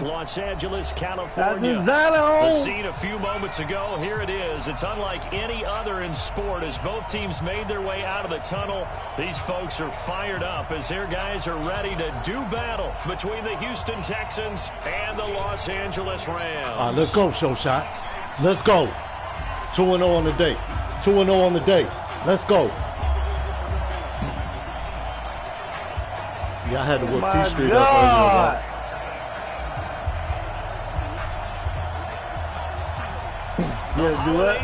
Los Angeles, California. The scene a few moments ago. Here it is. It's unlike any other in sport as both teams made their way out of the tunnel. These folks are fired up as their guys are ready to do battle between the Houston Texans and the Los Angeles Rams. All right, let's go, Shot. Let's go. 2-0 on the day. 2-0 on the day. Let's go. Yeah, I had to whip T-Street up earlier.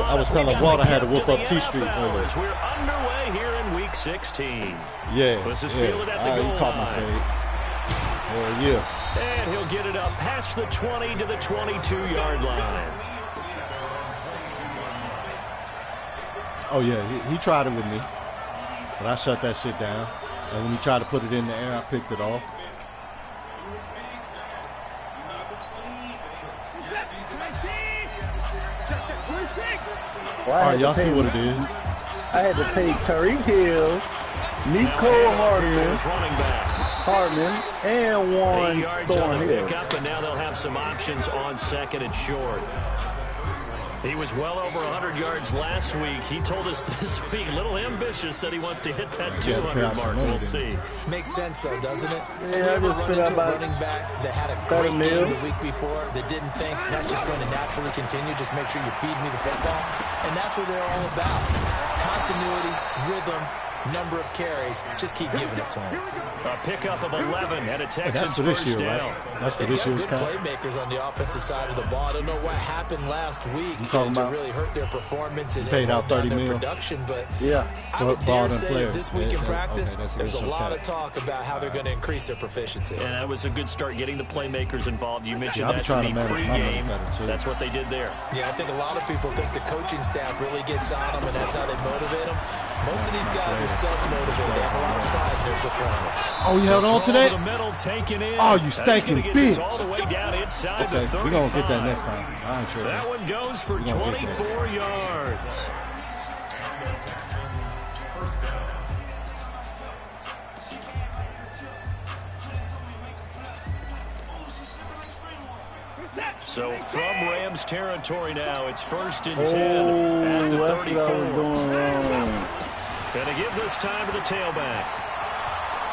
I was telling Walt I had to whip up T-Street earlier. We're underway here in Week 16. Yeah, This is fielded at the goal caught my line. Hell yeah. And he'll get it up past the 20 to the 22-yard line. Oh, yeah, he tried it with me. But I shut that shit down. And when he tried to put it in the air, I picked it off. Well, all right, y'all see what it is. I had to take Tyreek Hill, Nico Hardman, and one Thornhill. Pickup, and now they'll have some options on second and short. He was well over 100 yards last week. He told us this week, a little ambitious, said he wants to hit that 200 mark. We'll see. Makes sense, though, doesn't it? Yeah, I just run into a running back that had a great game the week before that didn't think that's just going to naturally continue. Just make sure you feed me the football. And that's what they're all about. Continuity, rhythm, number of carries. Just keep giving it to him. A pickup of 11 and a Texans first down. Right? That's for this year's good playmakers on the offensive side of the ball. I don't know what happened last week to really hurt their performance and paid out 30 their production, but yeah, I would dare say this week in practice, there's a lot of talk about how they're going to increase their proficiency. And that was a good start, getting the playmakers involved. You mentioned that to me pre-game. That's what they did there. Yeah, I think a lot of people think the coaching staff really gets on them, and that's how they motivate them. Most of these guys are self-motivated. They have a lot of pride in their performance. Oh, you held on to that? Oh, you stinking bitch. Okay, we're going to get that next time. I ain't sure. That one goes for 24 yards. So from Rams territory now, it's 1st and 10 at the 34. Gonna give this time to the tailback.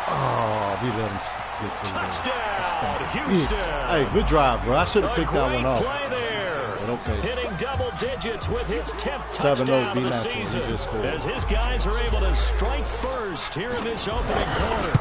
Oh, we let him get to touchdown, Houston. Hey, good drive, bro. I should have picked that one off. Play there. But okay. Hitting double digits with his 10th touchdown of the season. As his guys are able to strike first here in this opening quarter.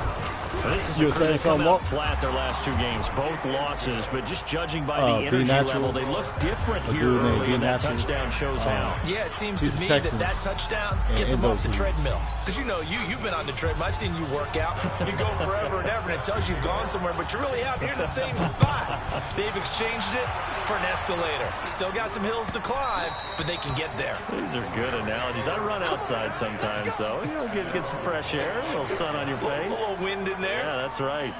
This is a crew that come out flat their last two games, both losses, but just judging by the energy level, they look different here early, and that touchdown shows how. Yeah, it seems to me that touchdown gets them off the treadmill. Because, you know, you've been on the treadmill. I've seen you work out. You go forever and ever, and it tells you you've gone somewhere, but you're really out here in the same spot. They've exchanged it for an escalator. Still got some hills to climb, but they can get there. These are good analogies. I run outside sometimes, though. You know, get some fresh air, a little sun on your face. A little wind in there. Yeah, that's right.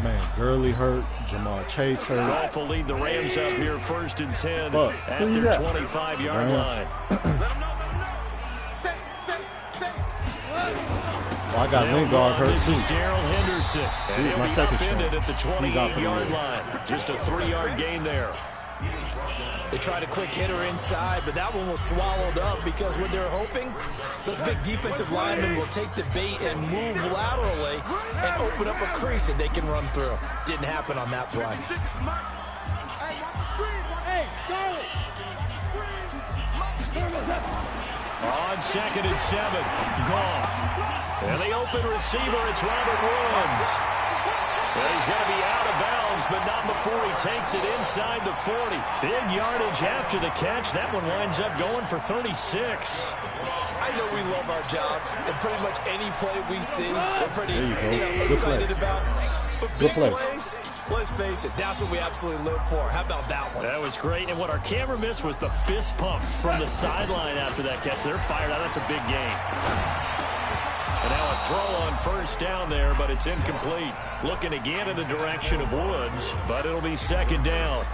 Man, Gurley hurt. Jamar Chase hurt. Goff will lead the Rams up here 1st and 10 at their 25-yard line. Well, I got Lingard hurt, This too. is Darrell Henderson. And he'll my be second upended at the He's out for the 28-yard year. line. Just a 3-yard gain there. They tried a quick hitter inside, but that one was swallowed up because what they're hoping, those big defensive linemen will take the bait and move laterally and open up a crease that they can run through. Didn't happen on that play. On 2nd and 7, Goff. And the open receiver, it's Robert Woods. Well, he's going to be out of bounds, but not before he takes it inside the 40. Big yardage after the catch. That one winds up going for 36. I know we love our jobs, and pretty much any play we see, we're pretty excited about. But big plays, let's face it, that's what we absolutely live for. How about that one? That was great, and what our camera missed was the fist pump from the sideline after that catch. They're fired out. That's a big gain. And now a throw on 1st down there, but it's incomplete. Looking again in the direction of Woods, but it'll be 2nd down.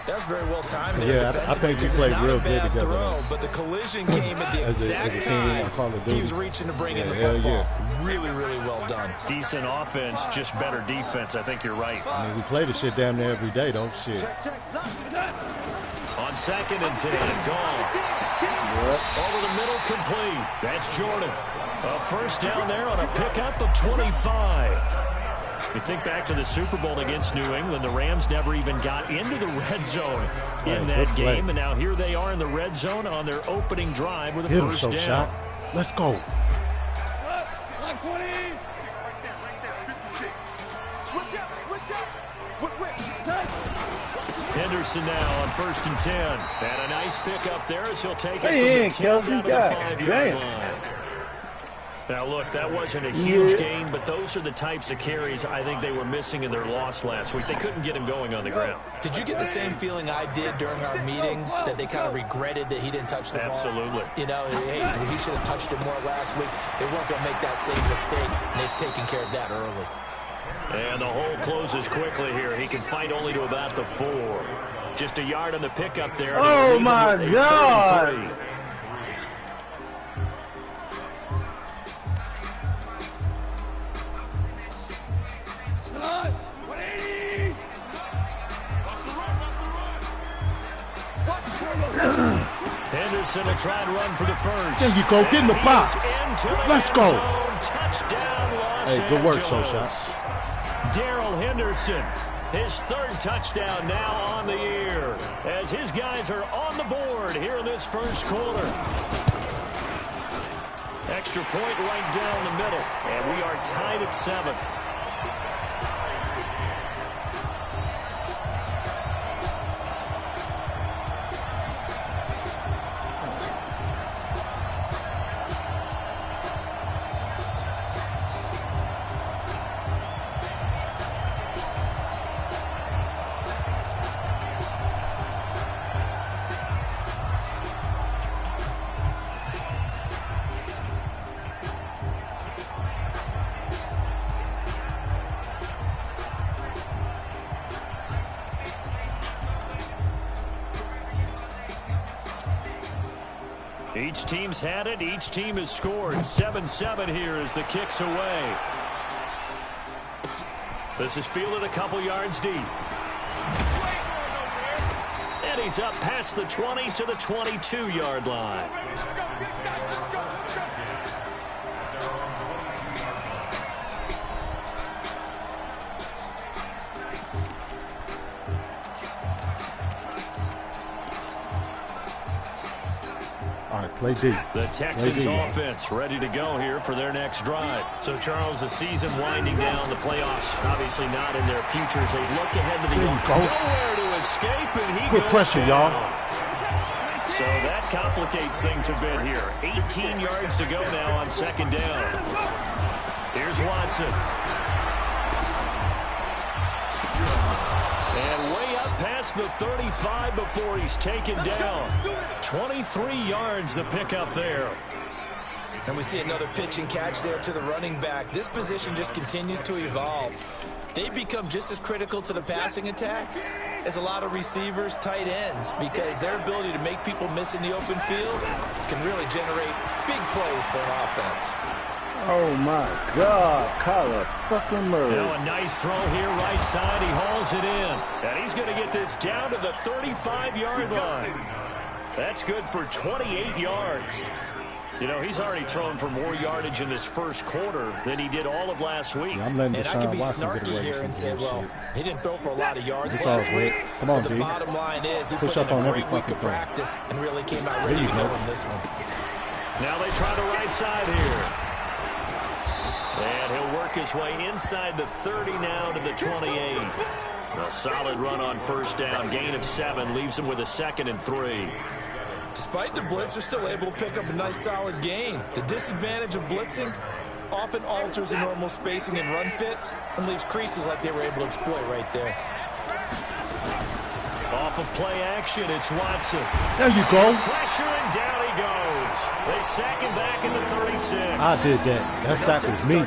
That's very well timed. Yeah, I think we played real good together. Throw, but the collision came at the exact time he was reaching to bring in the football. Really, really well done. Decent offense, just better defense. I think you're right. I mean, we play this shit down there every day, don't shit. On 2nd and 10, gone. Over the middle, complete. That's Jordan. A first down there on a pickup of 25. You think back to the Super Bowl against New England, the Rams never even got into the red zone in that game, and now here they are in the red zone on their opening drive with a first down. Let's go. Henderson now on 1st and 10. And a nice pick up there as he'll take it from the 10 down to the 5-yard line. Now, look, that wasn't a huge gain, but those are the types of carries I think they were missing in their loss last week. They couldn't get him going on the ground. Did you get the same feeling I did during our meetings, that they kind of regretted that he didn't touch the ball? Absolutely. You know, hey, he should have touched it more last week. They weren't going to make that same mistake, and they've taken care of that early. And the hole closes quickly here. He can fight only to about the 4. Just a yard on the pickup there. Oh, my God. 33. Henderson will try and run for the first. There you go. Get in the box. Let's go. Touchdown, Los Hey, good work, Angeles. Shoshat. Darrell Henderson, his 3rd touchdown now on the year, as his guys are on the board here in this first quarter. Extra point right down the middle, and we are tied at 7. Each team's had it. Each team has scored. 7-7 here as the kick's away. This is fielded a couple yards deep. And he's up past the 20 to the 22-yard line. All right, play deep. The Texans offense ready to go here for their next drive. So, Charles, the season winding down, the playoffs obviously not in their future as they look ahead to the nowhere to escape, and he good goes pressure, y'all. So that complicates things a bit here. 18 yards to go now on 2nd down. Here's Watson. And way up past the 35 before he's taken down. 23 yards the pickup there. And we see another pitch and catch there to the running back. This position just continues to evolve. They become just as critical to the passing attack as a lot of receivers, tight ends, because their ability to make people miss in the open field can really generate big plays for an offense. Oh, my God. Kyler fucking Murray. Now a nice throw here right side. He hauls it in. And he's going to get this down to the 35-yard line. That's good for 28 yards. You know, he's already thrown for more yardage in this first quarter than he did all of last week. Yeah, I'm letting and I can be snarky here and say, well, he didn't throw for a lot of yards last week. Come on, but the bottom line is he put in a great week of practice and really came out ready to go in this one. Now they try the right side here. And he'll work his way inside the 30 now to the 28. A solid run on first down. Gain of 7 leaves him with a 2nd and 3. Despite the blitz, they're still able to pick up a nice solid gain. The disadvantage of blitzing often alters the normal spacing and run fits and leaves creases like they were able to exploit right there. Off of play action, it's Watson. There you go. Pressure, and down he goes. They sack him back in the 36. I did that. That sack was me.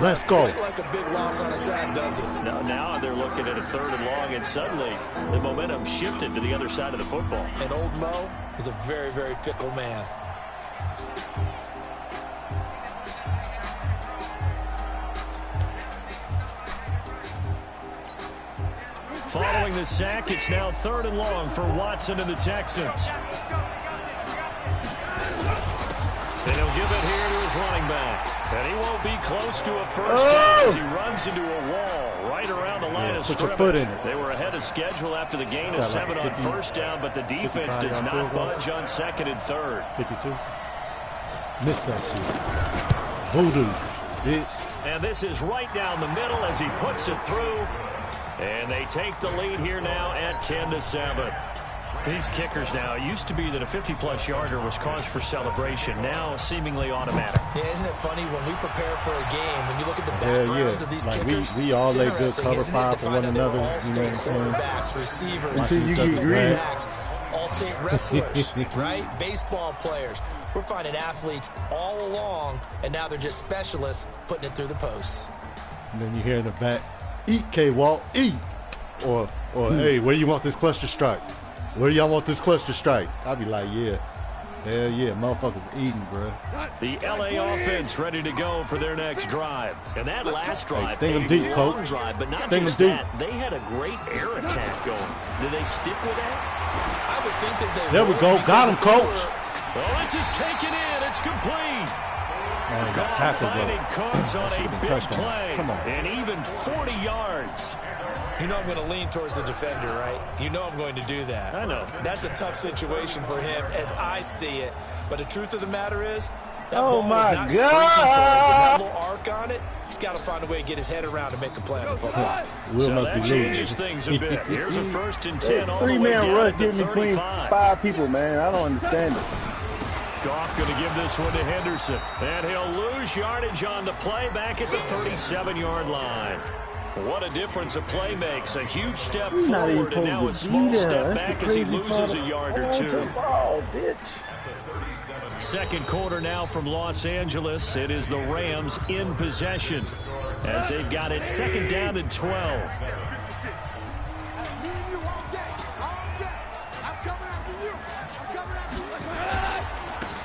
Let's go. Like a big loss on a sack, does it? Now they're looking at a 3rd and long, and suddenly the momentum shifted to the other side of the football. And old Mo is a very, very fickle man. Following the sack, it's now 3rd and long for Watson and the Texans. And he'll give it here to his running back. And he won't be close to a first down as he runs into a wall right around the line of scrimmage. Put your foot in it. They were ahead of schedule after the gain of 7 on first down, but the defense does not budge on 2nd and 3rd. 52. Missed that shit. Voodoo, bitch. And this is right down the middle as he puts it through. And they take the lead here now at 10-7. These kickers now, it used to be that a 50-plus yarder was cause for celebration. Now seemingly automatic. Yeah, isn't it funny when we prepare for a game, when you look at the backgrounds of these kickers, we all lay good cover fire for one another. You know what I'm saying? Receivers, backs, all-state wrestlers, right? Baseball players. We're finding athletes all along, and now they're just specialists putting it through the posts. And then you hear in the back, eat, K-Walt, eat. Or hey, where do you want this cluster strike? Where do y'all want this cluster strike? I'll be like, yeah. Hell yeah, motherfuckers eating, bro. The LA offense ready to go for their next drive. And that last drive, sting them deep, coach. Drive, but not sting just them that, deep. they had a great air attack going. Did they stick with that? I would think that they There we go. Got him, coach. Well, this is taken in. It's complete. Oh, he got tackled, finding Cooks on a big play. Come on. And even 40 yards. You know I'm going to lean towards the defender, right? You know I'm going to do that. I know. That's a tough situation for him as I see it. But the truth of the matter is, that Oh ball my is not streaking towards it. That little arc on it, he's got to find a way to get his head around and make a play on the football. Will So must that be changes losing. things a bit. Here's a 1st and 10 all the way Three-man down rush at the getting between 35. 5 people, man. I don't understand it. Goff going to give this one to Henderson. And he'll lose yardage on the play back at the 37-yard line. What a difference a play makes. A huge step forward and now a small step back as he loses a yard or two. Second quarter now from Los Angeles. It is the Rams in possession as they've got it 2nd down and 12.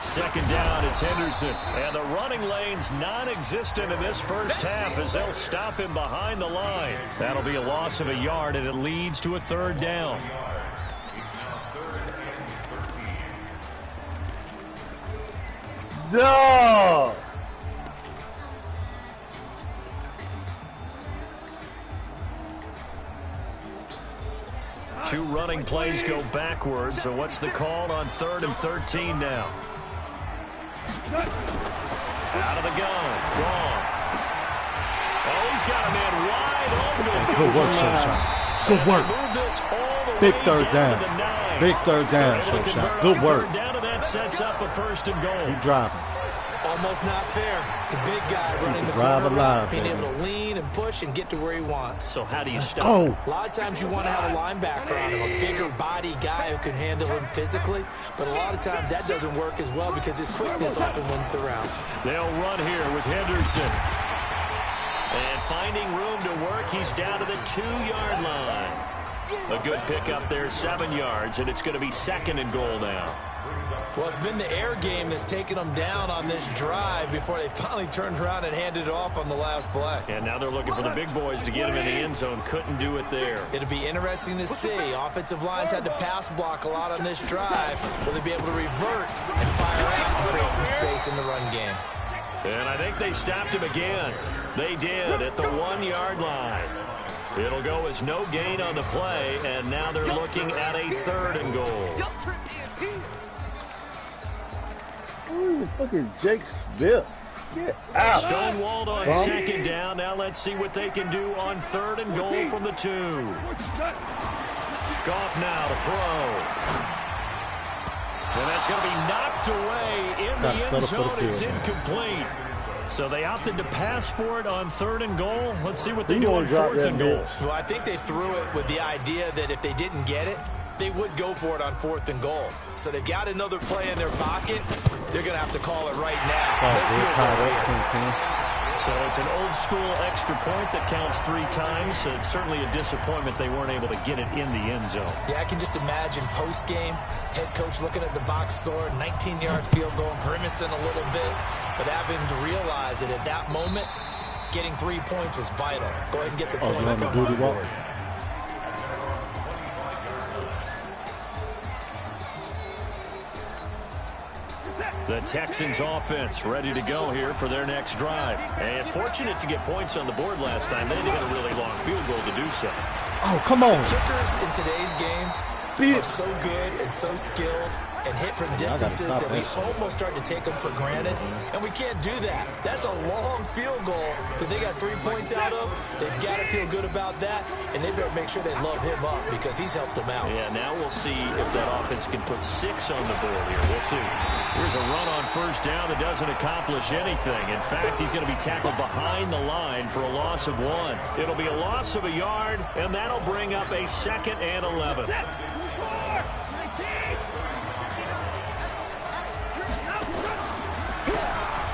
Second down, it's Henderson. And the running lane's non-existent in this first half as they'll stop him behind the line. That'll be a loss of a yard, and it leads to a 3rd down. No! Two running plays go backwards, so what's the call on 3rd and 13 now? Out of the gun. Gone. Oh, he's got a man wide open. Good work, Shoshat. Good work. Big 3rd down. Big 3rd down, Shoshat. Good work. Down and that sets up a 1st and goal. Keep driving. Almost not fair. The big guy running the drive corner, alive, being baby. able to lean and push and get to where he wants. So how do you stop? Oh. A lot of times you want to have a linebacker on him, a bigger body guy who can handle him physically, but a lot of times that doesn't work as well because his quickness often wins the route. They'll run here with Henderson. And finding room to work, he's down to the 2-yard line. A good pickup there, 7 yards, and it's going to be 2nd and goal now. Well, it's been the air game that's taken them down on this drive before they finally turned around and handed it off on the last play. And now they're looking for the big boys to get him in the end zone. Couldn't do it there. It'll be interesting to see. Offensive lines had to pass block a lot on this drive. Will they be able to revert and fire out and create some space in the run game? And I think they stopped him again. They did at the 1-yard line. It'll go as no gain on the play, and now they're looking at a 3rd and goal. Who the fuck is Jake Smith? Get out. Stonewalled on 2nd down. Now let's see what they can do on 3rd and goal from the 2. Goff now to throw. And that's going to be knocked away in the end zone. It's incomplete. So they opted to pass for it on 3rd and goal. Let's see what they do on 4th and goal. Well, I think they threw it with the idea that if they didn't get it, they would go for it on 4th and goal. So they've got another play in their pocket. They're going to have to call it right now. So it's an old-school extra point that counts 3 times. So it's certainly a disappointment they weren't able to get it in the end zone. Yeah, I can just imagine post-game, head coach looking at the box score, 19-yard field goal, grimacing a little bit, but having to realize that at that moment, getting 3 points was vital. Go ahead and get the points. Come on board. The Texans offense ready to go here for their next drive. And fortunate to get points on the board last time. They had to get a really long field goal to do so. Oh, come on. The kickers in today's game are so good and so skilled and hit from distances that we almost start to take them for granted. And we can't do that. That's a long field goal that they got 3 points out of. They've got to feel good about that. And they better make sure they love him up because he's helped them out. Yeah, now we'll see if that offense can put 6 on the board here. We'll see. Here's a run on 1st down that doesn't accomplish anything. In fact, he's going to be tackled behind the line for a loss of 1. It'll be a loss of a yard, and that'll bring up a 2nd and 11.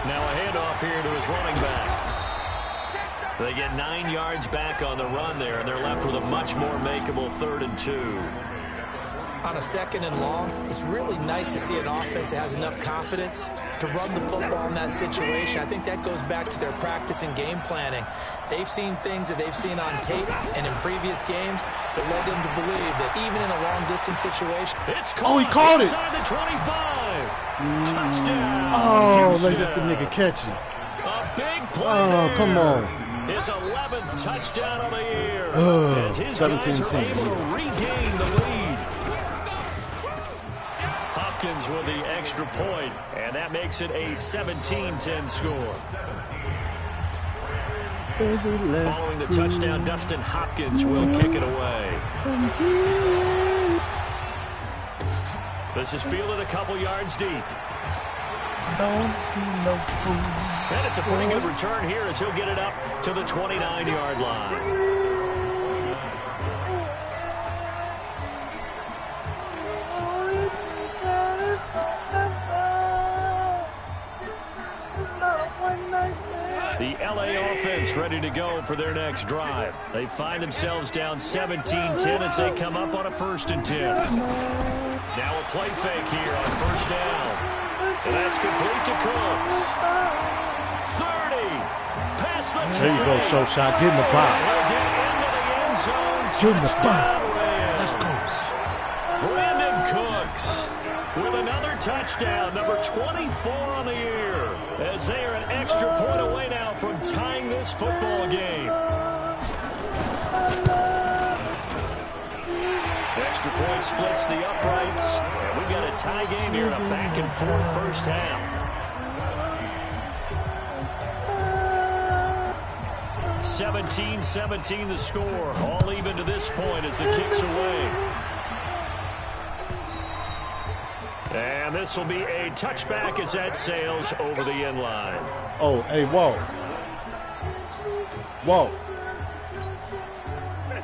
Now a handoff here to his running back. They get 9 yards back on the run there, and they're left with a much more makeable 3rd and 2. On a 2nd and long, it's really nice to see an offense that has enough confidence to run the football in that situation. I think that goes back to their practice and game planning. They've seen things that they've seen on tape and in previous games that led them to believe that even in a long-distance situation. It's caught. He caught it. Inside the 25. Touchdown. Oh, let the nigga catch it. A big play. Oh, come on. His 11th touchdown of the year. As his 17-10. guys are able to regain the lead. Hopkins with the extra point, and that makes it a 17-10 score. Following the touchdown, Dustin Hopkins will kick it away. This is fielded a couple yards deep. And it's a pretty good return here as he'll get it up to the 29-yard line. The LA offense ready to go for their next drive. They find themselves down 17-10 as they come up on a 1st and 10. Now a play fake here on 1st down. And that's complete to Cooks. 30. Pass the 10. There you go, Showshot. Get in the box. Get into the end zone. Get in the box. Let's go. Brandon Cooks with another touchdown, number 24 on the year, as they are an extra point away now from tying this football game. Extra point splits the uprights, and we've got a tie game here, a back-and-forth first half. 17-17 the score, all even to this point as the kick's away. And this will be a touchback as that sails over the end line. Oh, hey, whoa. Whoa.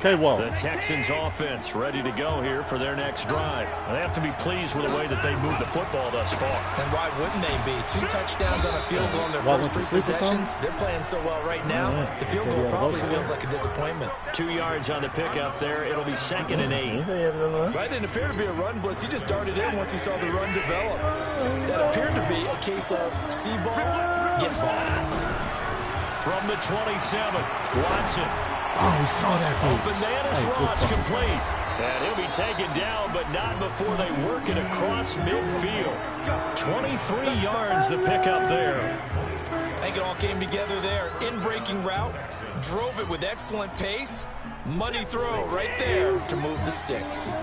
Okay, whoa. The Texans offense ready to go here for their next drive. They have to be pleased with the way that they've moved the football thus far. And why wouldn't they be? 2 touchdowns on a field goal in their first 3 possessions. They're playing so well right now. The field goal probably feels like a disappointment. 2 yards on the pickup there. It'll be 2nd and 8. That didn't appear to be a run blitz. He just darted in once he saw the run develop. That appeared to be a case of see ball, get ball. From the 27, Watson. Oh, we saw that. Bananas Ross complete. And he'll be taken down, but not before they work it across midfield. 23 yards the pickup there. I think it all came together there. In-breaking route, drove it with excellent pace. Money throw right there to move the sticks.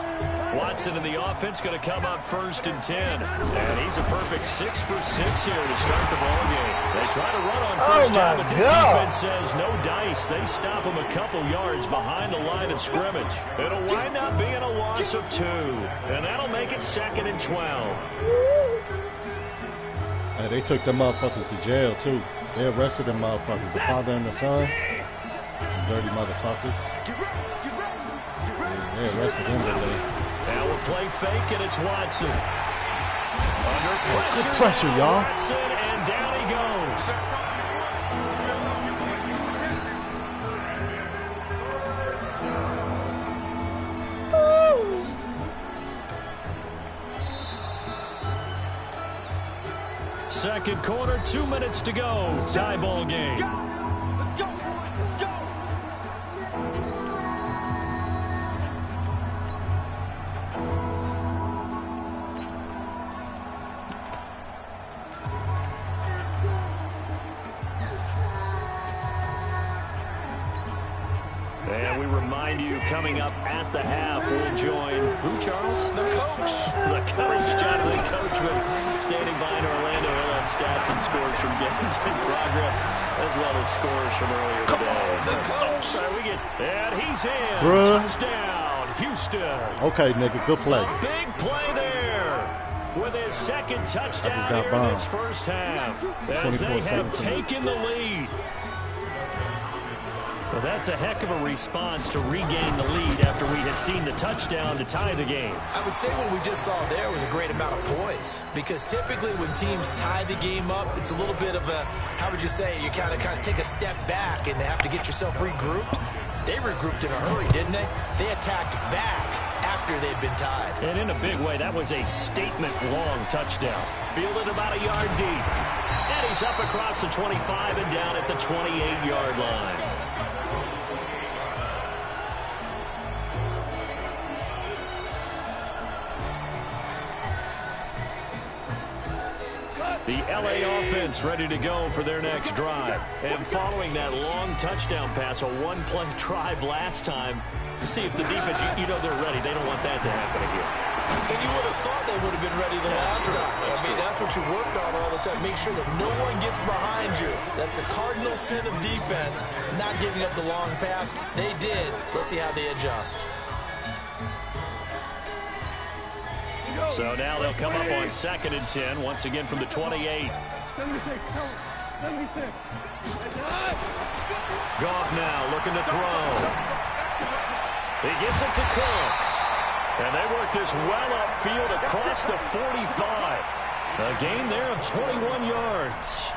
Watson in the offense going to come up 1st and 10. And he's a perfect 6 for 6 here to start the ball game. They try to run on 1st down, but this defense says no dice. They stop him a couple yards behind the line of scrimmage. It'll wind up being a loss of 2. And that'll make it 2nd and 12. Hey, they took them motherfuckers to jail, too. They arrested them motherfuckers. The father and the son. Dirty motherfuckers. Yeah, they arrested him today. Now we'll play fake, and it's Watson. Under pressure. Good pressure, y'all. Watson, and down he goes. Second quarter, 2 minutes to go. Tie ball game. Let's go. Let's go. And we remind you, coming up at the half, we'll join who, Charles? The coach. The coach, Jonathan Coachman, standing by in Orlando. He'll have stats and scores from games in progress, as well as scores from earlier today. The coach. And he's in. Bruh. Touchdown, Houston. Okay, nigga, good play. A big play there with his second touchdown got here in bombed. this first half, as they have 24-17. taken the lead. Well, that's a heck of a response to regain the lead after we had seen the touchdown to tie the game. I would say what we just saw there was a great amount of poise, because typically when teams tie the game up, it's a little bit of a, how would you say, you kind of take a step back and have to get yourself regrouped. They regrouped in a hurry, didn't they? They attacked back after they'd been tied. And in a big way, that was a statement-long touchdown. Fielded about a yard deep. And he's up across the 25 and down at the 28-yard line. The LA offense ready to go for their next drive. And following that long touchdown pass, a one-play drive last time, to see if the defense, you know they're ready. They don't want that to happen again. And you would have thought they would have been ready the last time. That's what you work on all the time. Make sure that no one gets behind you. That's the cardinal sin of defense, not giving up the long pass. They did. Let's see how they adjust. So now they'll come up on 2nd and 10, once again from the 28. 76. 76. Goff now looking to throw. He gets it to Cooks. And they work this well upfield across the 45. A gain there of 21 yards.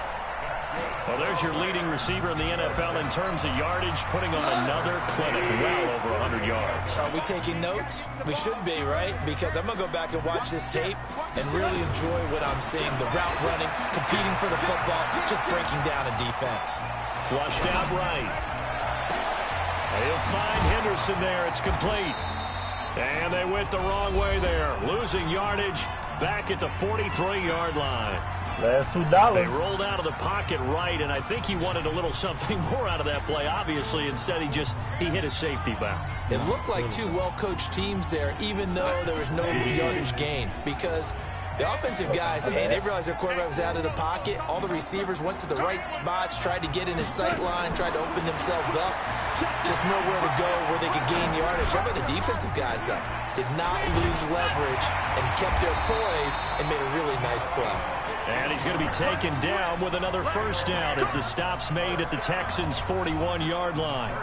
Well, there's your leading receiver in the NFL in terms of yardage, putting on another clinic, well over 100 yards. Are we taking notes? We should be, right? Because I'm going to go back and watch this tape and really enjoy what I'm seeing. The route running, competing for the football, just breaking down a defense. Flushed out right. They'll find Henderson there. It's complete. And they went the wrong way there. Losing yardage back at the 43-yard line. Last $2. They rolled out of the pocket right, and I think he wanted a little something more out of that play. Obviously, instead he hit a safety valve. It looked like two well-coached teams there, even though there was no yardage gain, because the offensive guys, hey, they realized their quarterback was out of the pocket. All the receivers went to the right spots, tried to get in his sight line, tried to open themselves up. Just know where to go, where they could gain yardage. How about the defensive guys, though? Did not lose leverage and kept their poise and made a really nice play. And he's going to be taken down with another first down as the stop's made at the Texans' 41-yard line.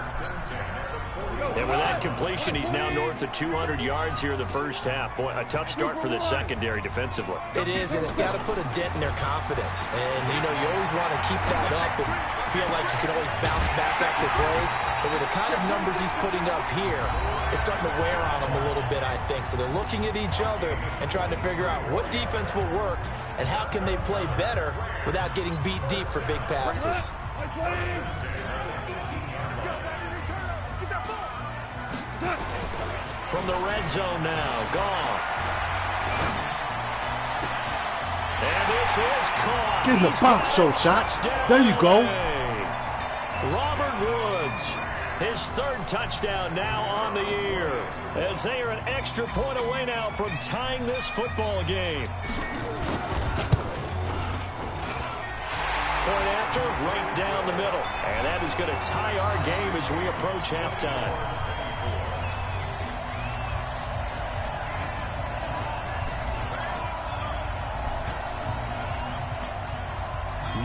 And with that completion, he's now north of 200 yards here in the first half. Boy, a tough start for the secondary defensively. It is, and it's got to put a dent in their confidence. And, you know, you always want to keep that up and feel like you can always bounce back after plays. But with the kind of numbers he's putting up here, it's starting to wear on them a little bit, I think. So they're looking at each other and trying to figure out what defense will work and how can they play better without getting beat deep for big passes. From the red zone now, Goff. And this is caught. Get in the box, Shot. There you go. Robert Woods, his third touchdown now on the year, as they are an extra point away now from tying this football game. Point after, right down the middle. And that is going to tie our game as we approach halftime.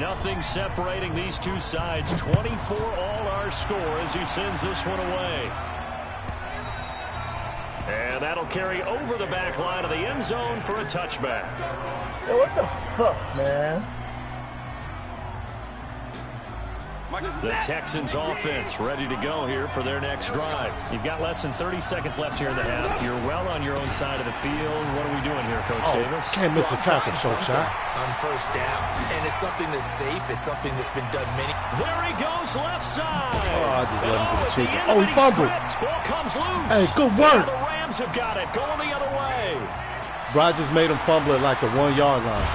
Nothing separating these two sides. 24 all our score as he sends this one away. And that'll carry over the back line of the end zone for a touchback. Hey, what the fuck, man? The Texans offense ready to go here for their next drive. You've got less than 30 seconds left here in the half. You're well on your own side of the field. What are we doing here, Coach Davis? Can't miss a tackle, Shot. On first down. And it's something that's safe. It's something that's been done many. There he goes, left side. Oh, I just let him get the chicken. Oh, he fumbled. Ball comes loose. Hey, good work. The Rams have got it. Going the other way. Rogers made him fumble at like the 1 yard line.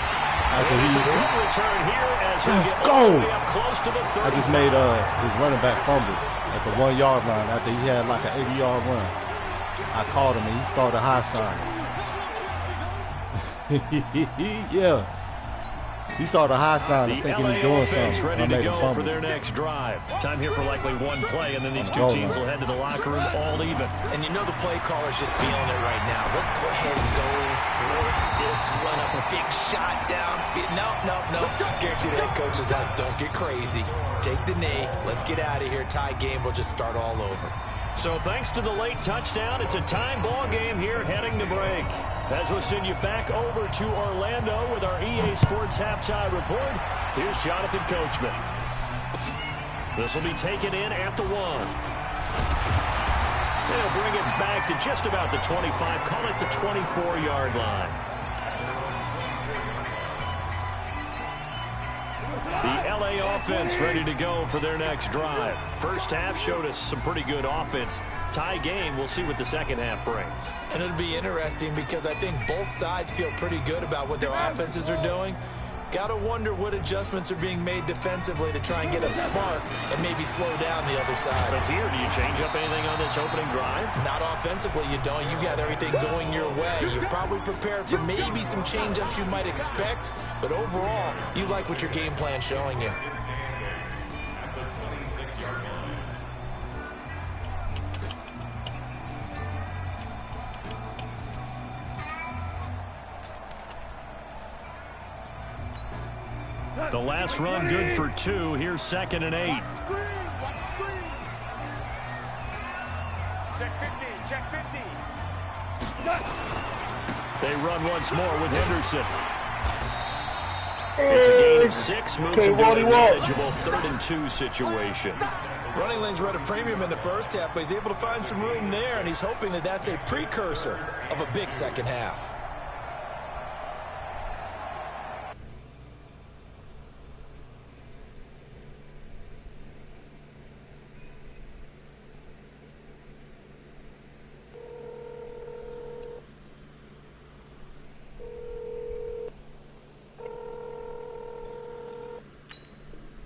It's a good return here as he gets all the way up close to the 35. I just made his running back fumble at the 1 yard line after he had like an 80-yard run. I called him and he started high signing. Yeah. He started high signing thinking he was doing something. Ready to go for their next drive. Time here for likely one play, and then these two teams will head to the locker room all even. And you know the play caller's just feeling it right now. Let's go ahead and go for this one up. A big shot down. No. Guarantee the head coach is like, don't get crazy. Take the knee. Let's get out of here. Tie game. We'll just start all over. So thanks to the late touchdown, it's a tie ball game here heading to break. As we'll send you back over to Orlando with our EA Sports halftime report, here's Jonathan Coachman. This will be taken in at the 1. They'll bring it back to just about the 25, call it the 24-yard line. The LA offense ready to go for their next drive. First half showed us some pretty good offense. Tie game, we'll see what the second half brings. And it'll be interesting because I think both sides feel pretty good about what their offenses are doing. Got to wonder what adjustments are being made defensively to try and get a spark and maybe slow down the other side. But here, do you change up anything on this opening drive? Not offensively, you don't. You got everything going your way. You've probably prepared for maybe some change-ups you might expect, but overall, you like what your game plan's showing you. The last run good for 2. Here's 2nd and 8. Check 50, check 50. They run once more with Henderson. It's a gain of 6. Moves him to a manageable 3rd and 2 situation. Running lanes were at a premium in the first half, but he's able to find some room there, and he's hoping that that's a precursor of a big second half.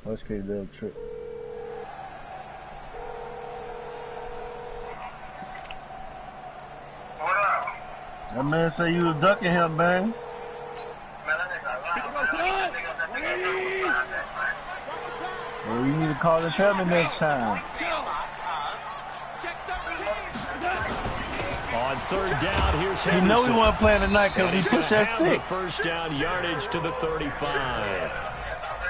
Let's get a trip. That man said you was ducking him, man. Well, you need to call the traffic next time. On 3rd down, here's Henderson. You know we want to play tonight because we push that 6. First down yardage to the 35.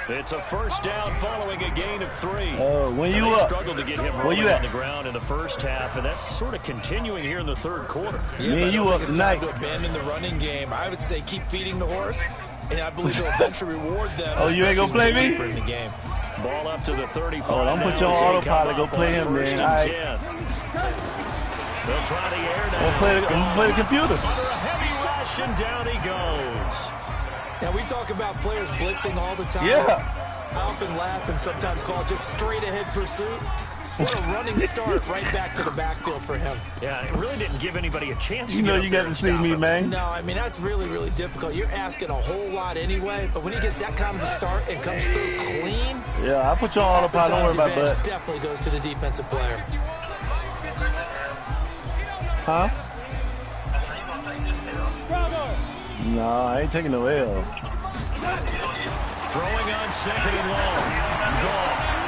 It's a first down following a gain of 3. When you up? Struggled to get him rolling on the ground in the first half, and that's sort of continuing here in the 3rd quarter. Yeah, you up tonight? To abandon the running game. I would say keep feeding the horse, and I believe they'll eventually reward them. Oh, you ain't gonna play me? In the game. Ball up to the 35. Oh, don't put you on autopilot. Go play him, man. They'll try the air now. I'm gonna play the computer. Under a heavy rush, and down he goes. Now, we talk about players blitzing all the time. Yeah. I often laugh and sometimes call it just straight-ahead pursuit. What a running start right back to the backfield for him. Yeah, it really didn't give anybody a chance. You know you got to see me, man. No, I mean, that's really, really difficult. You're asking a whole lot anyway, but when he gets that kind of a start and comes through clean. Yeah, I put you on autopilot. Don't worry about that. Definitely goes to the defensive player. Huh? No, I ain't taking no L. Throwing on 2nd and long.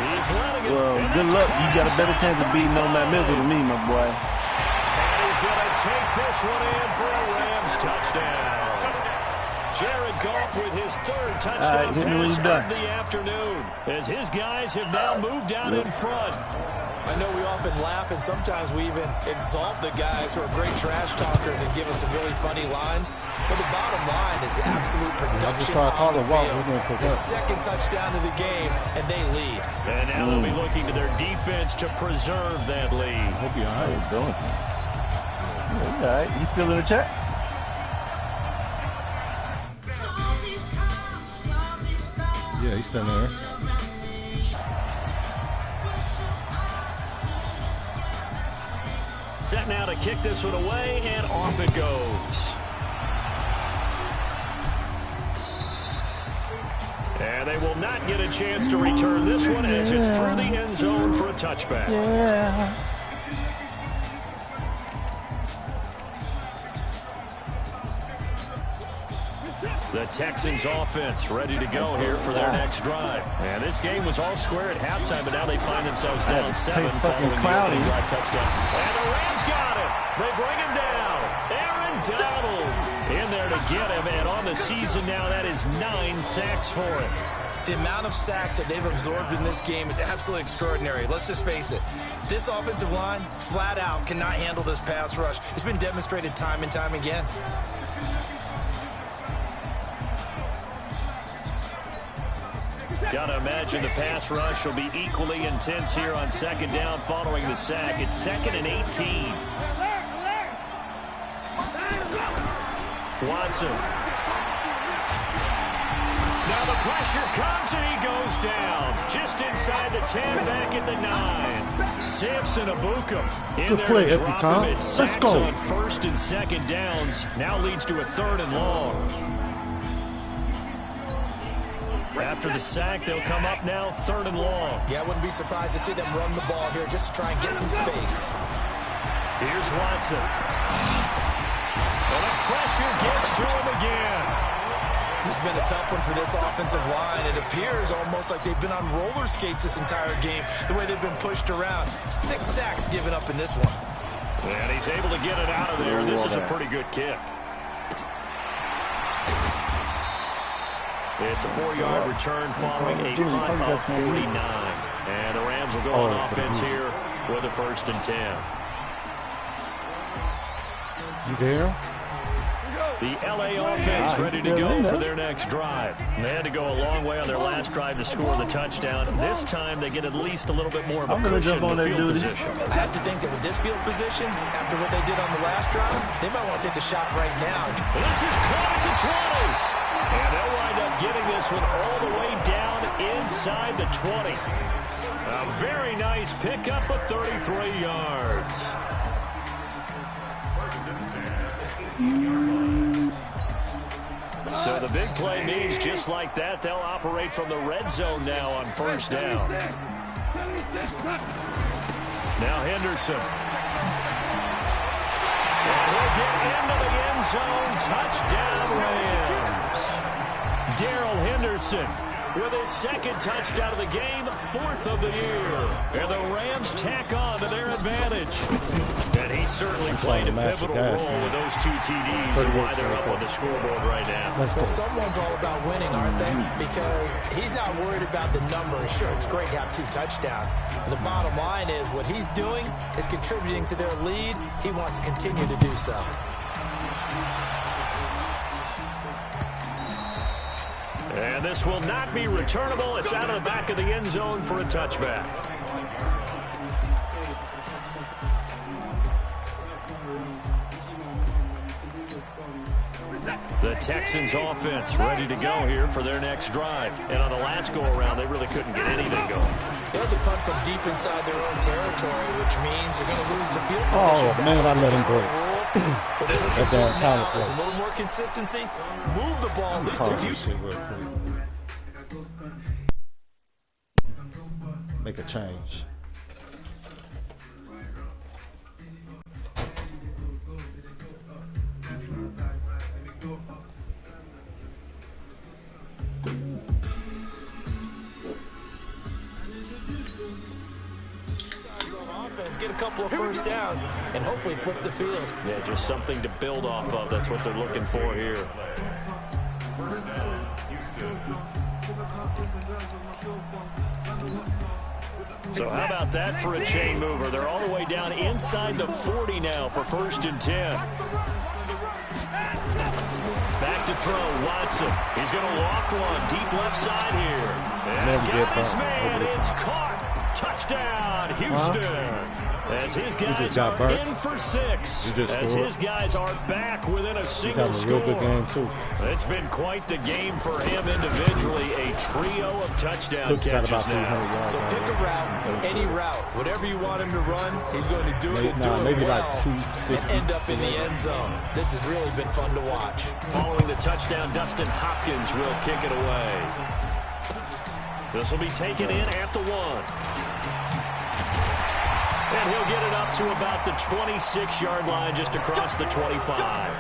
He's letting it. Well, good luck. You got a better chance of beating on that middle than me, my boy. And he's going to take this one in for a Rams touchdown. Jared Goff with his third touchdown pass of the afternoon, as his guys have now moved out in front. I know we often laugh, and sometimes we even exalt the guys who are great trash talkers and give us some really funny lines. But the bottom line is the absolute production on the field. The second touchdown of the game, and they lead. And now they'll be looking to their defense to preserve that lead. Hope you're all right, doing. All right, you still in the chat? Yeah, he's still there. Set now to kick this one away, and off it goes. And they will not get a chance to return this one as it's through the end zone for a touchback. Yeah. The Texans offense ready to go here for their next drive. And this game was all square at halftime, but now they find themselves down 7 following the opening drive touchdown. And the Rams got it. They bring him down. Aaron Donald in there to get him. And on the season now, that is 9 sacks for him. The amount of sacks that they've absorbed in this game is absolutely extraordinary. Let's just face it. This offensive line, flat out, cannot handle this pass rush. It's been demonstrated time and time again. Got to imagine the pass rush will be equally intense here on second down following the sack. It's 2nd and 18. Watson. Now the pressure comes and he goes down. Just inside the 10, back at the 9. Samson Abuka in there to drop him. It sacks on 1st and 2nd downs. Now leads to a 3rd and long. After the sack, they'll come up now 3rd and long. Yeah, I wouldn't be surprised to see them run the ball here just to try and get some space. Here's Watson. And the pressure gets to him again. This has been a tough one for this offensive line. It appears almost like they've been on roller skates this entire game, the way they've been pushed around. 6 sacks given up in this one. And he's able to get it out of there. This is a pretty good kick. It's a 4-yard return following a punt of 49. And the Rams will go on offense here with a 1st and 10. You there? The LA offense ready to go for their next drive. They had to go a long way on their last drive to score the touchdown. This time they get at least a little bit more of a cushion in the field position. I have to think that with this field position, after what they did on the last drive, they might want to take a shot right now. This is caught at the 20. And they'll wind up getting this one all the way down inside the 20. A very nice pickup of 33 yards. So the big play means just like that, they'll operate from the red zone now on 1st down. Now Henderson. And he'll get into the end zone. Touchdown Rams. Darrell Henderson with his 2nd touchdown of the game, 4th of the year. And the Rams tack on to their advantage. And he certainly played a pivotal role with those 2 TDs and why they're up on the scoreboard right now. Well, someone's all about winning, aren't they? Because he's not worried about the number. Sure, it's great to have 2 touchdowns. But the bottom line is what he's doing is contributing to their lead. He wants to continue to do so. And this will not be returnable. It's out of the back of the end zone for a touchback. The Texans offense ready to go here for their next drive. And on the last go-around, they really couldn't get anything going. They had to punt from deep inside their own territory, which means they're going to lose the field position. Oh, man, I let him break. What they're looking for now is a little more consistency. Move the ball at least a few. Make a change. Get a couple of 1st downs and hopefully flip the field. Yeah, just something to build off of. That's what they're looking for here. So how about that for a chain mover? They're all the way down inside the 40 now for 1st and 10. Back to throw, Watson. He's going to loft one deep left side here. And got his man. It's caught. Touchdown, Houston. As his guys are in for 6. As his guys are back within a single score. Real good game too. It's been quite the game for him individually. A trio of touchdown catches now. So pick a route, any route. Whatever you want him to run, he's going to do it and do it maybe well like 260. and end up in the end zone. This has really been fun to watch. Following the touchdown, Dustin Hopkins will kick it away. This will be taken in at the 1. And he'll get it up to about the 26-yard line, just across the 25.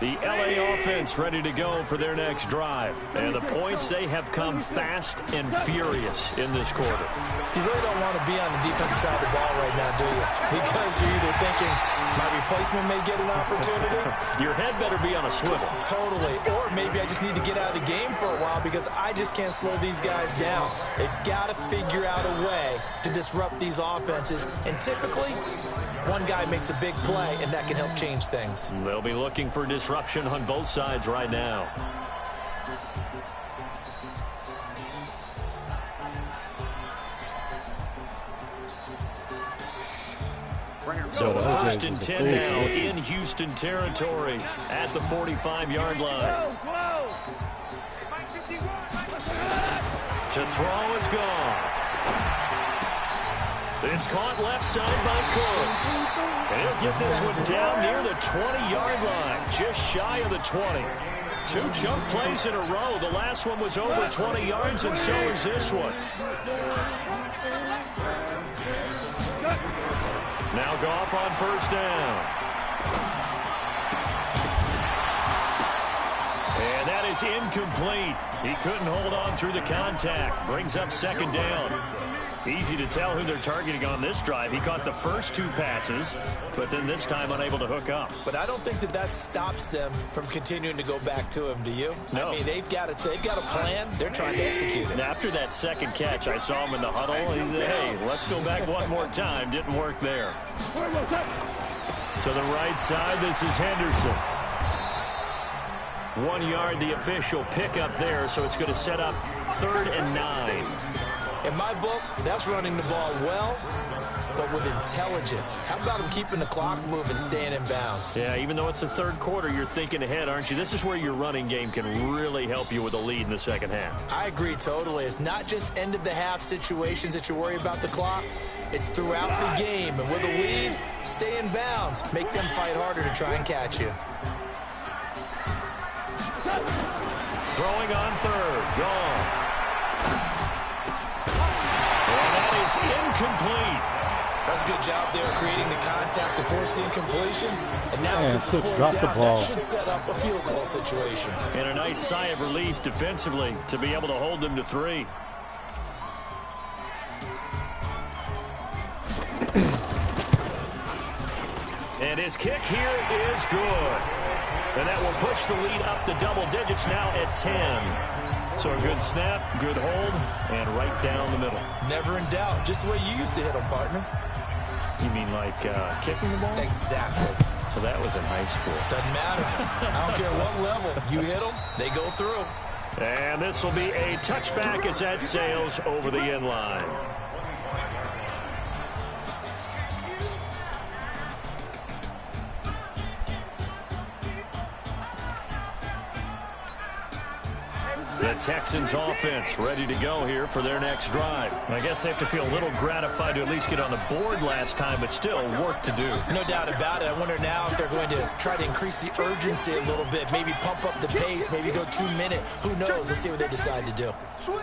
The LA offense ready to go for their next drive. And the points, they have come fast and furious in this quarter. You really don't want to be on the defensive side of the ball right now, do you? Because you're either thinking, my replacement may get an opportunity. Your head better be on a swivel. Totally. Or maybe I just need to get out of the game for a while because I just can't slow these guys down. They've got to figure out a way to disrupt these offenses. And typically, one guy makes a big play, and that can help change things. They'll be looking for disruption on both sides right now. So 1st and 10 now in Houston territory at the 45-yard line. To throw is gone. It's caught left side by Cooks. And he'll get this one down near the 20-yard line, just shy of the 20. 2 chunk plays in a row. The last one was over 20 yards, and so is this one. Now Goff on 1st down. And that is incomplete. He couldn't hold on through the contact. Brings up 2nd down. Easy to tell who they're targeting on this drive. He caught the first 2 passes, but then this time unable to hook up. But I don't think that stops them from continuing to go back to him, do you? No. I mean, they've got a plan. They're trying to execute it. And after that 2nd catch, I saw him in the huddle. He said, hey, let's go back one more time. Didn't work there. To the right side, this is Henderson. 1 yard, the official pickup there, so it's going to set up 3rd and 9. In my book, that's running the ball well, but with intelligence. How about him keeping the clock moving, staying in bounds? Yeah, even though it's the 3rd quarter, you're thinking ahead, aren't you? This is where your running game can really help you with a lead in the 2nd half. I agree totally. It's not just end-of-the-half situations that you worry about the clock. It's throughout the game. And with a lead, stay in bounds. Make them fight harder to try and catch you. Throwing on 3rd. Gone. Incomplete. That's a good job there creating the contact to force the incompletion. And now since it's 4th down, that should set up a field goal situation. And a nice sigh of relief defensively to be able to hold them to 3. And his kick here is good. And that will push the lead up to double digits now at 10. So a good snap, good hold, and right down the middle. Never in doubt. Just the way you used to hit them, partner. You mean like kicking the ball? Exactly. So that was in high school. Doesn't matter. I don't care what level. You hit them, they go through. And this will be a touchback as that sails over the end line. The Texans offense ready to go here for their next drive. I guess they have to feel a little gratified to at least get on the board last time, but still work to do. No doubt about it. I wonder now if they're going to try to increase the urgency a little bit, maybe pump up the pace, maybe go 2 minute. Who knows? Let's see what they decide to do. Switch.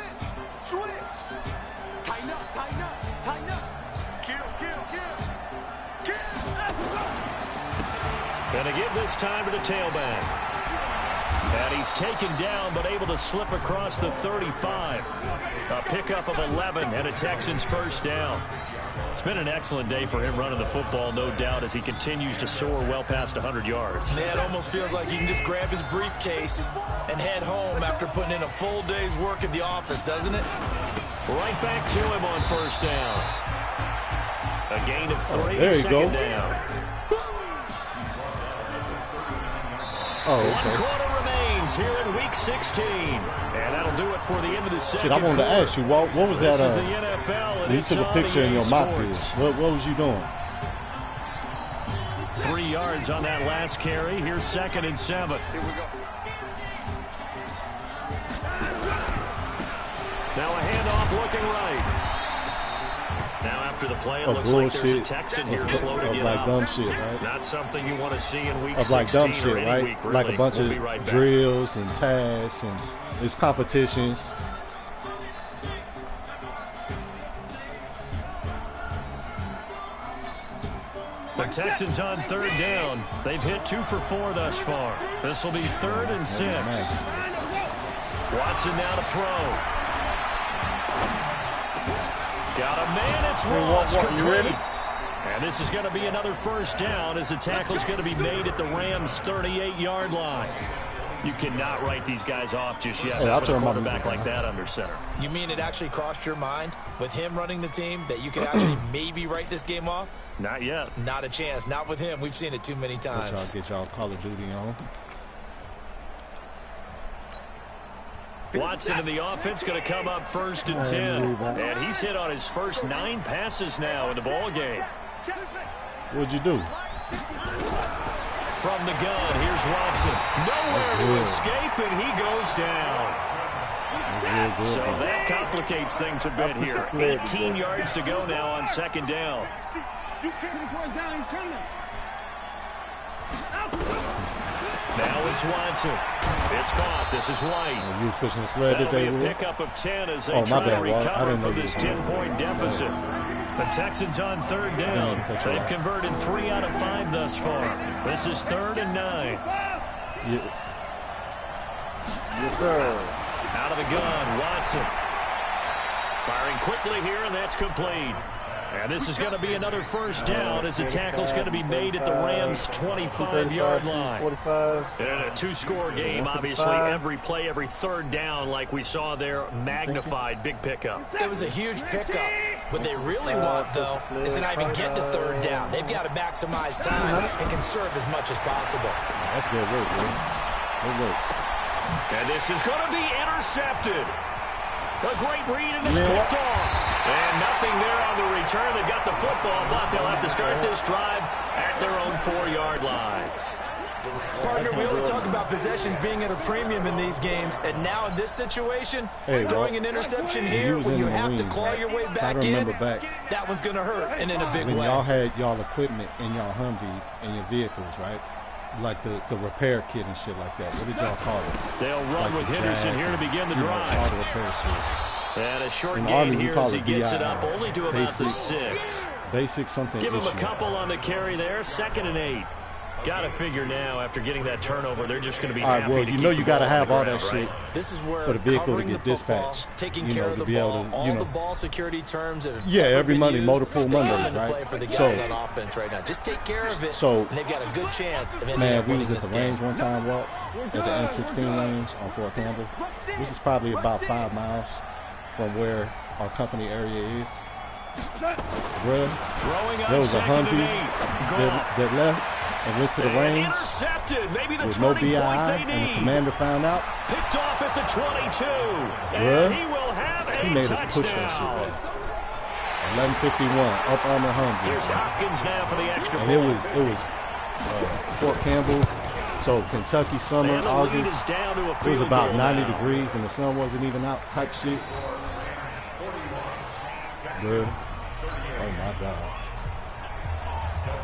Tighten up. Kill. Gonna give this time to the tailback. And he's taken down, but able to slip across the 35. A pickup of 11 and a Texans 1st down. It's been an excellent day for him running the football, no doubt, as he continues to soar well past 100 yards. Yeah, it almost feels like he can just grab his briefcase and head home after putting in a full day's work at the office, doesn't it? Right back to him on first down. A gain of 3, there you second go. down. Oh, okay. 1 quarter remains here in week 16. And that'll do it for the end of the second Shit, I wanted to ask you, what was that? This is the NFL, and you took a picture in your mock deal. What was you doing? 3 yards on that last carry. Here's 2nd and 7. Here we go. Now a handoff looking right. Now after the play, it looks like there's a Texan here slow to get like up. Dumb shit, right? Not something you want to see in week 16 like dumb or shit, any right? week, really. Like a bunch We'll of be right back. drills and tasks and it's competitions. The Texans on 3rd down. They've hit 2 for 4 thus far. This will be 3rd and 6. Watson now to throw. Got a man, it's Ross, complete. And this is going to be another first down as the tackle's going to be made at the Rams' 38-yard line. You cannot write these guys off just yet. Hey, I'll with a turn my quarterback music like that under center. You mean it actually crossed your mind with him running the team that you could actually maybe write this game off? Not yet. Not a chance. Not with him. We've seen it too many times. Get y'all Call of Duty on. Watson in the offense going to come up 1st and 10. And he's hit on his first 9 passes now in the ball game. What'd you do? From the gun, here's Watson. Nowhere to escape, and he goes down. So that complicates things a bit here. 18 yards to go now on 2nd down. You can't go down coming. Now it's Watson. It's caught. This is White. You was pushing the sled That'll be today, a pickup of 10 as they my try to bad, Walt. I recover didn't know from you this was doing 10-point deficit. The Texans on 3rd down. They've converted 3 out of 5 thus far. This is 3rd and 9. Yeah. Yes, sir. Out of the gun, Watson. Firing quickly here, and that's complete. And this is going to be another first down as the tackle's going to be made at the Rams' 25-yard line. 45. In a 2-score game, obviously, every play, every 3rd down, like we saw there, magnified, big pickup. It was a huge pickup. What they really want, though, is to not even get to 3rd down. They've got to maximize time and conserve as much as possible. That's good work, man. Good work. And this is going to be intercepted. A great read, and it's picked off. And nothing there on the return. They've got the football, but they'll have to start this drive at their own 4-yard line. Partner, we always talk about possessions being at a premium in these games, and now in this situation, throwing an interception here when you have to claw your way back in, that one's going to hurt, and in a big way. When y'all had y'all equipment in y'all Humvees and your vehicles, right? Like the repair kit and shit like that. What did y'all call it? They'll run with Henderson here to begin the drive. All the repair shit. And a short gain here as he gets it up only to about the 6. Basic something. Give him a couple on the carry there. 2nd and 8. Got to figure now after getting that turnover, they're just going to be happy to keep the ball on the ground, you got to have all that shit this is where for the vehicle to get dispatched. Taking care of the ball, all the ball security terms have every Monday, Motor Pool Mondays, right? Play for the guys on offense right now. Just take care of it, and they've got a good chance of ending up winning this game. Man, we was at the range one time, Walt, at the M16 range on Fort Campbell. This is probably about 5 miles from where our company area is. Bruh, there was a Humvee that left and went to the range with no BII, and the commander found out. Picked off at the 22, and he will have a made touchdown. Us push that shit back. 11:51 up on the Humvee. Here's Hopkins now for the extra point. And it was Fort Campbell. So Kentucky summer, August. It was about 90 degrees and the sun wasn't even out type shit. Bruh. Oh my God.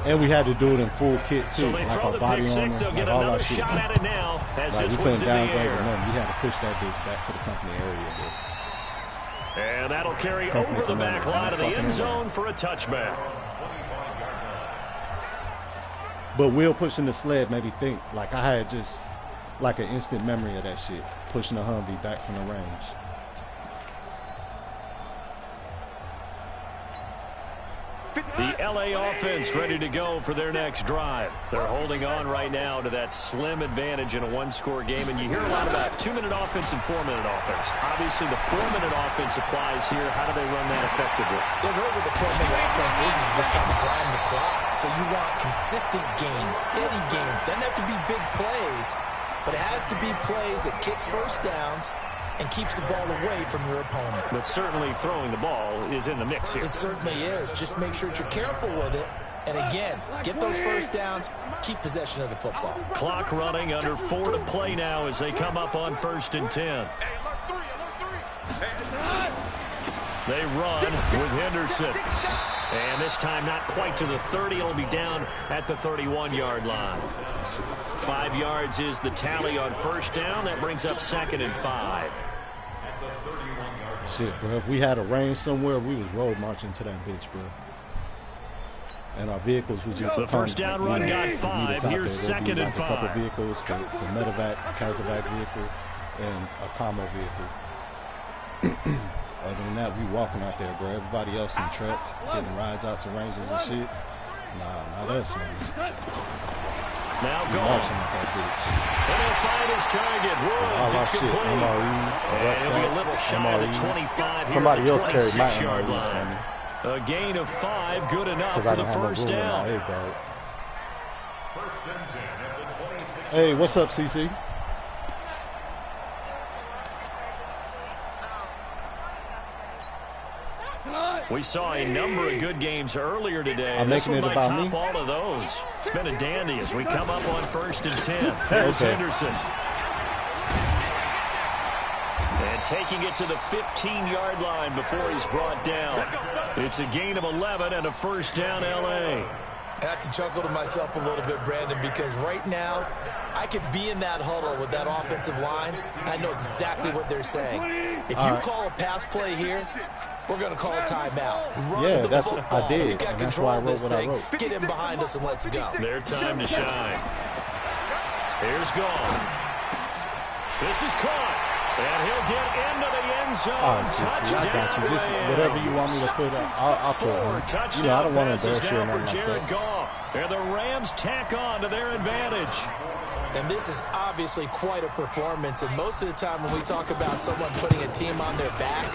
And we had to do it in full kit too, like our body armor, like all our shit. Like we couldn't downgrade or nothing. We had to push that bitch back to the company area. And that'll carry over the back line of the end zone for a touchback. But Will pushing the sled made me think, like I had just like an instant memory of that shit, pushing the Humvee back from the range. The LA offense ready to go for their next drive. They're holding on right now to that slim advantage in a one-score game, and you hear a lot about 2-minute offense and 4-minute offense. Obviously, the 4-minute offense applies here. How do they run that effectively? Yeah, really what the 4-minute offense is just trying to grind the clock. So you want consistent gains, steady gains. Doesn't have to be big plays, but it has to be plays that gets first downs and keeps the ball away from your opponent. But certainly throwing the ball is in the mix here. It certainly is. Just make sure that you're careful with it. And again, get those first downs, keep possession of the football. Clock running, under 4 to play now as they come up on 1st and 10. They run with Henderson. And this time not quite to the 30. It'll be down at the 31-yard line. 5 yards is the tally on first down. That brings up 2nd and 5. Shit, bro. If we had a range somewhere, we was road marching to that bitch, bro. And our vehicles was just the first down run got 5. Here's 2nd and 5. A couple vehicles, the medevac, Casevac vehicle, and a combo vehicle. Other than that, we walking out there, bro. Everybody else in trucks, getting rides out to ranges and shit. Nah, not us, man. Now gone. And he'll find his target. Woods, it's complete. And it'll be a little shy of the 25 here at the 26-yard line. A gain of 5, good enough for the first down. Hey, what's up, CC? We saw a number of good games earlier today. This one might top all of those. It's been a dandy as we come up on 1st and 10. There's Henderson. And taking it to the 15-yard line before he's brought down. It's a gain of 11 and a first down, L.A. I have to chuckle to myself a little bit, Brandon, because right now I could be in that huddle with that offensive line. I know exactly what they're saying. If you call a pass play here, we're going to call a timeout. Yeah, that's what I did. We've got control of this thing. Get in behind us and let's go. Their time to shine. Here's Gone. This is caught. And he'll get into the end zone. Touchdown. I got you. Just whatever you want me to put up, I'll put it. You know, I don't want to embarrass you or nothing like that. And the Rams tack on to their advantage. And this is obviously quite a performance. And most of the time when we talk about someone putting a team on their back,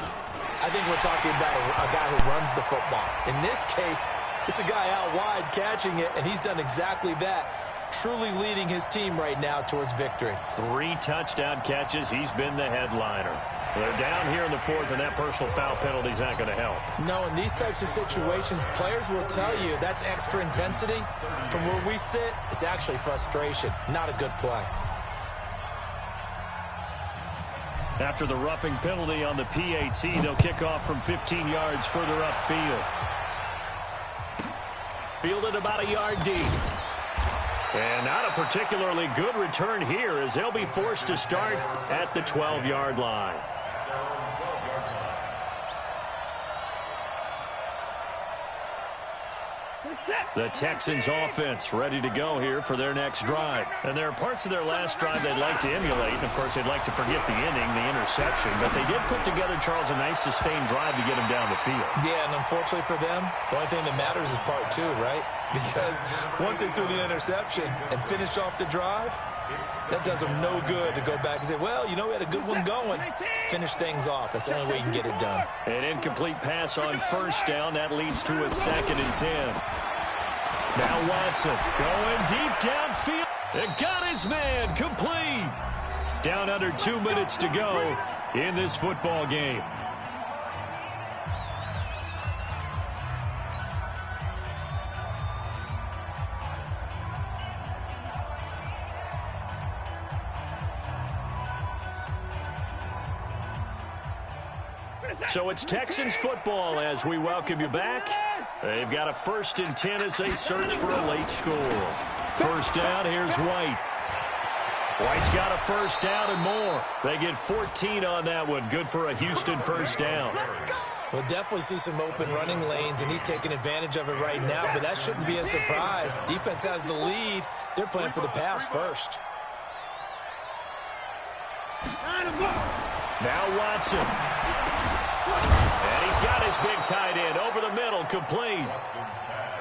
I think we're talking about a guy who runs the football. In this case, it's a guy out wide catching it, and he's done exactly that. Truly leading his team right now towards victory. 3 touchdown catches. He's been the headliner. They're down here in the 4th, and that personal foul penalty is not going to help. No, in these types of situations, players will tell you that's extra intensity. From where we sit, it's actually frustration. Not a good play. After the roughing penalty on the PAT, they'll kick off from 15 yards further upfield. Fielded about a yard deep. And not a particularly good return here as they'll be forced to start at the 12-yard line. The Texans offense ready to go here for their next drive. And there are parts of their last drive they'd like to emulate. And, of course, they'd like to forget the inning, the interception. But they did put together, Charles, a nice sustained drive to get them down the field. Yeah, and unfortunately for them, the only thing that matters is part 2, right? Because once they threw the interception and finished off the drive, that does them no good to go back and say, well, you know, we had a good one going. Finish things off. That's the only way you can get it done. An incomplete pass on first down. That leads to a 2nd and 10. Now Watson going deep downfield. It got his man complete. Down under 2 minutes to go in this football game. So it's Texans football as we welcome you back. They've got a 1st and 10 as they search for a late score. First down, here's White. White's got a first down and more. They get 14 on that one. Good for a Houston first down. We'll definitely see some open running lanes, and he's taking advantage of it right now, but that shouldn't be a surprise. Defense has the lead. They're playing for the pass first. Now Watson. And he's got his big tight end over the middle, incomplete.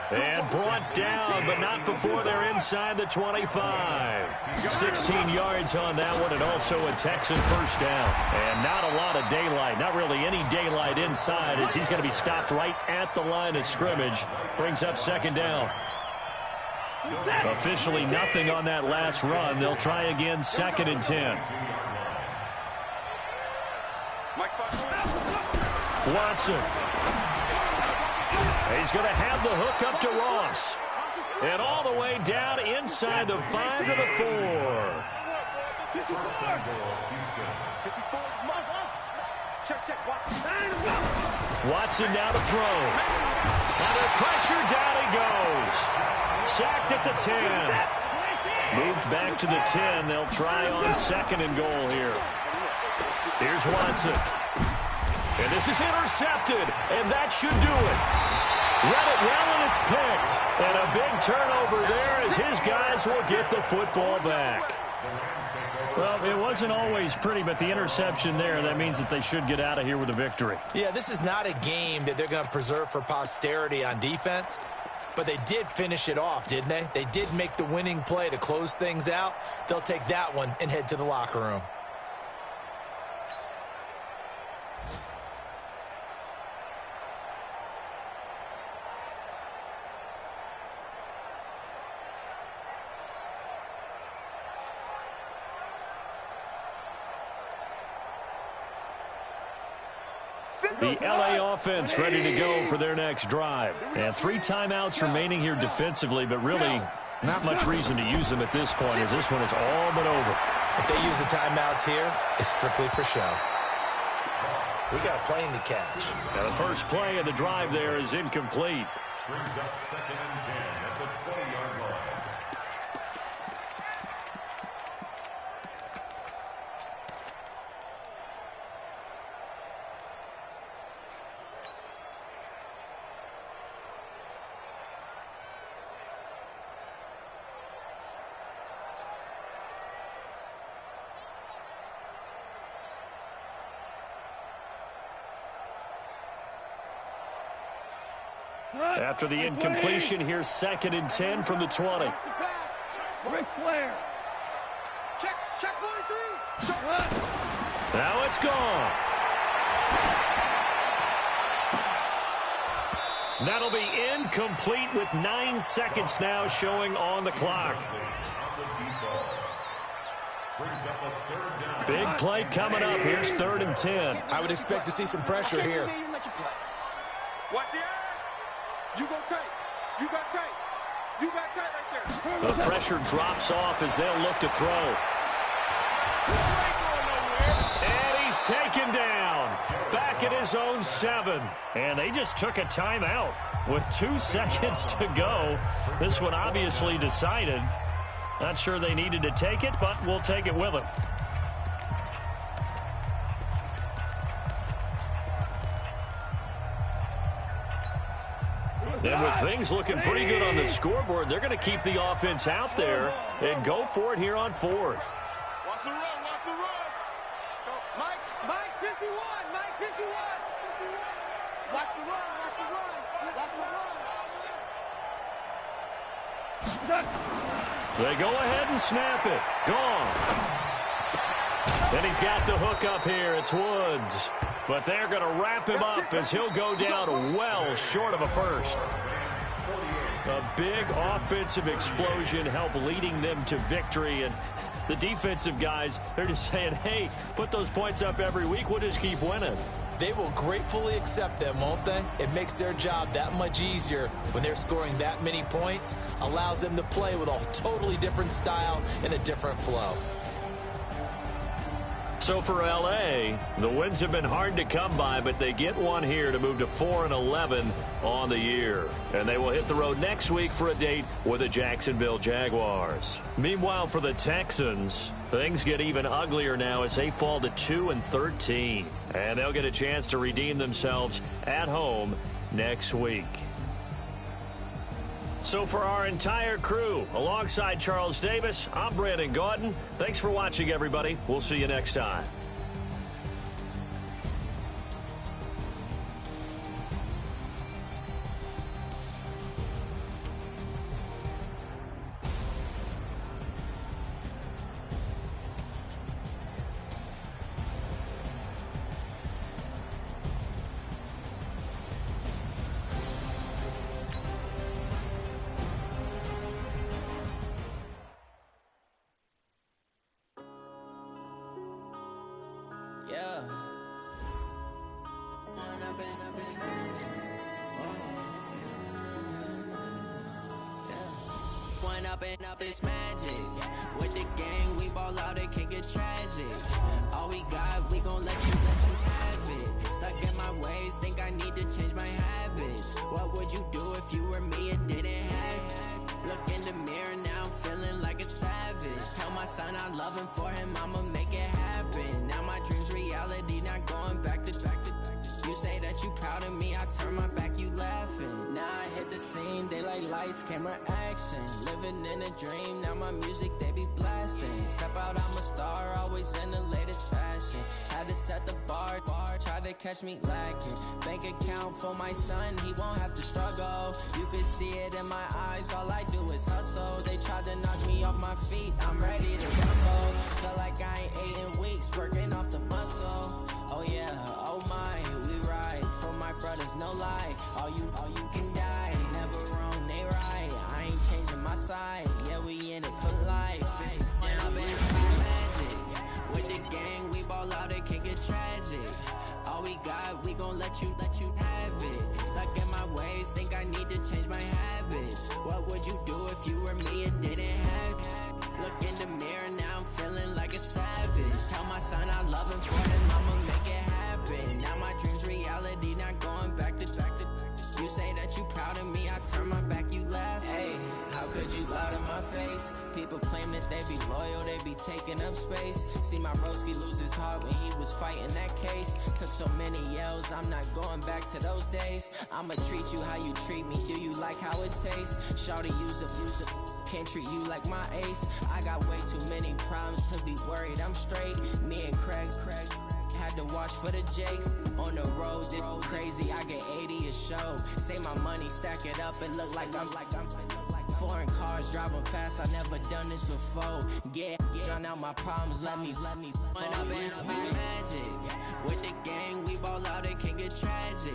And brought down, but not before they're inside the 25. 16 yards on that one, and also a Texan first down. And not a lot of daylight, not really any daylight inside, as he's going to be stopped right at the line of scrimmage. Brings up second down. Officially nothing on that last run. They'll try again, 2nd and 10. Watson. He's going to have the hook up to Ross. And all the way down inside the 5 to the 4. Watson now to throw. Under pressure, down he goes. Sacked at the 10. Moved back to the 10. They'll try on 2nd and goal here. Here's Watson. And this is intercepted, and that should do it. Read it well, and it's picked. And a big turnover there as his guys will get the football back. Well, it wasn't always pretty, but the interception there, that means that they should get out of here with a victory. Yeah, this is not a game that they're going to preserve for posterity on defense, but they did finish it off, didn't they? They did make the winning play to close things out. They'll take that one and head to the locker room. The LA offense ready to go for their next drive. And 3 timeouts remaining here defensively, but really not much reason to use them at this point, as this one is all but over. If they use the timeouts here, it's strictly for show. We got a plane to catch. Now the first play of the drive there is incomplete. Brings up 2nd and 10 at the 20-yard line. After the incompletion, here's 2nd and 10 from the 20. Ric Flair. Check 43. Now it's gone. That'll be incomplete with 9 seconds now showing on the clock. Big play coming up. Here's 3rd and 10. I would expect to see some pressure here. Watch the eye. You go tight. You got tight. You got tight right there. The pressure drops off as they'll look to throw. And he's taken down. Back at his own 7. And they just took a timeout with 2 seconds to go. This one obviously decided. Not sure they needed to take it, but we'll take it with them. And with things looking pretty good on the scoreboard, they're going to keep the offense out there and go for it here on 4th. Watch the run. Watch the run. Mike 51. Mike 51. Watch the run. Watch the run. Watch the run. They go ahead and snap it. Gone. And he's got the hook up here. It's Woods. But they're going to wrap him up as he'll go down well short of a first. A big offensive explosion helped leading them to victory. And the defensive guys, they're just saying, hey, put those points up every week. We'll just keep winning. They will gratefully accept them, won't they? It makes their job that much easier when they're scoring that many points. Allows them to play with a totally different style and a different flow. So for LA, the wins have been hard to come by, but they get one here to move to 4-11 on the year. And they will hit the road next week for a date with the Jacksonville Jaguars. Meanwhile, for the Texans, things get even uglier now as they fall to 2-13. And they'll get a chance to redeem themselves at home next week. So for our entire crew, alongside Charles Davis, I'm Brandon Gaudin. Thanks for watching, everybody. We'll see you next time. up in this magic. Went up this magic. With the gang, we ball out, it can get tragic. All we got, we gon' let you have it. Stuck in my ways, think I need to change my habits. What would you do if you were me and didn't have it? Look in the mirror, now I'm feeling like a savage. Tell my son I love him, for him I'ma make it happen. Now my dream's reality, not going back to. You say that you proud of me, I turn my back, you laughing. Now I hit the scene, they like lights, camera, action. Living in a dream, now my music, they be blasting. Step out, I'm a star, always in the latest fashion. Had to set the bar, try to catch me lacking. Bank account for my son, he won't have to struggle. You can see it in my eyes, all I do is hustle. They tried to knock me off my feet, I'm ready to rumble. Feel like I ain't ate in weeks, working off the muscle. Oh yeah, oh my, we ride for my brothers, no lie. All you can die, never wrong, they right. I ain't changing my side, yeah, we in it for life. Went up in this magic. With the gang, we ball out, it can get tragic. All we got, we gon' let you have it. Stuck in my ways, think I need to change my habits. What would you do if you were me and didn't have it? Look in the mirror, now I'm feeling like a savage. Tell my son I love him, for him I'ma make it happen. Now my dream's reality, not going back to. You say that you proud of me, I turn my back, you laugh. Hey, how could you lie to my face? People claim that they be loyal, they be taking up space. See my broski lose his heart when he was fighting that case. Took so many yells, I'm not going back to those days. I'ma treat you how you treat me, do you like how it tastes? Shawty, use it. Can't treat you like my ace. I got way too many problems to be worried, I'm straight. Me and Craig had to watch for the Jakes. On the road, this crazy, I get 80 a show. Say my money, stack it up, it look like I'm foreign cars, driving fast, I never done this before. Get drown out my problems, let me Went up in this magic. With the gang, we ball out, it can get tragic.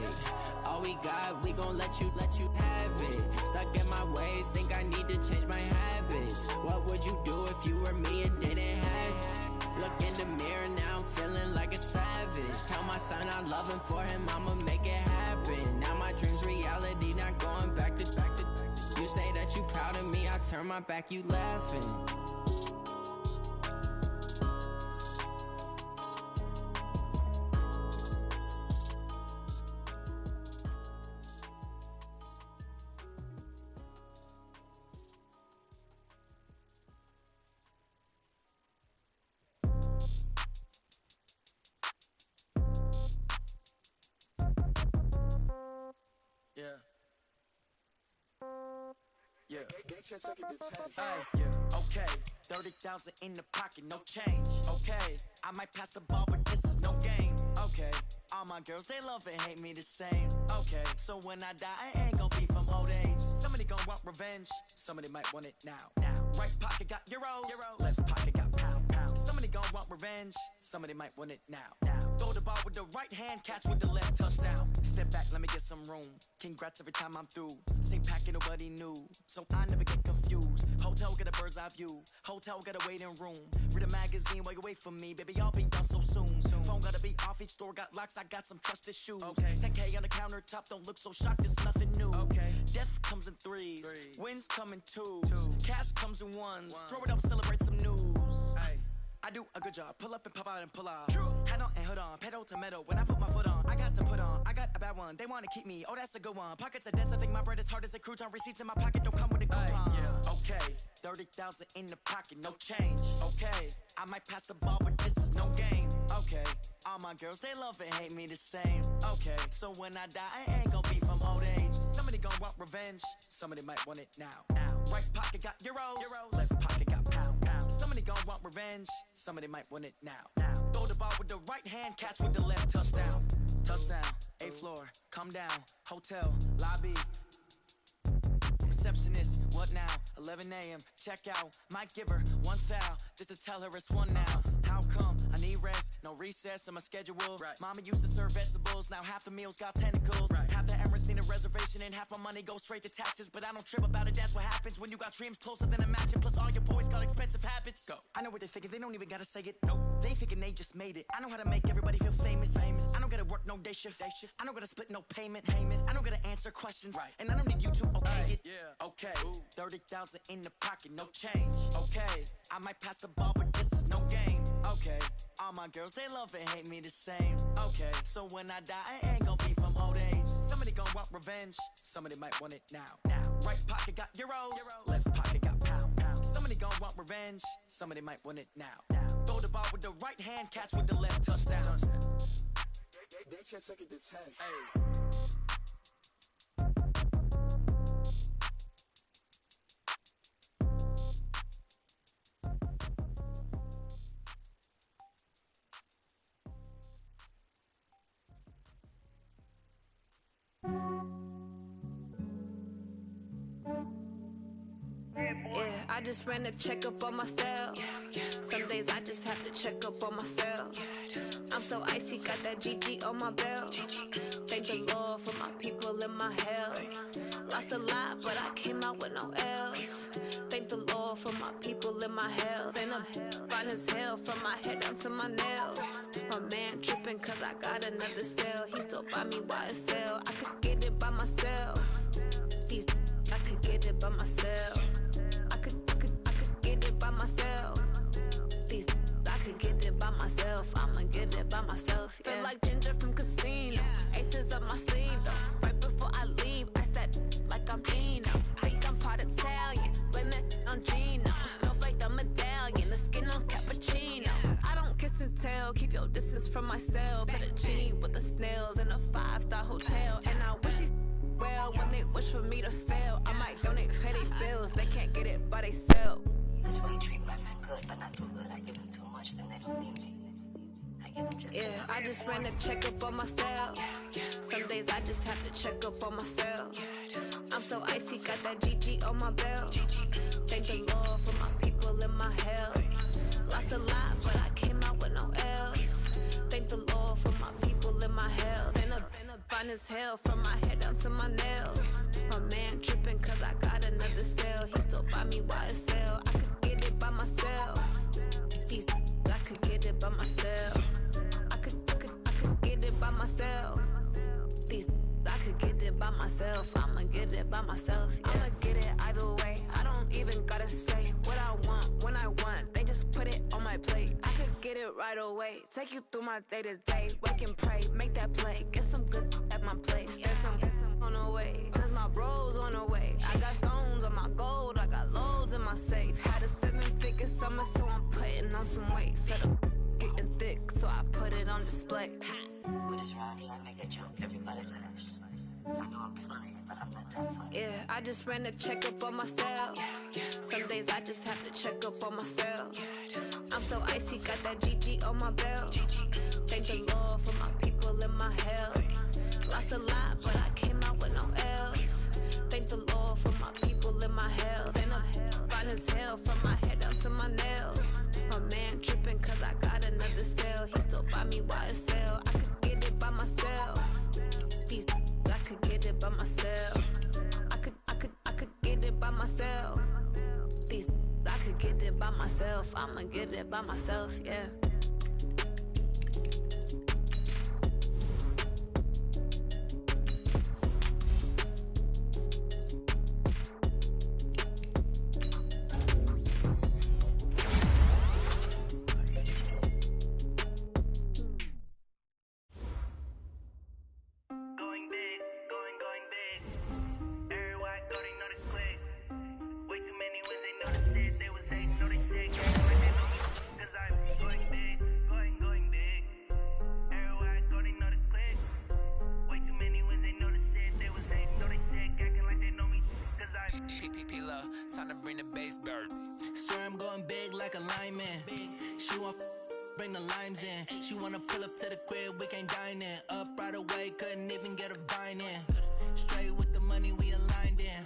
All we got, we gon' let you have it. Stuck in my ways, think I need to change my habits. What would you do if you were me and didn't have it? Look in the mirror, now I'm feeling like a savage. Tell my son I love him, for him I'ma make it happen. Now my dream's reality, not going back to. You say that you proud of me, I turn my back, you laughing. Yeah. Hey, yeah. Okay. 30,000 in the pocket, no change. Okay. I might pass the ball, but this is no game. Okay. All my girls, they love and hate me the same. Okay. So when I die, I ain't gon' be from old age. Somebody gon' want revenge. Somebody might want it now. Right pocket got euros. Left pocket got pounds. Somebody gon' want revenge. Somebody might want it now. Throw the ball with the right hand, catch with the left, touchdown. Step back, let me get some room. Congrats every time I'm through. Same packet, nobody knew, so I never get confused. Hotel get a bird's eye view. Hotel get a waiting room. Read a magazine while you wait for me, baby. I'll be done so soon. Phone gotta be off, each store got locks. I got some trusted shoes. Okay. 10K on the countertop, don't look so shocked. It's nothing new. Okay. Death comes in threes. Wins come in twos. Cash comes in ones. Throw it up, celebrate some news. Hey. I do a good job, pull up and pop out and pull out. Head on and hood on, pedal to metal. When I put my foot on, I got to put on. I got a bad one, they wanna keep me. Oh, that's a good one. Pockets are dense, I think my bread is hard as a crouton. Receipts in my pocket don't come with a coupon. Okay, 30,000 in the pocket, no change. Okay, I might pass the ball, but this is no game. Okay, all my girls, they love and hate me the same. Okay, so when I die, I ain't gon' be from old age. Somebody gon' want revenge, somebody might want it now. Right pocket got euros. Left pocket got pounds. Somebody gon' want revenge, somebody might want it now. Throw the ball with the right hand, catch with the left, touchdown. Touchdown, 8th floor, come down, hotel, lobby. Receptionist, what now? 11 a.m., check out. Might give her one foul, just to tell her it's one now. How come? I need rest, no recess in my schedule. Right. Mama used to serve vegetables, now half the meals got tentacles. Right. Half the Emirates need a reservation and half my money goes straight to taxes. But I don't trip about it, that's what happens when you got dreams closer than a match. And plus all your boys got expensive habits. Go. I know what they thinking, they don't even gotta say it. Nope. They thinking they just made it. I know how to make everybody feel famous. I don't gotta work no day shift. I don't gotta split no payment. I don't gotta answer questions. Right. And I don't need you to okay it. Yeah. Okay. 30,000 in the pocket, no change. Okay. I might pass the ball, but this is no game. Okay. All my girls, they love and hate me the same. Okay. So when I die, I ain't gonna be from old age. Somebody gon' want revenge. Somebody might want it now. Right pocket got euros. Left pocket got pounds. Somebody gon' want revenge. Somebody might want it now. Throw the ball with the right hand, catch with the left, touchdown. They can't take it to 10. Hey. Yeah, I just ran a checkup on myself. Some days I just have to check up on myself. I'm so icy, got that GG on my belt. Thank the Lord for my people in my health. Lost a lot, but I came out with no else. Thank the Lord for my people in my health. And I'm fine as hell from my head down to my nails. My man tripping cause I got another cell. He still buy me YSL. I could get it by myself. These I could get it by myself. I could get it by myself. These I could get it by myself. I'ma get it by myself. Yeah. Feel like Ginger from Casino. Aces up my sleeve though. Right before I leave, I said like I'm Dino. Think I'm part Italian. Blame that on Gino. Smells like the medallion. The skin on cappuccino. I don't kiss and tell. Keep your distance from myself. At a genie with the snails in a 5-star hotel. And I wish he's well when they wish for me to fail. I might donate petty bills. They can't get it by they self. That's why you treat my friend good, but not too good. I give them too much, then they don't need me. I give them just yeah, I just ran a checkup on myself. Some days I just have to check up on myself. I'm so icy, got that GG on my belt. Thank the Lord for my people in my health. Lost a lot, but I came out with no else. Thank the Lord for my people in my health. And I'm fine as hell from my head down to my nails. My man tripping cause I got another cell. He still buy me YSL. I could get it by myself. These I could get it by myself. I could get it by myself. These I could get it by myself. I'ma get it by myself. Yeah. I'ma get it either way. I don't even gotta say what I want when I want. They just put it on my plate. I could get it right away. Take you through my day to day. Wake and pray, make that play. Get some good at my place. There's some on the way. Cause my bro's on the way. I got stones on my gold. I got loads in my safe. Had a 7-figure summer, so I'm putting on some weight. Set up getting thick, so I put it on display. With this rhymes, I make a joke, everybody laughs. I know I'm funny, but I'm not that funny. Yeah, I just ran a checkup on myself. Some days I just have to check up on myself. I'm so icy, got that GG on my belt. Thank the Lord for my people in my health. Lost a lot, but I came out with no else. Thank the Lord for my people in my health. And I'm fine as hell from my head down to my nails. My man tripping cause I got another cell. He still buy me YSL. I could get it by myself. These I could get it by myself. I could get it by myself. These I could get it by myself. I'ma get it by myself, yeah. Time to bring the bass dirt. Swear I'm going big like a lineman. She want bring the limes in. She wanna pull up to the crib, we can't dine in. Up right away, couldn't even get a vine in. Straight with the money we aligned in.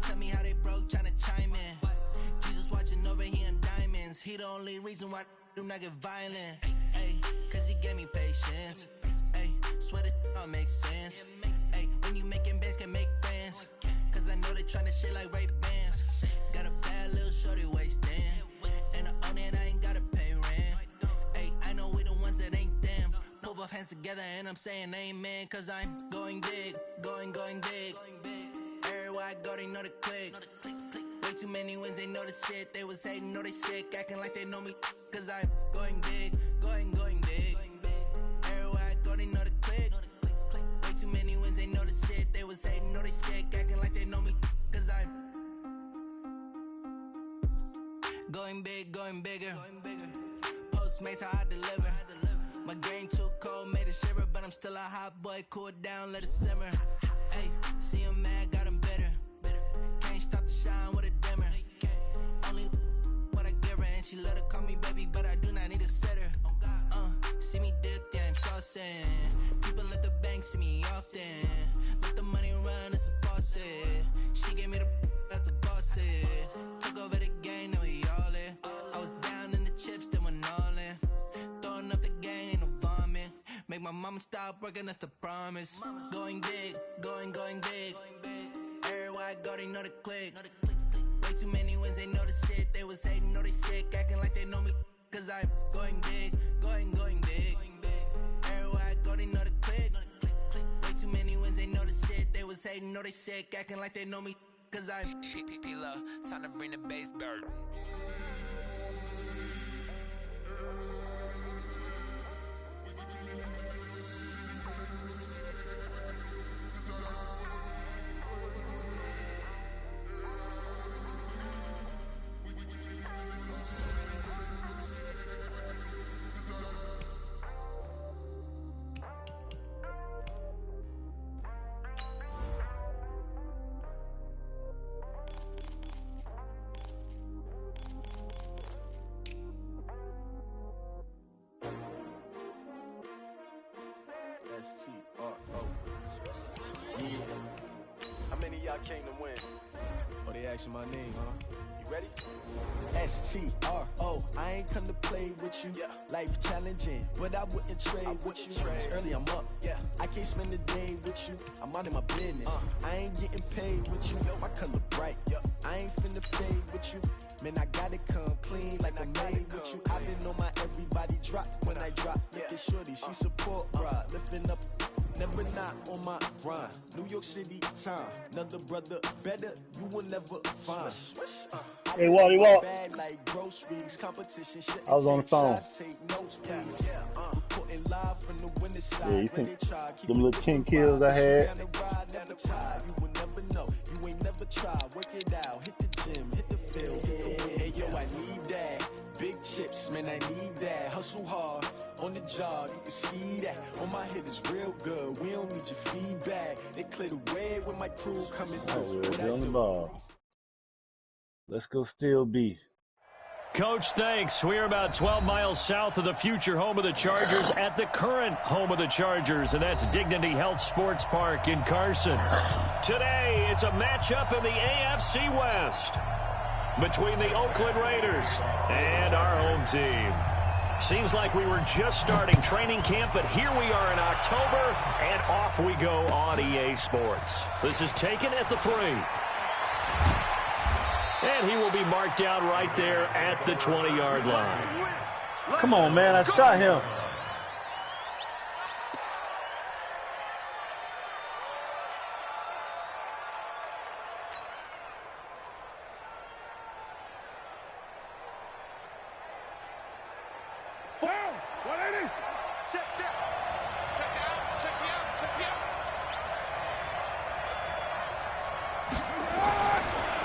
Tell me how they broke, tryna chime in. Jesus watching over here in diamonds. He the only reason why do not get violent. Ay, cause he gave me patience. Ay, swear that all makes sense. Ay, when you making bands can make friends. Cause I know they tryna shit like Ray-Bans. Got a bad little shorty wasting. And I own it, I ain't gotta pay rent. Ay, I know we the ones that ain't them. Put both hands together and I'm saying amen. Cause I'm going big, going big. Everywhere I go, they know the click. Way too many wins, they know the shit. They was hating, know they sick, acting like they know me. Cause I'm going big, going big. Everywhere I go, they know the click. Way too many wins, they know the shit. They was hating, know they sick, acting like they know me. Cause I'm going big, going bigger. Postmates, how I deliver. My game too cold, made it shiver. But I'm still a hot boy, cool it down, let it simmer. Hey, see him mad, got him bitter. Can't stop the shine with a dimmer. Only what I give her, and she let her call me baby, but I do not need a sitter. See me dip, yeah, I'm saucing. People at the bank see me often. Let the money run, it's a faucet. She gave me the that's a boss it. Took over the game, now we all in. I was down in the chips, then went all in. Throwing up the game, ain't no vomit. Make my mama stop working, that's the promise. Going big, going big. Everywhere I go, they know the click. Way too many wins, they know the shit. They was hating, know they sick, acting like they know me. Cause I'm going big, going big. Everywhere I go, they know the click. Way too many wins, they know the shit. They was hating, know they sick, acting like they know me. Cause I'm P-P-P-Love, time to bring the bass bird. How many of y'all came to win? Oh, they asking my name, huh? You ready? S-T-R-O, I ain't come to play with you. Yeah. Life challenging, but I wouldn't trade with you. It's early, I'm up. Yeah. I can't spend the day with you. I'm out in my business. I ain't getting paid with you. My color bright. I ain't finna fade with you. Man, I gotta come clean like I'm made with you. I've been on my everybody drop when I drop. Look at shorty, she support ride. Lifting up, never not on my grind. New York City time. Another brother better, you will never find. Hey, Wally, Walt. Like groceries, competition, I was on the phone. Yeah, you think them little 10 kills I had? You will never know. You ain't never tried. Work it out. Hit the gym. Hit the field. Hey, yo, I need that. Big chips, man, I need that. Hustle hard on the job. You can see that. On my head is real good. We don't need your feedback. They clear the way with my crew coming through. We're on the ball. Let's go steal beef. Coach, thanks. We're about 12 miles south of the future home of the Chargers at the current home of the Chargers, and that's Dignity Health Sports Park in Carson. Today, it's a matchup in the AFC West between the Oakland Raiders and our home team. Seems like we were just starting training camp, but here we are in October, and off we go on EA Sports. This is taken at the 3. And he will be marked down right there at the 20-yard line. Come on, man. I shot him.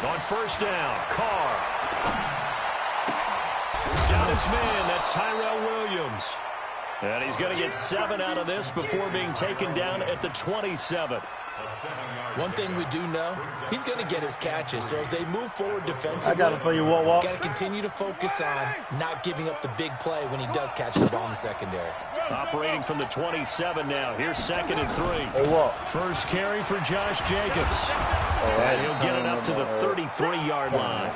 On first down, Carr. Down his man, that's Tyrell Williams. And he's going to get 7 out of this before being taken down at the 27. One thing we do know, he's going to get his catches. So as they move forward defensively, I got it for you, Walt. Got to continue to focus on not giving up the big play when he does catch the ball in the secondary. Operating from the 27 now. Here's 2nd and 3. Hey, Walt. First carry for Josh Jacobs. And he'll get it up to the 33-yard line.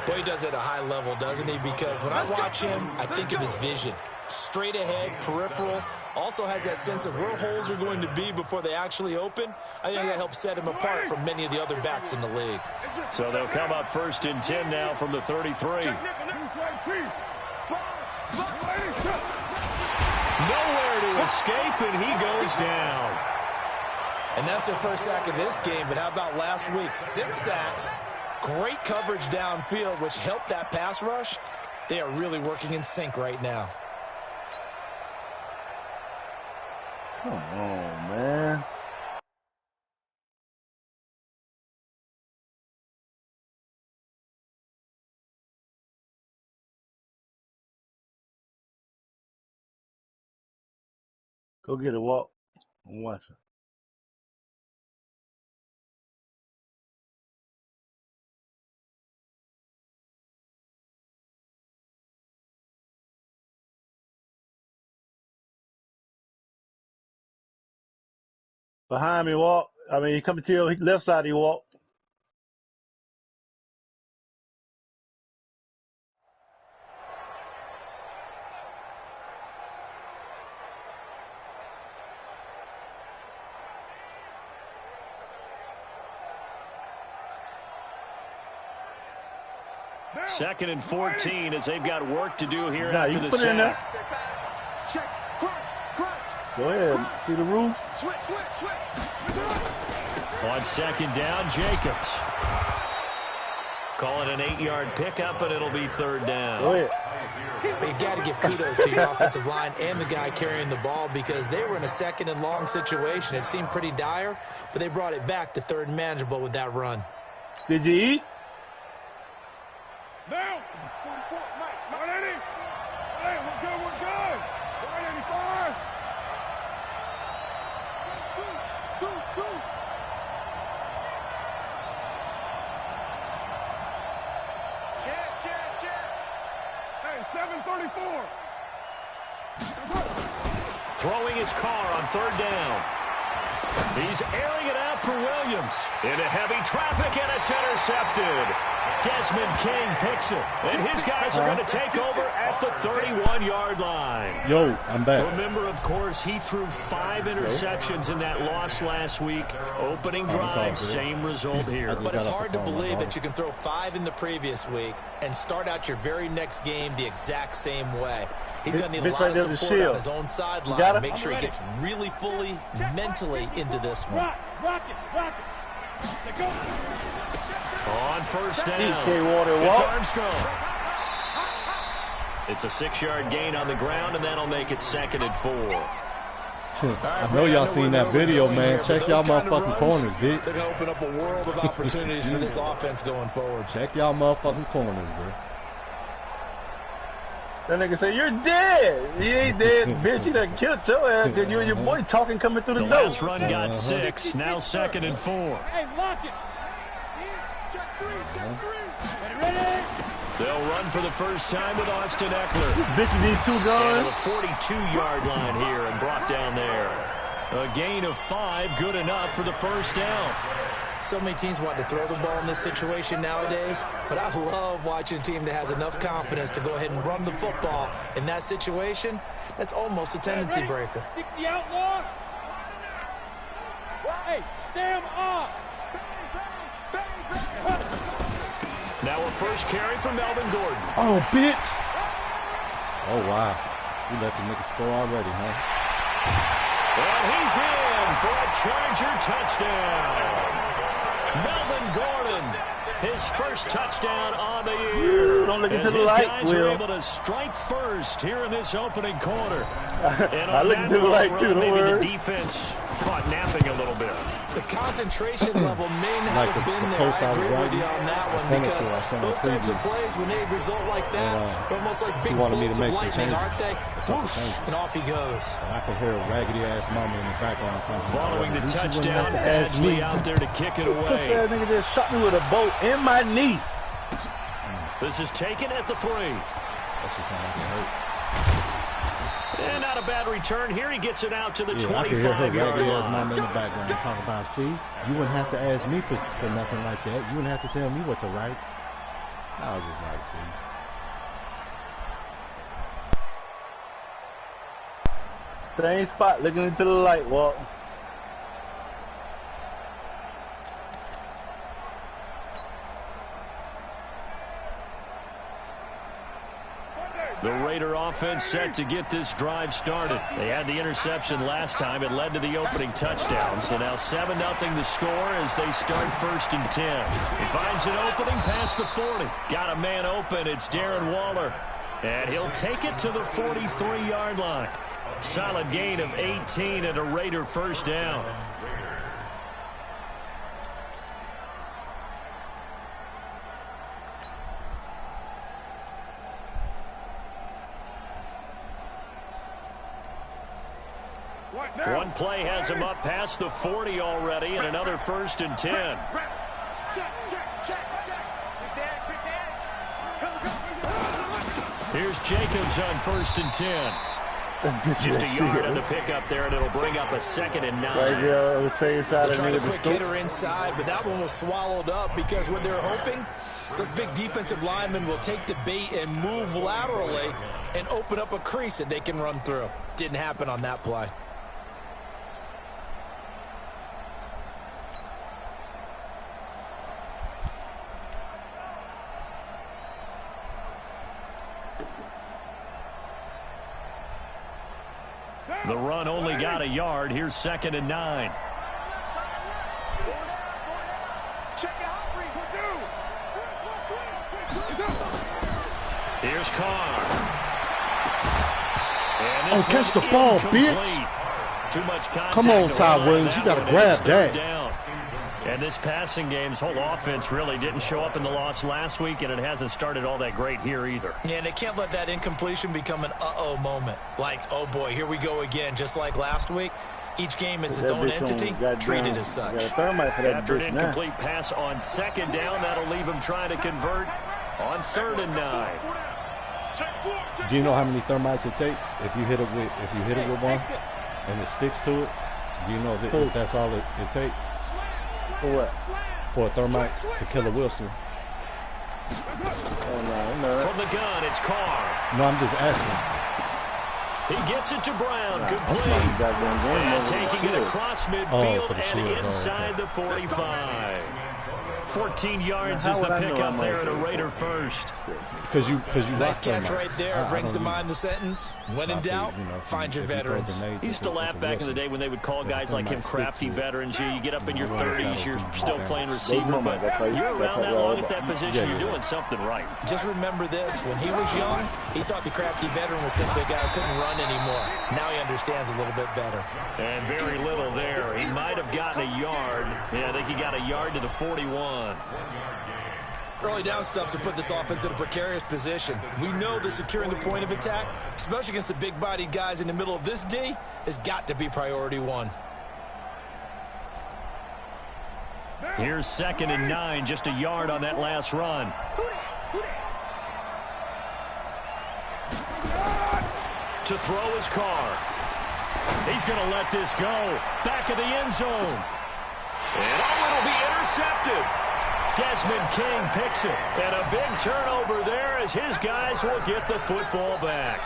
Boy, he does it at a high level, doesn't he? Because when I watch him, I think of his vision. Straight ahead, peripheral. Also has that sense of where holes are going to be before they actually open. I think that helps set him apart from many of the other backs in the league. So they'll come up 1st and 10 now from the 33. Nowhere to escape, and he goes down. And that's their first sack of this game, but how about last week? 6 sacks, great coverage downfield, which helped that pass rush. They are really working in sync right now. Come on, man. Go get a walk. I'm watching. Behind me, walk. I mean, he coming to your left side, he walk. Second and 14 as they've got work to do here after the sack. Check, crunch. Go ahead. See the roof? Switch. On 2nd down, Jacobs. Call it an 8-yard pickup, and it'll be 3rd down. Go ahead. You got to give kudos to your offensive line and the guy carrying the ball because they were in a 2nd and long situation. It seemed pretty dire, but they brought it back to 3rd and manageable with that run. Did you eat? Now, 44, Mike. 180. Hey, we're good. 185. Deuce. Check. Hey, 734. Throwing his car on 3rd down. He's airing it out for Williams. Into heavy traffic, and it's intercepted. Desmond King picks it, and his guys are going to take over at the 31-yard line. Yo, I'm back. Remember, of course, he threw 5 interceptions in that loss last week. Opening drive, same result here. But it's hard to believe that you can throw 5 in the previous week and start out your very next game the exact same way. He's going to need a lot of support on his own sideline to make sure he gets really fully mentally into this one. Rock it. Go. On 1st down, it's Armstrong. It's a 6-yard gain on the ground, and that'll make it 2nd and 4. I know y'all seen that video, man. Check y'all motherfucking corners, bitch. They're going to open up a world of opportunities for this offense going forward. Check y'all motherfucking corners, bro. That nigga say, you're dead. He ain't dead, bitch. He done killed your ass because you and your boy talking coming through the door. Last run got 6, now 2nd and 4. Hey, lock it. Check 3. Ready? They'll run for the first time with Austin Eckler. This bitch needs 2 guns. The 42-yard line here and brought down there. A gain of 5, good enough for the 1st down. So many teams want to throw the ball in this situation nowadays, but I love watching a team that has enough confidence to go ahead and run the football. In that situation, that's almost a tendency breaker. 60 outlaw. Hey, Sam up. Now a first carry for Melvin Gordon. Oh, bitch. Oh, wow. You let the nigga score already, huh? And he's in for a Charger touchdown. Melvin Gordon, his first touchdown on the year. Don't look as into the his light, guys Will. are able to strike first here in this opening quarter. And I on look that into the light, run, too, don't maybe worry. the defense caught napping a little bit. The concentration level may not have been there. I agree with you on that one because those types of plays, when they result like that, they're almost like big bolts of lightning, aren't they? Whoosh, and off he goes. I can hear a raggedy-ass mama in the background talking. Following the touchdown, Ashley out there to kick it away. That nigga just shot me with a bolt in my knee. This is taken at the 3. That's just how I get hurt. And not a bad return here. He gets it out to the 25-yard 25-yard line. Mama in the background talking about, see, you wouldn't have to ask me for nothing like that. You wouldn't have to tell me what to write. That was just nice, see. Same spot, looking into the light, Walt. The Raider offense set to get this drive started. They had the interception last time. It led to the opening touchdown. So now 7-0 the score as they start 1st and 10. He finds an opening past the 40. Got a man open. It's Darren Waller. And he'll take it to the 43-yard line. Solid gain of 18 and a Raider first down. One play has him up past the 40 already, and another 1st and 10. Here's Jacobs on 1st and 10. Just a yard on the pickup there, and it'll bring up a 2nd and 9. They're trying to quick hitter inside, but that one was swallowed up because what they're hoping, those big defensive linemen will take the bait and move laterally and open up a crease that they can run through. Didn't happen on that play. The run only got a yard. Here's 2nd and 9. Here's Carr. Oh, catch the ball, bitch. Too much contact. Come on, Ty Williams. You got to grab that. Down. And this passing game's whole offense really didn't show up in the loss last week, and it hasn't started all that great here either. Yeah, and they can't let that incompletion become an uh-oh moment. Like, oh, boy, here we go again, just like last week. Each game is its own entity, treated as such. After an incomplete pass on 2nd down, that'll leave him trying to convert on 3rd and 9. Do you know how many thermites it takes if you hit it with one and it sticks to it? Do you know if that's all it takes? For what? For a thermite to kill a Wilson. Oh, no. From the gun, it's Carr. No, I'm just asking. He gets it to Brown. Complete. And taking it across midfield and inside the 45. 14 yards is the pickup there at a Raider first. Because you nice catch right there. Brings to mind the sentence. When in doubt, find your veterans. He used to laugh back in the day when they would call guys like him crafty veterans. You get up in your 30s, you're still playing receiver, but you're around that long at that position, you're doing something right. Just remember this. When he was young, he thought the crafty veteran was simply a guy who couldn't run anymore. Now he understands a little bit better. And very little there. He might have gotten a yard. Yeah, I think he got a yard to the 41. Early down stuff to put this offense in a precarious position. We know that securing the point of attack, especially against the big-bodied guys in the middle of this D, has got to be priority one. Here's 2nd and 9, just a yard on that last run. To throw his Carr. He's going to let this go. Back of the end zone. And it'll be intercepted. Desmond King picks it. And a big turnover there as his guys will get the football back.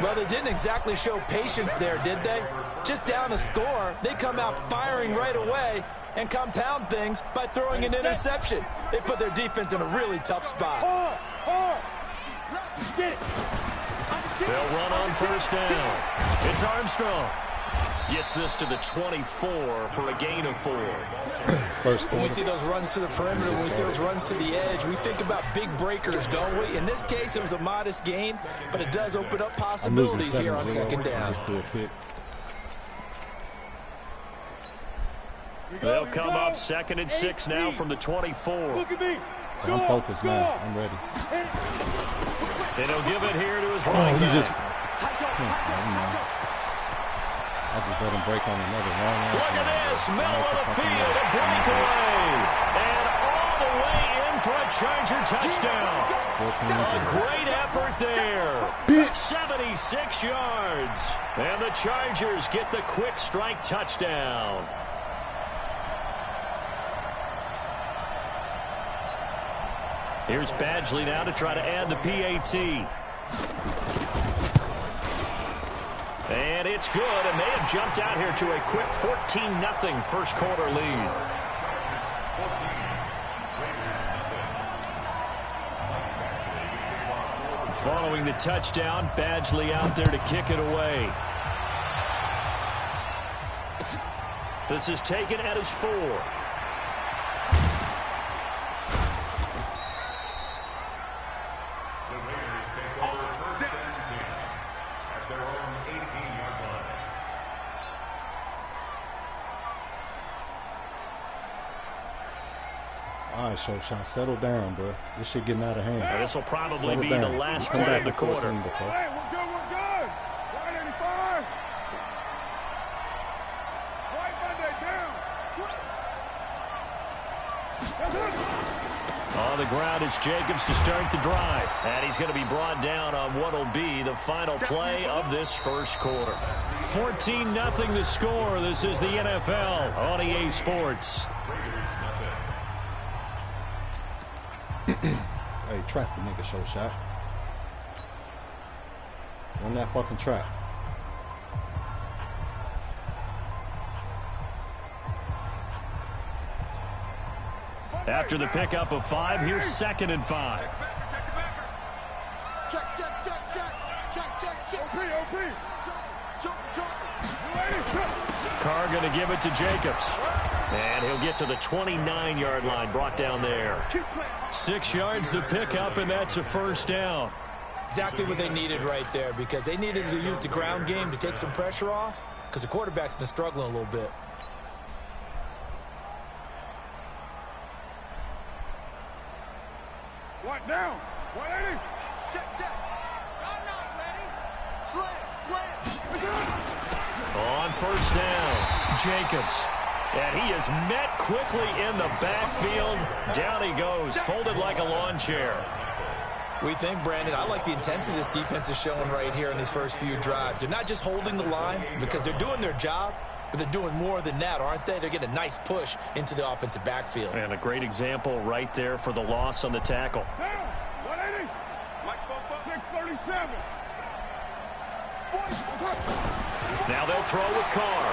Well, they didn't exactly show patience there, did they? Just down a score, they come out firing right away and compound things by throwing an interception. They put their defense in a really tough spot. They'll run on 1st down. It's Armstrong. Gets this to the 24 for a gain of 4. When we see those runs to the perimeter, when we see those runs to the edge, we think about big breakers, don't we? In this case, it was a modest gain, but it does open up possibilities here on 2nd down. They'll come up 2nd and 6 now from the 24. I'm focused now. I'm ready. And he'll give it here to his running back. I just let him break on another long one. Look at this, middle of the field, a breakaway. And all the way in for a Charger touchdown. A great effort there. 76 yards. And the Chargers get the quick strike touchdown. Here's Badgley now to try to add the PAT. And it's good, and they have jumped out here to a quick 14-0 first quarter lead. Following the touchdown, Badgley out there to kick it away. This is taken at his 4. All right, Shoshan, settle down, bro. This shit getting out of hand. This will probably be the last play of the quarter. Hey, we're good, we're good. 185. Right Monday down. On the ground, it's Jacobs to start the drive. And he's going to be brought down on what will be the final play of this first quarter. 14-0 the score. This is the NFL on EA Sports. Hey, trap the nigga, Shot. Run that fucking trap. After the pickup of 5, here's 2nd and 5. Check, check, check, check. Check, check, check. OP. Carr going to give it to Jacobs. And he'll get to the 29-yard line, brought down there. 6 yards the pickup, and that's a first down. Exactly what they needed right there, because they needed to use the ground game to take some pressure off, because the quarterback's been struggling a little bit. What now? 180. Check, check. I'm not ready. Slam. On first down, Jacobs. And he is met quickly in the backfield. Down he goes, folded like a lawn chair. We think, Brandon, I like the intensity this defense is showing right here in these first few drives. They're not just holding the line because they're doing their job, but they're doing more than that, aren't they? They're getting a nice push into the offensive backfield. And a great example right there for the loss on the tackle. Down. 180. 637. Now they'll throw with Carr.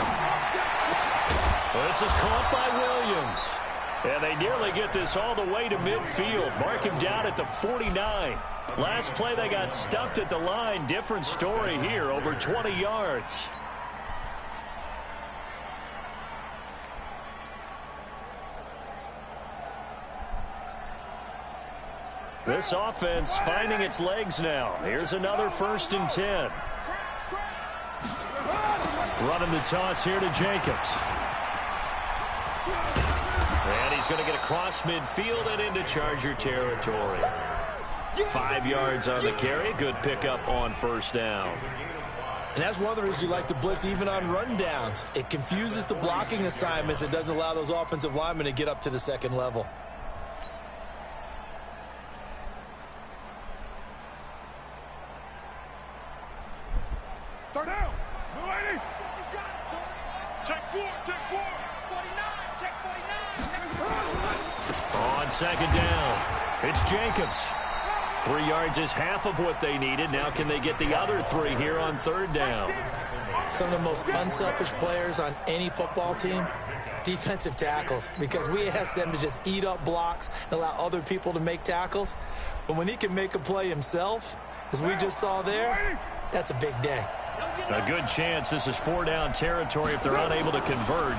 This is caught by Williams. And they nearly get this all the way to midfield. Mark him down at the 49. Last play they got stuffed at the line. Different story here, over 20 yards. This offense finding its legs now. Here's another 1st and 10. Running the toss here to Jacobs. And he's going to get across midfield and into Charger territory. 5 yards on the carry. Good pickup on first down. And that's one of the reasons you like to blitz even on rundowns. It confuses the blocking assignments. It doesn't allow those offensive linemen to get up to the second level. Third down. 280. Check 4. Check 4. 49. Check 49. On second down, it's Jacobs. 3 yards is half of what they needed. Now can they get the other 3 here on third down? Some of the most unselfish players on any football team, defensive tackles, because we ask them to just eat up blocks and allow other people to make tackles. But when he can make a play himself, as we just saw there, that's a big day. A good chance this is 4-down territory if they're unable to convert.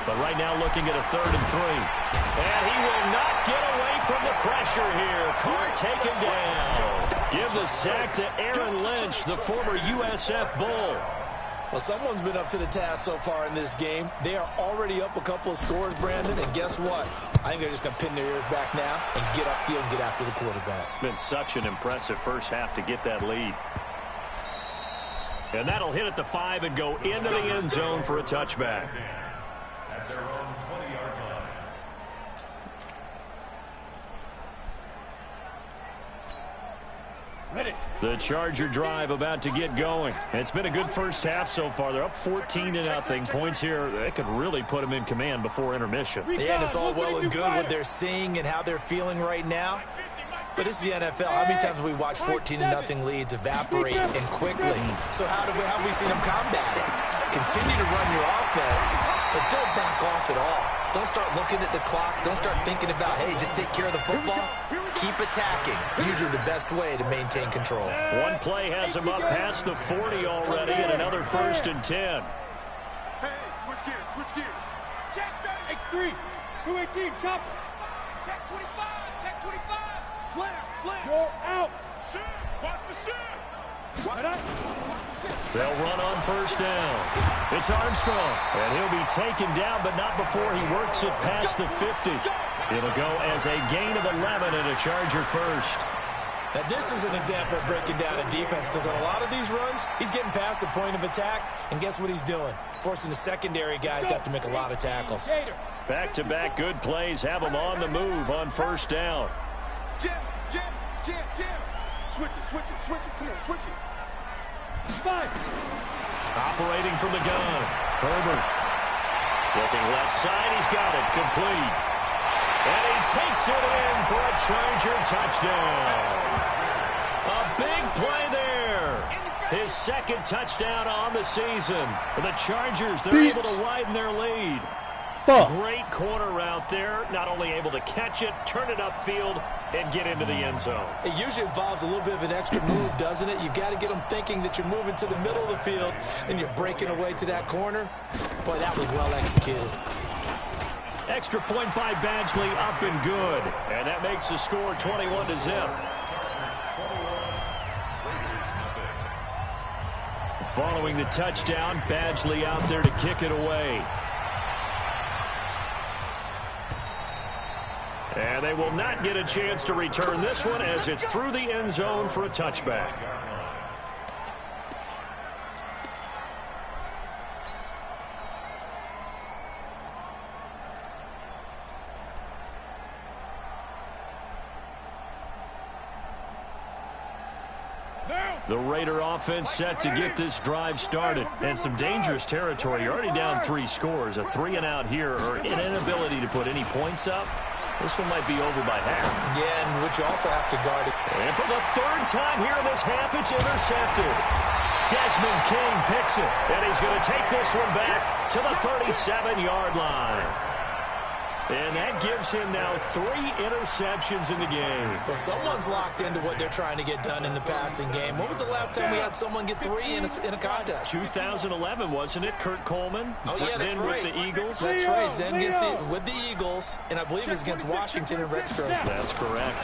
But right now looking at a 3rd and 3. And he will not get away from the pressure here. Carr taken down. Give the sack to Aaron Lynch, the former USF Bull. Well, someone's been up to the task so far in this game. They are already up a couple of scores, Brandon, and guess what? I think they're just going to pin their ears back now and get upfield and get after the quarterback. Been such an impressive first half to get that lead. And that'll hit at the 5 and go into the end zone for a touchback. At their own 20-yard line. Ready. The Charger drive about to get going. It's been a good first half so far. They're up 14-0. Points here, they could really put them in command before intermission. Yeah, and it's all well and good what they're seeing and how they're feeling right now. But this is the NFL. How many times have we watched 14-0 leads evaporate and quickly? So how have we seen them combat it? Continue to run your offense, but don't back off at all. Don't start looking at the clock. Don't start thinking about, hey, just take care of the football. Keep attacking. Usually the best way to maintain control. One play has him up past the 40 already, and another 1st and 10. Hey, switch gears. Check that. X3. 218, chopper. Check 25, check 25. Slam. You're out. Shit. Watch the shit. They'll run on 1st down. It's Armstrong, and he'll be taken down, but not before he works it past the 50. It'll go as a gain of 11 and a Charger first. Now, this is an example of breaking down a defense, because on a lot of these runs, he's getting past the point of attack, and guess what he's doing? Forcing the secondary guys to have to make a lot of tackles. Back-to-back good plays have him on the move on 1st down. Jim. Switch it. Come on, switch it. Fine. Operating from the gun. Herbert. Looking left side. He's got it. Complete. And he takes it in for a Charger touchdown. A big play there. His 2nd touchdown on the season. For the Chargers, they're able to widen their lead. Great corner route there. Not only able to catch it, turn it upfield, and get into the end zone. It usually involves a little bit of an extra move, doesn't it? You've got to get them thinking that you're moving to the middle of the field, and you're breaking away to that corner. Boy, that was well executed. Extra point by Badgley, up and good. And that makes the score 21-0. Following the touchdown, Badgley out there to kick it away. And they will not get a chance to return this one as it's through the end zone for a touchback. The Raider offense set to get this drive started. And some dangerous territory. You're already down 3 scores. A 3-and-out here or an inability to put any points up. This one might be over by half. Yeah, and which you also have to guard it. And for the 3rd time here in this half, it's intercepted. Desmond King picks it, and he's going to take this one back to the 37-yard line. And that gives him now 3 interceptions in the game. Well, someone's locked into what they're trying to get done in the passing game. When was the last time we had someone get 3 in a contest? 2011, wasn't it? Kurt Coleman. Oh, yeah, that's right. With the Eagles. That's right. Then with the Eagles, and I believe it was against Washington and Rex Grossman. That's correct.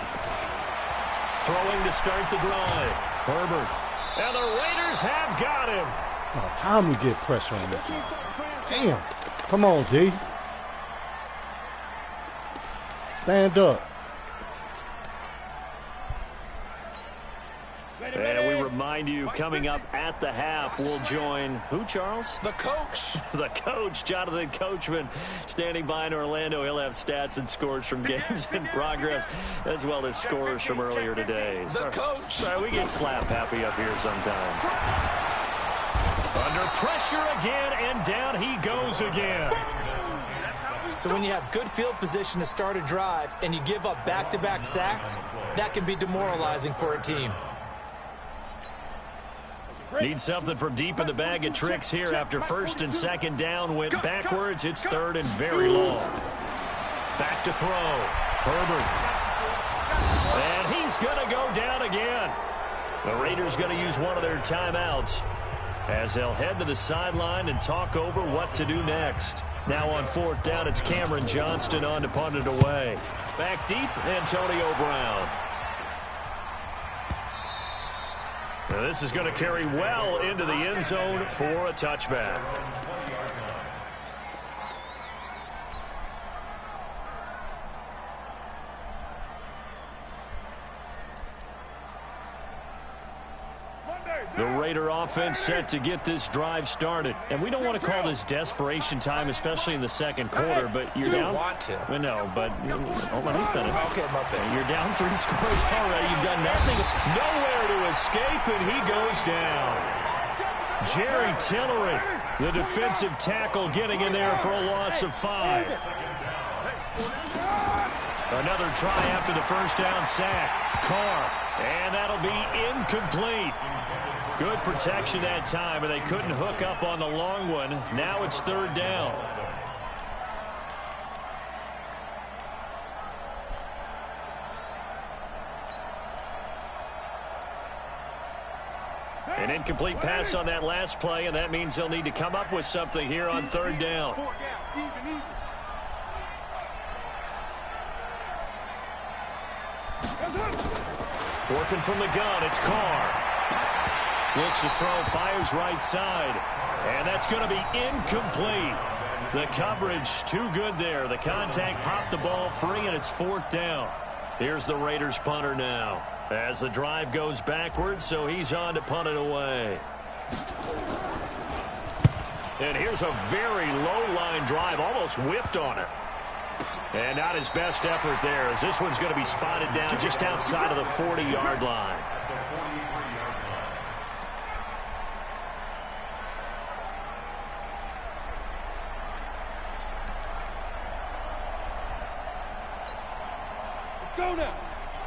Throwing to start the drive. Herbert. And the Raiders have got him. Oh, time to get pressure on this one. Damn. Come on, D. Stand up. And we remind you, coming up at the half, we'll join who, Charles? The coach. The coach, Jonathan Coachman, standing by in Orlando. He'll have stats and scores from games in progress, as well as scores from earlier today. The coach. Sorry, we get slap happy up here sometimes. Under pressure again, and down he goes again. So when you have good field position to start a drive and you give up back-to-back sacks, that can be demoralizing for a team. Need something from deep in the bag of tricks here after 1st and 2nd down. Went backwards. It's 3rd and very long. Back to throw. Herbert. And he's going to go down again. The Raiders going to use one of their timeouts as they'll head to the sideline and talk over what to do next. Now on 4th down, it's Cameron Johnston on to punt it away. Back deep, Antonio Brown. Now this is going to carry well into the end zone for a touchback. The Raider offense set to get this drive started. And we don't want to call this desperation time, especially in the 2nd quarter, but you're down. You want to. No, but let me finish. Okay, my bad. You're down 3 scores already. You've done nothing. Nowhere to escape, and he goes down. Jerry Tillery, the defensive tackle, getting in there for a loss of 5. Another try after the first down sack. Carr, and that'll be incomplete. Good protection that time, and they couldn't hook up on the long one. Now it's third down. An incomplete pass on that last play, and that means they'll need to come up with something here on third down. Working from the gun, it's Carr. Looks to throw, fires right side. And that's going to be incomplete. The coverage too good there. The contact popped the ball free, and it's fourth down. Here's the Raiders punter now, as the drive goes backwards, so he's on to punt it away. And here's a very low-line drive, almost whiffed on it. And not his best effort there, as this one's going to be spotted down just outside of the 40-yard line. Go now.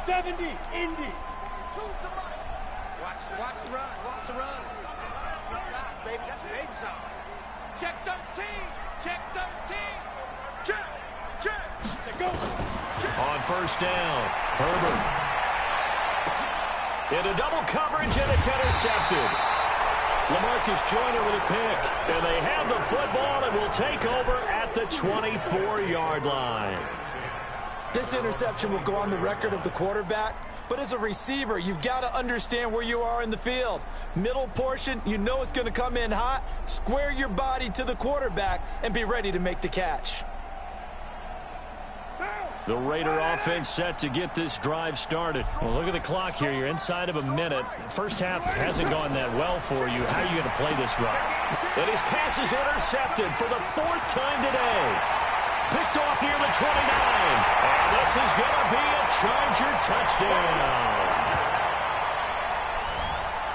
70, Indy. Choose the right. Watch the run. Watch the run. Good side, baby. That's baby side. Check 13. Check 13. Check. Check. Go. Check. On first down, Herbert. Into double coverage, and it's intercepted. LaMarcus Joyner with a pick. And they have the football and will take over at the 24-yard line. This interception will go on the record of the quarterback, but as a receiver, you've got to understand where you are in the field. Middle portion, you know it's going to come in hot. Square your body to the quarterback and be ready to make the catch. The Raider offense set to get this drive started. Well, look at the clock here. You're inside of a minute. First half hasn't gone that well for you. How are you going to play this drive? And his pass is intercepted for the fourth time today. Picked off near the 29. And this is going to be a Charger touchdown.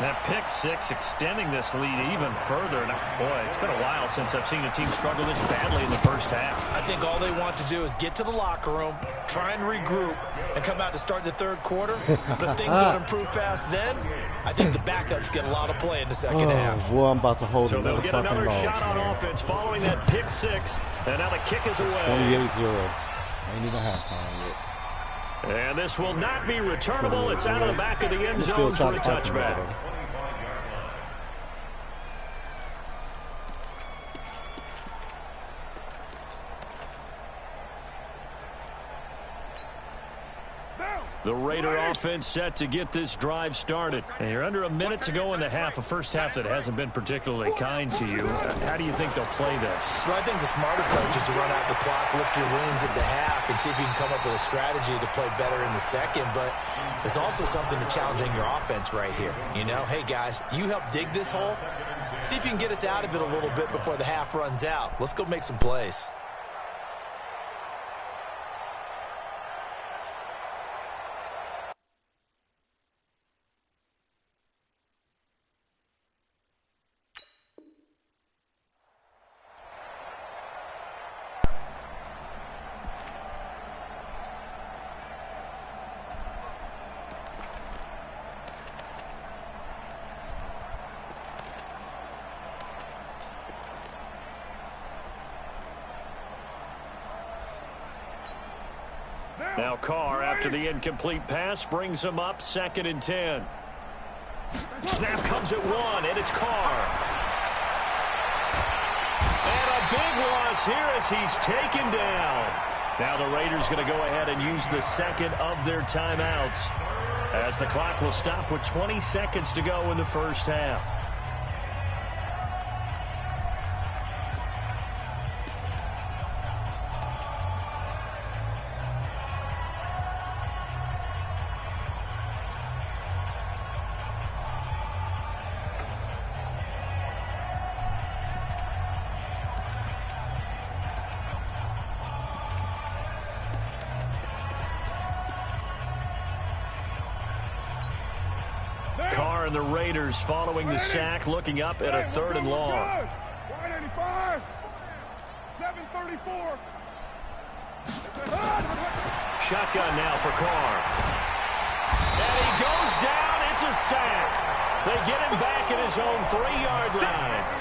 That pick six extending this lead even further. And boy, it's been a while since I've seen a team struggle this badly in the first half. I think all they want to do is get to the locker room, try and regroup, and come out to start the third quarter. But things don't improve fast then. I think the backups get a lot of play in the second half. Boy, I'm about to hold so they'll get another shot on offense following that pick six. And now the kick is away. 28-0. Ain't even halftime yet. And this will not be returnable. It's out of the back of the end zone for a touchback. The Raider offense set to get this drive started. And you're under a minute to go in the half, a first half that hasn't been particularly kind to you. How do you think they'll play this? Well, I think the smart approach is to run out the clock, lick your wounds at the half, and see if you can come up with a strategy to play better in the second. But there's also something to challenging your offense right here. You know, hey, guys, you help dig this hole. See if you can get us out of it a little bit before the half runs out. Let's go make some plays. Now Carr, after the incomplete pass, brings him up 2nd and 10. Snap comes at 1, and it's Carr. And a big loss here as he's taken down. Now the Raiders going to go ahead and use the second of their timeouts, as the clock will stop with 20 seconds to go in the first half. Carr and the Raiders following the sack, looking up at a 3rd and long. 185, 734. Shotgun now for Carr. And he goes down. It's a sack. They get him back at his own 3-yard line.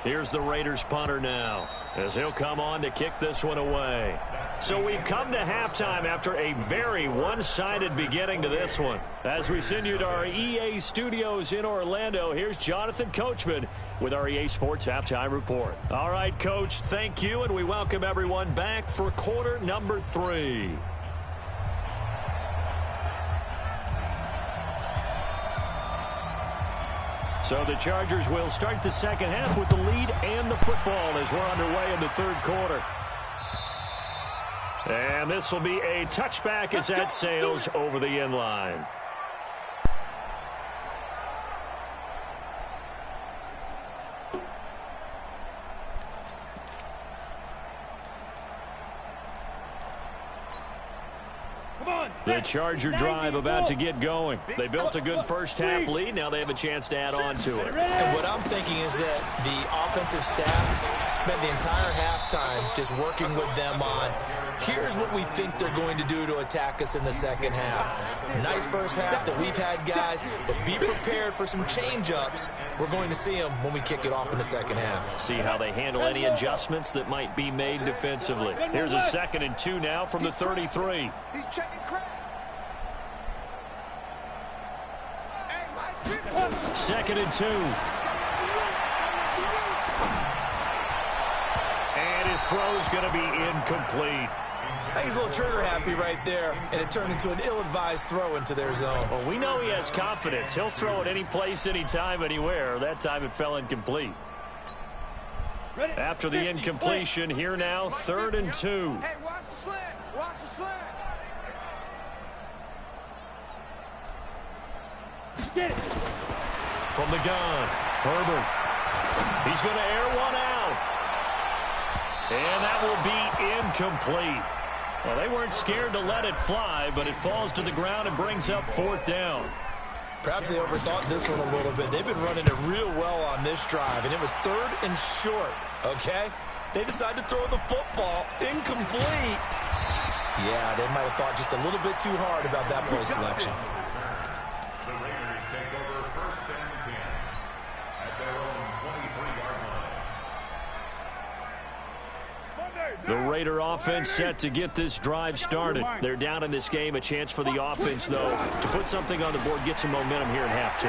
Here's the Raiders punter now, as he'll come on to kick this one away. So we've come to halftime after a very one-sided beginning to this one. As we send you to our EA studios in Orlando, here's Jonathan Coachman with our EA Sports Halftime Report. All right, Coach, thank you, and we welcome everyone back for quarter number 3. So the Chargers will start the second half with the lead and the football as we're underway in the third quarter. And this will be a touchback as that sails over the end line. The Charger drive about to get going. They built a good first half lead. Now they have a chance to add on to it. And what I'm thinking is that the offensive staff spent the entire halftime just working with them on, here's what we think they're going to do to attack us in the second half. Nice first half that we've had, guys, but be prepared for some change-ups. We're going to see them when we kick it off in the second half. See how they handle any adjustments that might be made defensively. Here's a 2nd and 2 now from the 33. He's checking crack. 2nd and 2. And his throw's going to be incomplete. I think he's a little trigger happy right there, and it turned into an ill-advised throw into their zone. Well, we know he has confidence. He'll throw it any place, anytime, anywhere. That time it fell incomplete. After the incompletion, here now, 3rd and 2. Hey, watch the slant. Watch the slant. Get it. From the gun, Herbert. He's going to air one out. And that will be incomplete. Well, they weren't scared to let it fly, but it falls to the ground and brings up 4th down. Perhaps they overthought this one a little bit. They've been running it real well on this drive, and it was 3rd and short, okay? They decided to throw the football incomplete. Yeah, they might have thought just a little bit too hard about that play selection. The Raiders take over 1st and 10 at their own 23-yard line. The Raider offense set to get this drive started. They're down in this game. A chance for the offense, though, to put something on the board, get some momentum here in half 2.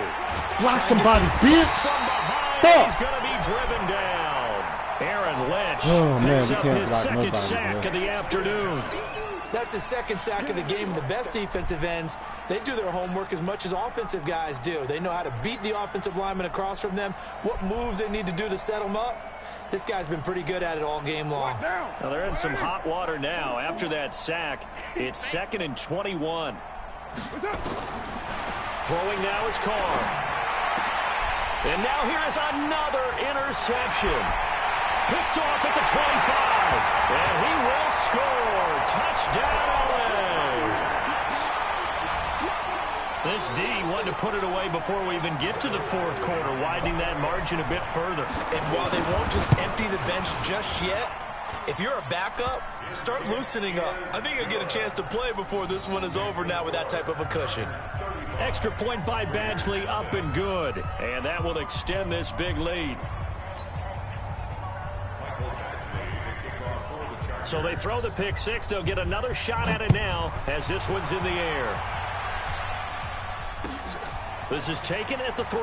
Block somebody, bitch. From behind, he's going to be driven down. Aaron Lynch picks up his 2nd sack of the afternoon. That's his 2nd sack of the game, and the best defensive ends, they do their homework as much as offensive guys do. They know how to beat the offensive lineman across from them, what moves they need to do to set them up. This guy's been pretty good at it all game long. Now they're in some hot water now. After that sack, it's 2nd and 21. Throwing now is Carr. And now here is another interception. Picked off at the 25. And he will score. Touchdown, LA. This D wanted to put it away before we even get to the 4th quarter, widening that margin a bit further. And while they won't just empty the bench just yet, if you're a backup, start loosening up. I think you'll get a chance to play before this one is over now with that type of a cushion. Extra point by Badgley, up and good. And that will extend this big lead. So they throw the pick 6. They'll get another shot at it now as this one's in the air. This is taken at the 3.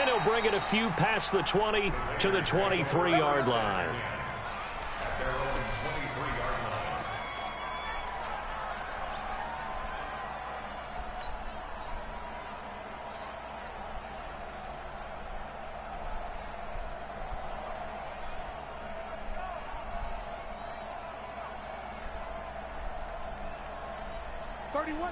And he'll bring it a few past the 20 to the 23-yard line.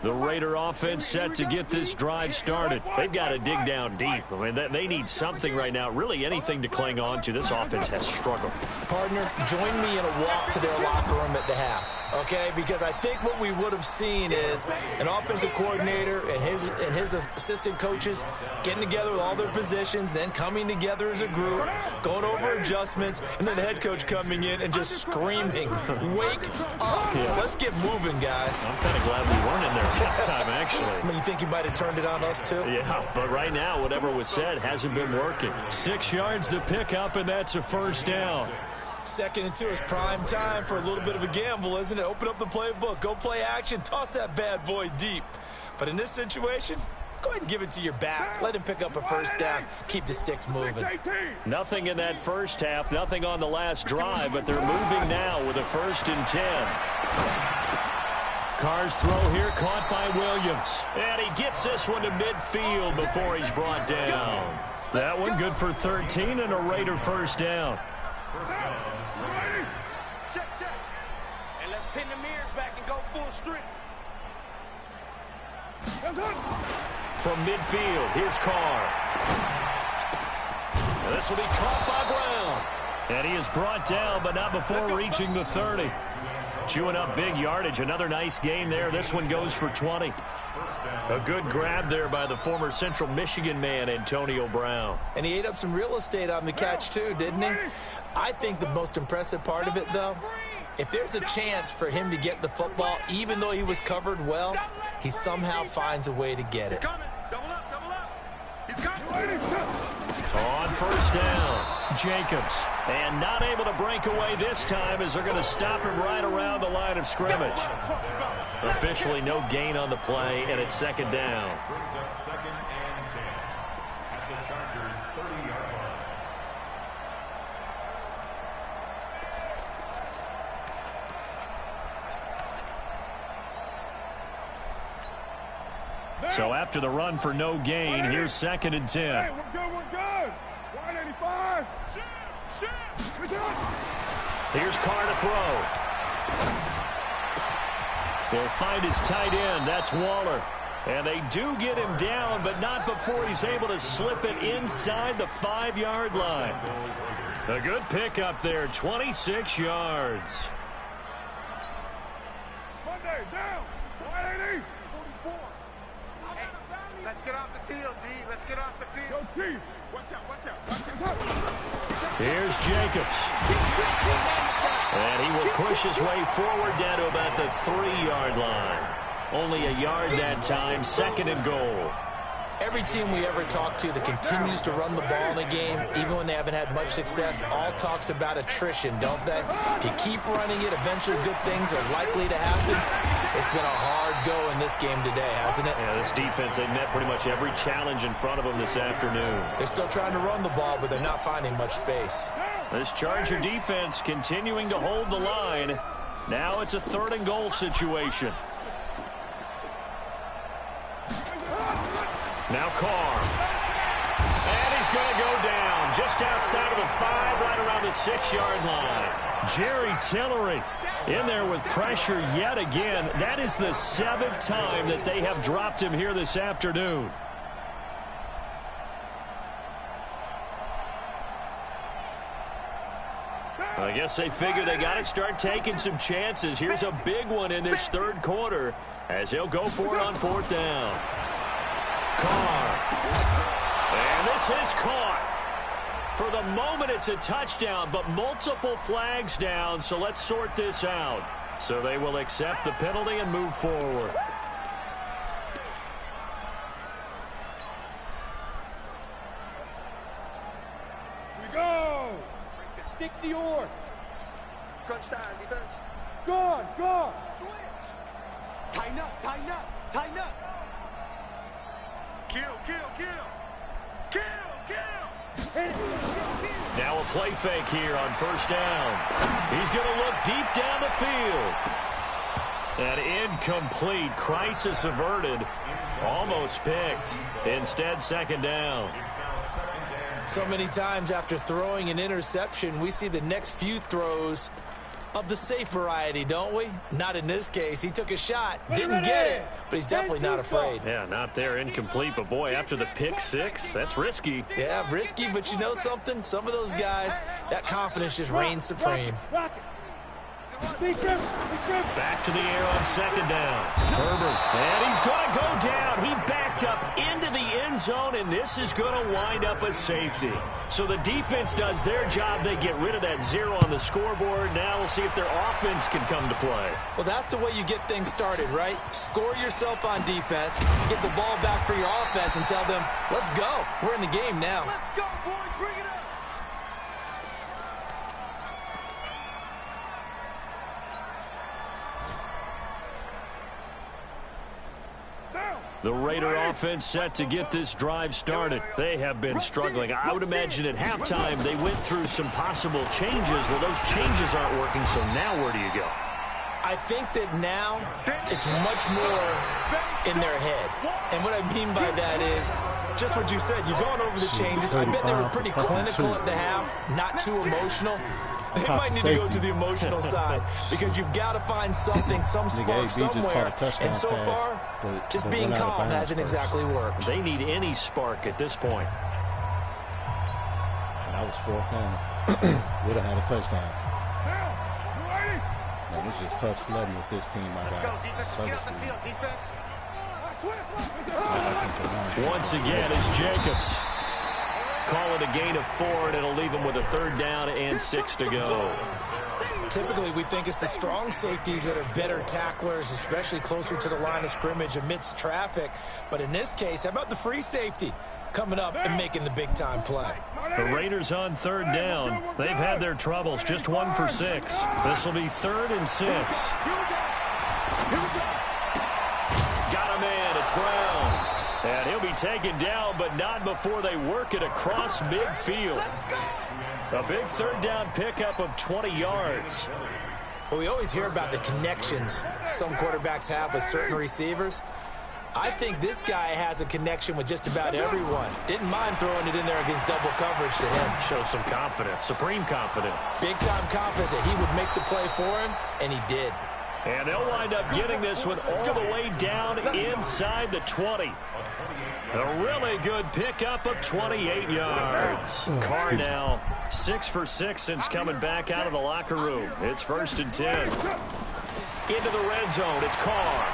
The Raider offense set to get this drive started. They've got to dig down deep. I mean, they need something right now, really anything to cling on to. This offense has struggled. Partner, join me in a walk to their locker room at the half, okay? Because I think what we would have seen is an offensive coordinator and his assistant coaches getting together with all their positions, then coming together as a group, going over adjustments, and then the head coach coming in and just screaming, "Wake up. Yeah. Let's get moving, guys." I'm kind of glad we weren't in there at halftime, actually. I mean, you think he might have turned it on us, too? Yeah, but right now, whatever was said hasn't been working. 6 yards to pick up, and that's a first down. 2nd and 2 is prime time for a little bit of a gamble, isn't it? Open up the playbook, go play action, toss that bad boy deep. But in this situation, go ahead and give it to your back. Let him pick up a first down. Keep the sticks moving. Nothing in that first half, nothing on the last drive, but they're moving now with a 1st and 10. Carr's throw here caught by Williams. And he gets this one to midfield before he's brought down. That one good for 13 and a Raider first down. Check. And let's pin the mirrors back and go full strength. From midfield, here's Carr. And this will be caught by Brown. And he is brought down, but not before reaching the 30. Chewing up big yardage. Another nice gain there. This one goes for 20. A good grab there by the former Central Michigan man, Antonio Brown. And he ate up some real estate on the catch, too, didn't he? I think the most impressive part of it, though, if there's a chance for him to get the football, even though he was covered well, he somehow finds a way to get it. Double up. He's coming. On first down, Jacobs. And not able to break away this time as they're going to stop him right around the line of scrimmage. Officially no gain on the play, and it's 2nd down. Brings up 2nd and 10 at the Chargers' 30-yard line. So after the run for no gain, here's 2nd and 10. Hey, we're good. 185. Here's Carr to throw. They'll find his tight end. That's Waller. And they do get him down, but not before he's able to slip it inside the 5-yard line. A good pickup there, 26 yards. Monday, down. 180. 44. Hey, let's get off the field, D. Let's get off the field. Yo, Chief. Watch out. Here's Jacobs. And he will push his way forward down to about the 3-yard line. Only a yard that time, 2nd and goal. Every team we ever talk to that continues to run the ball in a game, even when they haven't had much success, all talks about attrition, don't they? If you keep running it, eventually good things are likely to happen. It's been a hard go in this game today, hasn't it? Yeah, this defense, they met pretty much every challenge in front of them this afternoon. They're still trying to run the ball, but they're not finding much space. This Charger defense continuing to hold the line. Now it's a 3rd and goal situation. Now Carr. And he's going to go down just outside of the 5, right around the 6-yard line. Jerry Tillery in there with pressure yet again. That is the 7th time that they have dropped him here this afternoon. I guess they figure they got to start taking some chances. Here's a big one in this 3rd quarter as he'll go for it on 4th down. Carr. And this is caught. For the moment, it's a touchdown, but multiple flags down, so let's sort this out. So they will accept the penalty and move forward. We go. 60 or. Crunch time, defense. Gone. Switch. Tighten up. Kill. Now a play fake here on 1st down. He's going to look deep down the field. An incomplete, crisis averted. Almost picked. Instead, 2nd down. So many times after throwing an interception, we see the next few throws of the safe variety, don't we? Not in this case. He took a shot, didn't get it, but he's definitely not afraid. Yeah, not there, incomplete, but boy, after the pick six, that's risky. Yeah, risky, but you know something? Some of those guys, that confidence just reigns supreme. Back to the air on second down. Herbert, and he's going to go down. He backed up into the end zone, and this is going to wind up a safety. So the defense does their job. They get rid of that 0 on the scoreboard. Now we'll see if their offense can come to play. Well, that's the way you get things started, right? Score yourself on defense, get the ball back for your offense, and tell them, let's go. We're in the game now. Let's go, boys. Bring it up. The Raider offense set to get this drive started. They have been struggling. I would imagine at halftime they went through some possible changes. Well, those changes aren't working, so now where do you go? I think that now it's much more in their head. And what I mean by that is just what you said. You've gone over the changes. I bet they were pretty clinical at the half, not too emotional. They might need to go to the emotional side because you've got to find something, some spark somewhere. And so far, just being calm hasn't exactly worked. They need any spark at this point. That was 4th down. Would have had a touchdown. Man, it's just tough sledding with this team. Let's go, defense. Get off the field, defense. Once again, it's Jacobs. Call it a gain of 4, and it'll leave him with a 3rd down and 6 to go. Typically, we think it's the strong safeties that are better tacklers, especially closer to the line of scrimmage amidst traffic. But in this case, how about the free safety coming up and making the big-time play? The Raiders on 3rd down. They've had their troubles, just 1 for 6. This will be 3rd and 6. Got a man, it's Brown. And he'll be taken down, but not before they work it across midfield. A big 3rd down pickup of 20 yards. Well, we always hear about the connections some quarterbacks have with certain receivers. I think this guy has a connection with just about everyone. Didn't mind throwing it in there against double coverage to him. Shows some confidence, supreme confidence. Big-time confidence that he would make the play for him, and he did. And they'll wind up getting this one all the way down inside the 20. A really good pickup of 28 yards. Carr now 6 for 6 since coming back out of the locker room. It's 1st and 10. Into the red zone, it's Carr.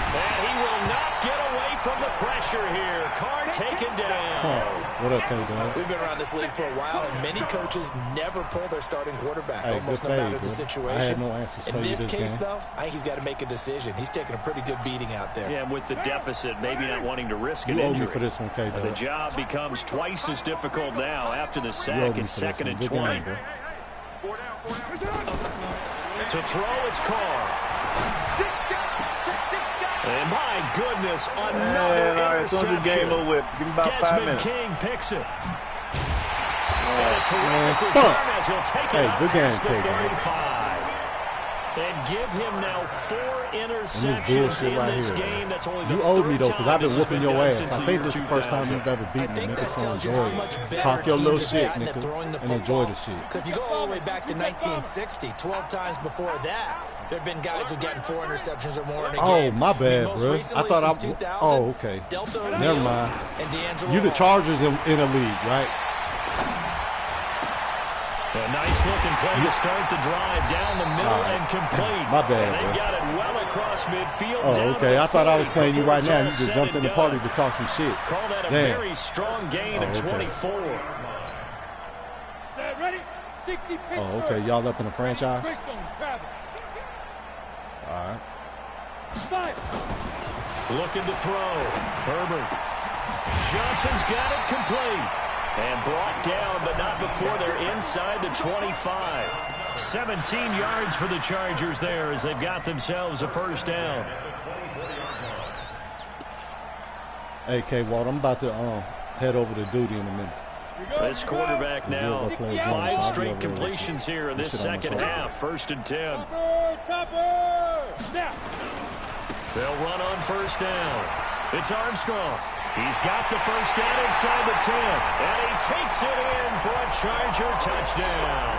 And he will not get away from the pressure here. Carr taken down. What up, K-Dog? We've been around this league for a while, and many coaches never pull their starting quarterback, almost no matter the situation. I had no answers for in this case, game. though, I think he's got to make a decision. He's taking a pretty good beating out there. Yeah, with the deficit, maybe not wanting to risk an you injury. owe me for this one, K-Dog. The job becomes twice as difficult now after the sack. It's 2nd and 20. To throw, it's Carr. And my goodness, another interception. Game over. Give him about 5 minutes. King picks it. And a terrific return as he'll take it out past the 35. And give him now 4 interceptions in this game. That's only the you owe me, 3rd though, because I've been whooping your ass. I think this is the first time you've ever beaten me, nigga, so enjoy it. Talk your little shit, nigga, and enjoy the shit. If you go all the way back to 1960, 12 times before that, there have been guys who've gotten 4 interceptions or more in a game. Oh, my bad, bro. I thought I... Oh, okay. Never mind. You the Chargers in the league, right? A nice-looking play to start the drive down the middle and complete. My bad, and they got it well across midfield. Oh, okay. I thought I was playing you right now. You just jumped in the party to talk some shit. Call that a very strong gain of 24. Set, ready? 60 Oh, okay. Y'all up in the franchise? All right. Looking to throw. Herbert. Johnson's got it complete. And brought down, but not before they're inside the 25. 17 yards for the Chargers there as they've got themselves a 1st down. Hey, K-Walt, I'm about to head over to duty in a minute. This quarterback now, 5 straight completions here in this second half. 1st and 10. They'll run on 1st down. It's Armstrong. He's got the 1st down inside the 10. And he takes it in for a Charger touchdown.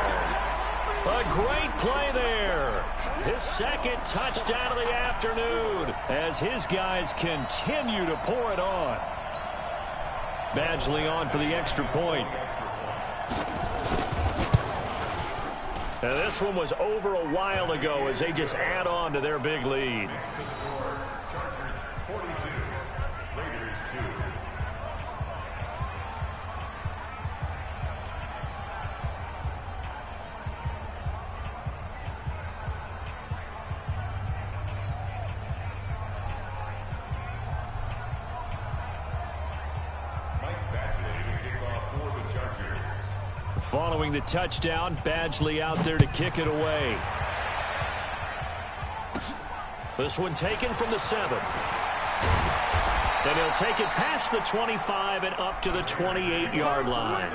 A great play there. His second touchdown of the afternoon as his guys continue to pour it on. Badgley on for the extra point. Now this one was over a while ago as they just add on to their big lead. Chargers 42, Raiders 2. Following the touchdown, Badgley out there to kick it away. This one taken from the 7. And he'll take it past the 25 and up to the 28-yard line.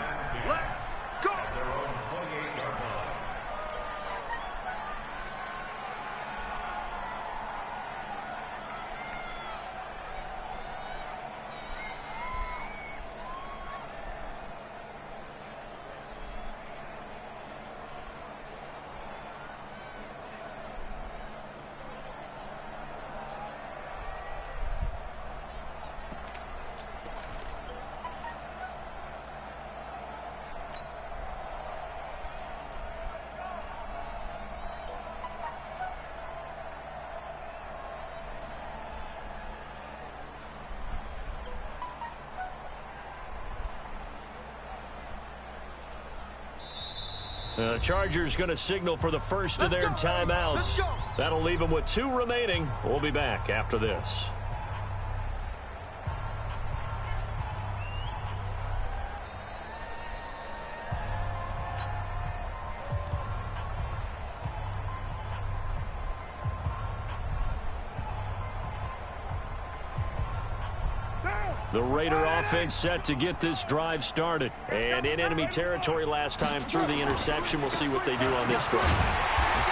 The Chargers going to signal for the first of their timeouts. That'll leave them with 2 remaining. We'll be back after this. The Raider offense set to get this drive started. And in enemy territory last time through the interception. We'll see what they do on this drive.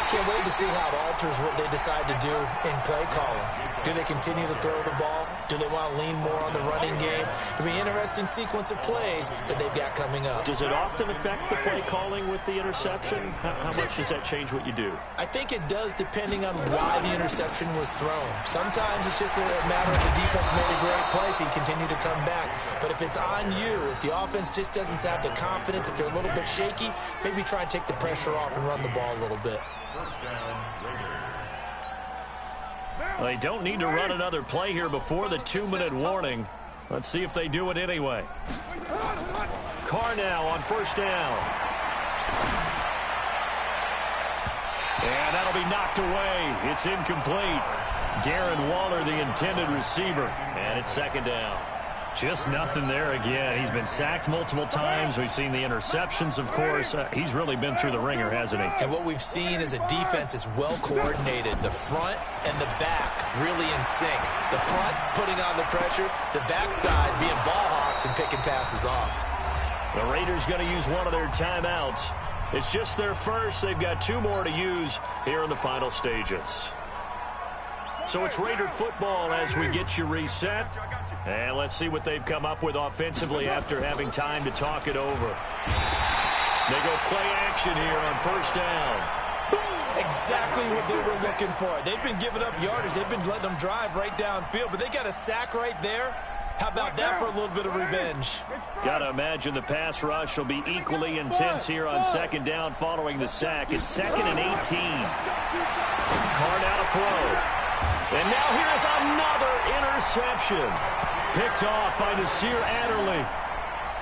Can't wait to see how it alters what they decide to do in play calling. Do they continue to throw the ball? Do they want to lean more on the running game? It'll be an interesting sequence of plays that they've got coming up. Does it often affect the play calling with the interception? How much does that change what you do? I think it does depending on why the interception was thrown. Sometimes it's just a matter of the defense made a great play, so you continue to come back. But if it's on you, if the offense just doesn't have the confidence, if they're a little bit shaky, maybe try and take the pressure off and run the ball a little bit. First down, Raiders. They don't need to run another play here before the 2-minute warning. Let's see if they do it anyway. Carr now on first down. And that'll be knocked away. It's incomplete. Darren Waller, the intended receiver. And it's second down. Just nothing there again. He's been sacked multiple times. We've seen the interceptions, of course. He's really been through the ringer, hasn't he? And what we've seen is a defense that's well coordinated. The front and the back really in sync. The front putting on the pressure. The backside being ball hawks and picking passes off. The Raiders going to use one of their timeouts. It's just their first. They've got 2 more to use here in the final stages. So it's Raider football as we get you reset. And let's see what they've come up with offensively after having time to talk it over. They go play action here on first down. Exactly what they were looking for. They've been giving up yardage. They've been letting them drive right downfield, but they got a sack right there. How about that for a little bit of revenge? Got to imagine the pass rush will be equally intense here on second down following the sack. It's 2nd and 18. Carr now to throw. And now here's another interception. Picked off by Nasir Adderley.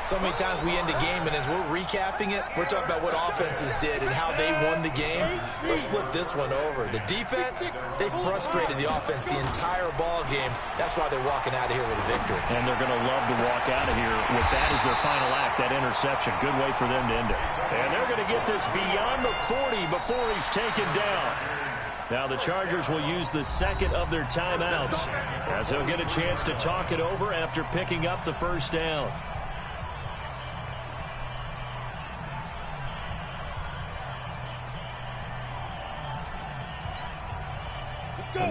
So many times we end a game, and as we're recapping it, we're talking about what offenses did and how they won the game. Let's flip this one over. The defense, they frustrated the offense the entire ball game. That's why they're walking out of here with a victory. And they're going to love to walk out of here with that as their final act, that interception. Good way for them to end it. And they're going to get this beyond the 40 before he's taken down. Now the Chargers will use the second of their timeouts as they'll get a chance to talk it over after picking up the first down.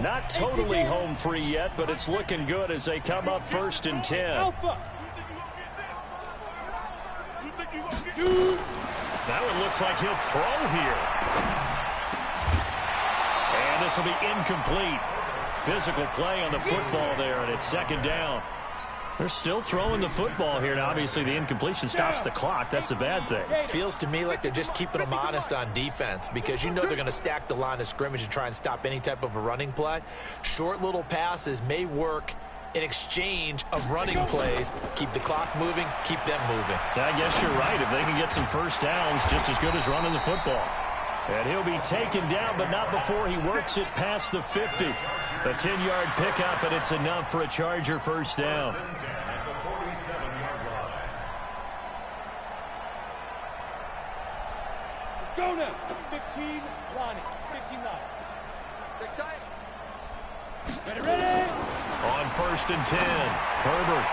Not totally home free yet, but it's looking good as they come up 1st and 10. Now it looks like he'll throw here. And this will be incomplete. Physical play on the football there, and it's second down. They're still throwing the football here, and obviously the incompletion stops the clock. That's a bad thing. Feels to me like they're just keeping them honest on defense because you know they're going to stack the line of scrimmage and try and stop any type of a running play. Short little passes may work in exchange of running plays. Keep the clock moving, keep them moving. I guess you're right. If they can get some first downs, just as good as running the football. And he'll be taken down, but not before he works it past the 50. A 10-yard pickup, and it's enough for a Charger first down. Let's go now. It's 15, Ronnie. 15 line. Check tight. Ready. On first and 10, Herbert.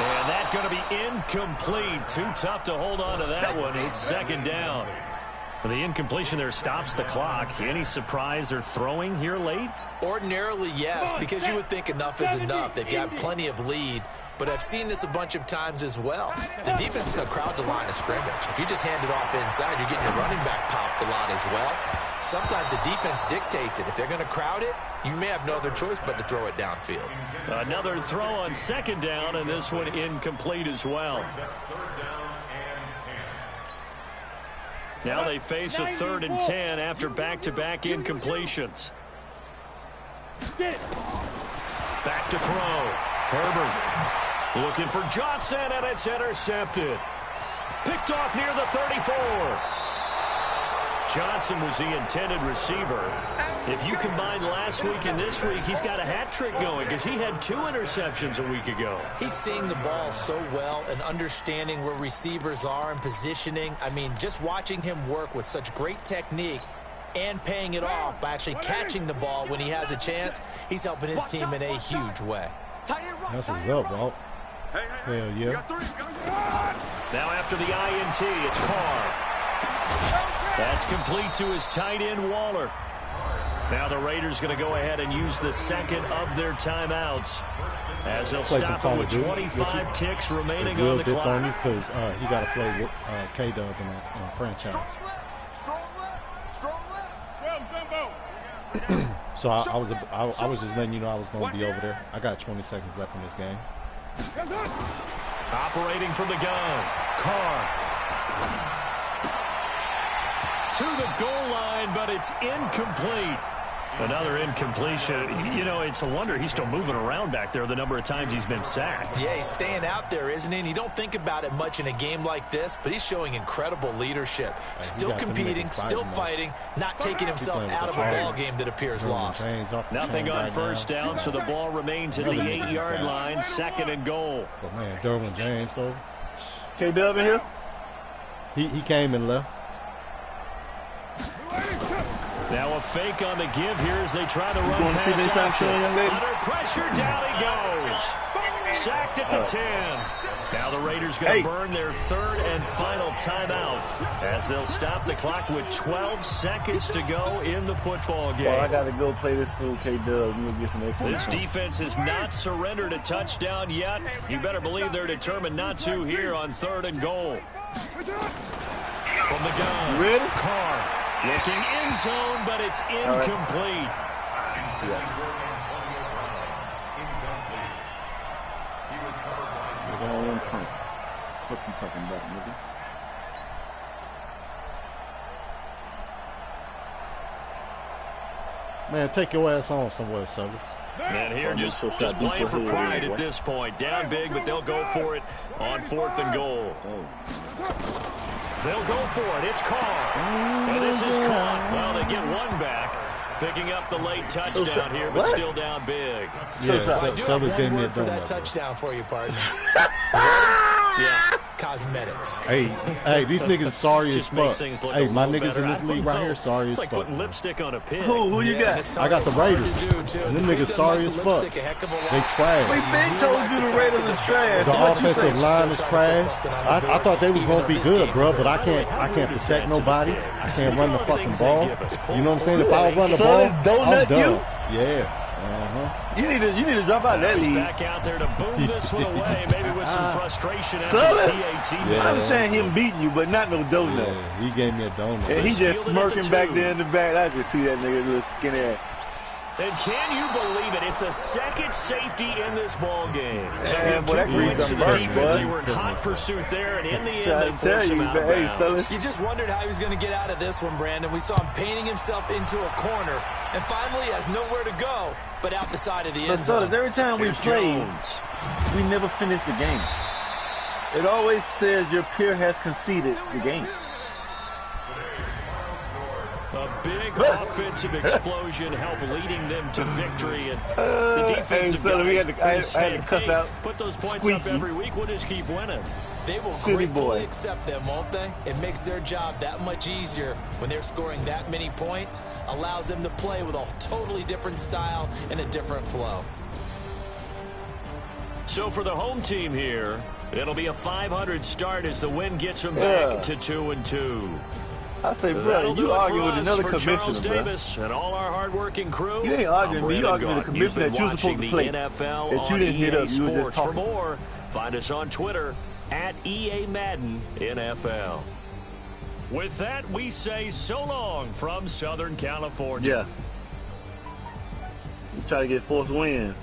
And that's going to be incomplete. Too tough to hold on to that one. It's second down. The incompletion there stops the clock. Any surprise they're throwing here late? Ordinarily, yes, because you would think enough is enough. They've got plenty of lead, but I've seen this a bunch of times as well. The defense is going to crowd the line of scrimmage. If you just hand it off inside, you're getting your running back popped a lot as well. Sometimes the defense dictates it. If they're going to crowd it, you may have no other choice but to throw it downfield. Another throw on second down, and this one incomplete as well. Now they face a 3rd and 10 after back-to-back incompletions. Back to throw. Herbert looking for Johnson, and it's intercepted. Picked off near the 34. Johnson was the intended receiver. If you combine last week and this week, he's got a hat trick going because he had 2 interceptions a week ago. He's seeing the ball so well and understanding where receivers are and positioning. I mean, just watching him work with such great technique and paying it off by actually catching the ball when he has a chance, he's helping his team in a huge way. That's what's up, Walt. Hell yeah. Now after the INT, it's Carr. That's complete to his tight end, Waller. Now the Raiders going to go ahead and use the second of their timeouts as they'll stop it with 25 ticks remaining on the clock. On you because he got to play with K-Dub in a franchise. So I was just letting you know I was going to be over there. I got 20 seconds left in this game. Operating from the gun, Carr. To the goal line, but it's incomplete. Another incompletion. You know, it's a wonder he's still moving around back there the number of times he's been sacked. Yeah, he's staying out there, isn't he? And you don't think about it much in a game like this, but he's showing incredible leadership. Still competing, still fighting, not taking himself out of a ball game that appears lost. Nothing on first down, so the ball remains at the 8-yard line, second and goal. But man, Derwin James, though. K-Dub in here? He came and left. Now a fake on the give here as they try to run pass action. Under pressure, down he goes. Sacked at the 10. Now the Raiders going to burn their 3rd and final timeout as they'll stop the clock with 12 seconds to go in the football game. Well, I got to go play this fool K-Dub. This defense has not surrendered a touchdown yet. You better believe they're determined not to here on 3rd and goal. From the gun, ready? Carr. Looking in zone, but it's incomplete. Man, take your ass on somewhere, Sellers. And here just playing for pride at this point. Down big, but they'll go for it on 4th and goal. They'll go for it. It's Carr. And this is caught. Well, they get one back. Picking up the late touchdown here, but still down big. Yeah, I do have one word for that touchdown for you, partner. Yeah. Cosmetics. Hey, these niggas sorry as fuck. Hey, my niggas in this league right here sorry as fuck. It's like putting lipstick on a pig. Who you got? I got the Raiders. And them niggas sorry as fuck. They trash. We been told you the Raiders are trash. The offensive line is trash. I thought they was gonna be good, bro, but I can't protect nobody. I can't run the fucking ball. You know what I'm saying? If I was running the ball, I'm done. Yeah. You need to drop out that lead. Back out there to boom this one away, maybe with some frustration after the PAT. I understand him beating you, but not no donut. Yeah, he gave me a donut. And he just smirking back there in the back. I just see that nigga little skinny ass. And can you believe it? It's a second safety in this ball game. So yeah, boy, that points to the defense. They were in hot pursuit there, and in the end, they forced him out of bounds. You just wondered how he was going to get out of this one, Brandon. We saw him painting himself into a corner, and finally has nowhere to go but out the side of the end zone. Every time we play, we never finish the game. It always says your peer has conceded the game. A big offensive explosion helped leading them to victory, and the defensive guys I had to cuss out. Put those points up every week. We'll just keep winning. They will gratefully accept them, won't they? It makes their job that much easier when they're scoring that many points. Allows them to play with a totally different style and a different flow. So for the home team here, it'll be a 500 start as the win gets them back to 2-2. I say, bro, you arguing with another commissioner, Charles Davis and all our hard-working crew. You ain't arguing with me. You arguing with the commissioner that you're supposed to play. NFL that you didn't hit up. You were just talking. For more, find us on Twitter at EA Madden NFL. With that, we say so long from Southern California. Yeah. You try to get forced wins.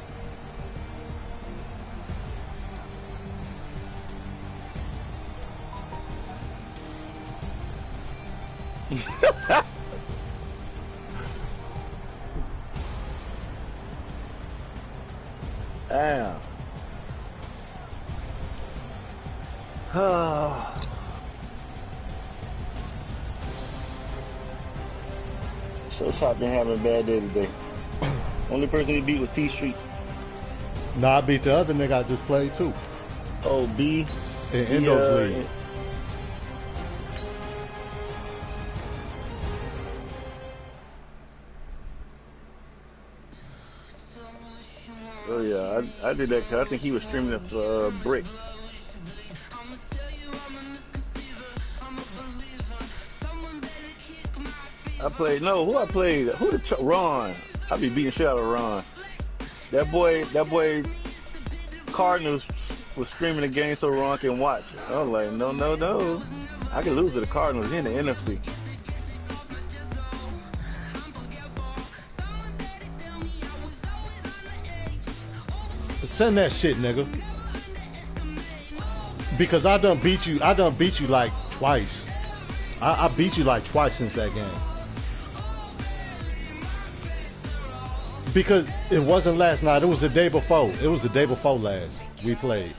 Damn. Shot been having a bad day today. Only person he beat was T Street. Nah, I beat the other nigga I just played too. Oh, B. In Endo's league. Oh yeah, I did that because I think he was streaming up Brick. I played Ron. I be beating shit out of Ron. That boy Cardinals was streaming the game so Ron can watch. I was like, no. I can lose to the Cardinals in the NFC. Send that shit, nigga. Because I done beat you like twice. I beat you like twice since that game. Because it wasn't last night, it was the day before. It was the day before last we played.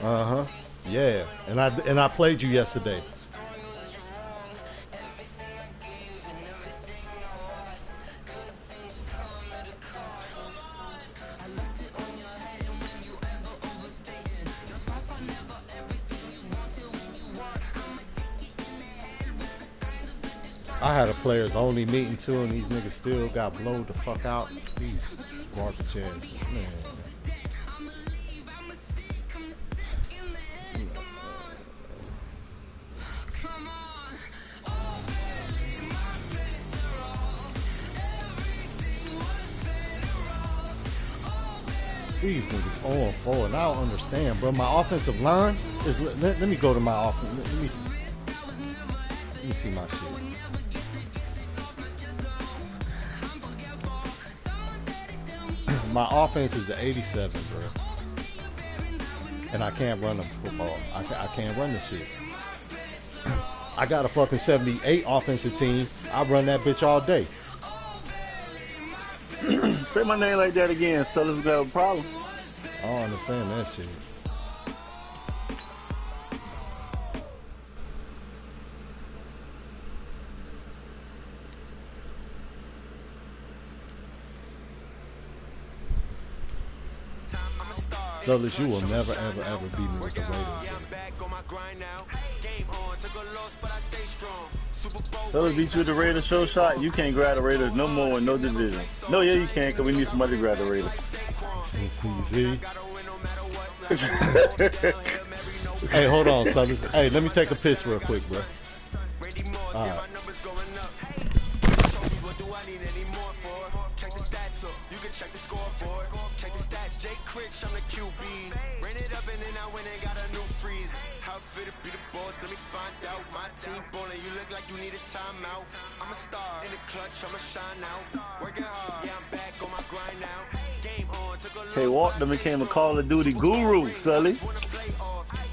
Yeah. And I played you yesterday. I had a players only meeting too, and these niggas still got blowed the fuck out. These garbage ass, man. These niggas on forward. I don't understand, bro. My offensive line is. Let me go to my offense. Let me see my shit. My offense is the 87, bro. And I can't run the football. I can't run the shit. I got a fucking 78 offensive team. I run that bitch all day. Say my name like that again, so let's have a problem. I don't understand that shit. Sellers, you will never, ever beat me with the Raiders. Sellers beat you with the Raiders show shot. You can't grab the Raiders no more in no division. No, yeah, you can, because we need somebody to grab the Raiders. See? Hey, hold on, Sellers. Hey, let me take a piss real quick, bro. All right. the scoreboard. Check the stats, Jay Critch, I'm the QB. Ran it up and then I went and got a new freeze. How fit to be the boss, let me find out. My team ballin', you look like you need a timeout. I'm a star, in the clutch, I'ma shine out. Working hard, yeah, I'm back on my grind now. Game on, took a loss. Hey, Walton became a Call of Duty guru, Sully.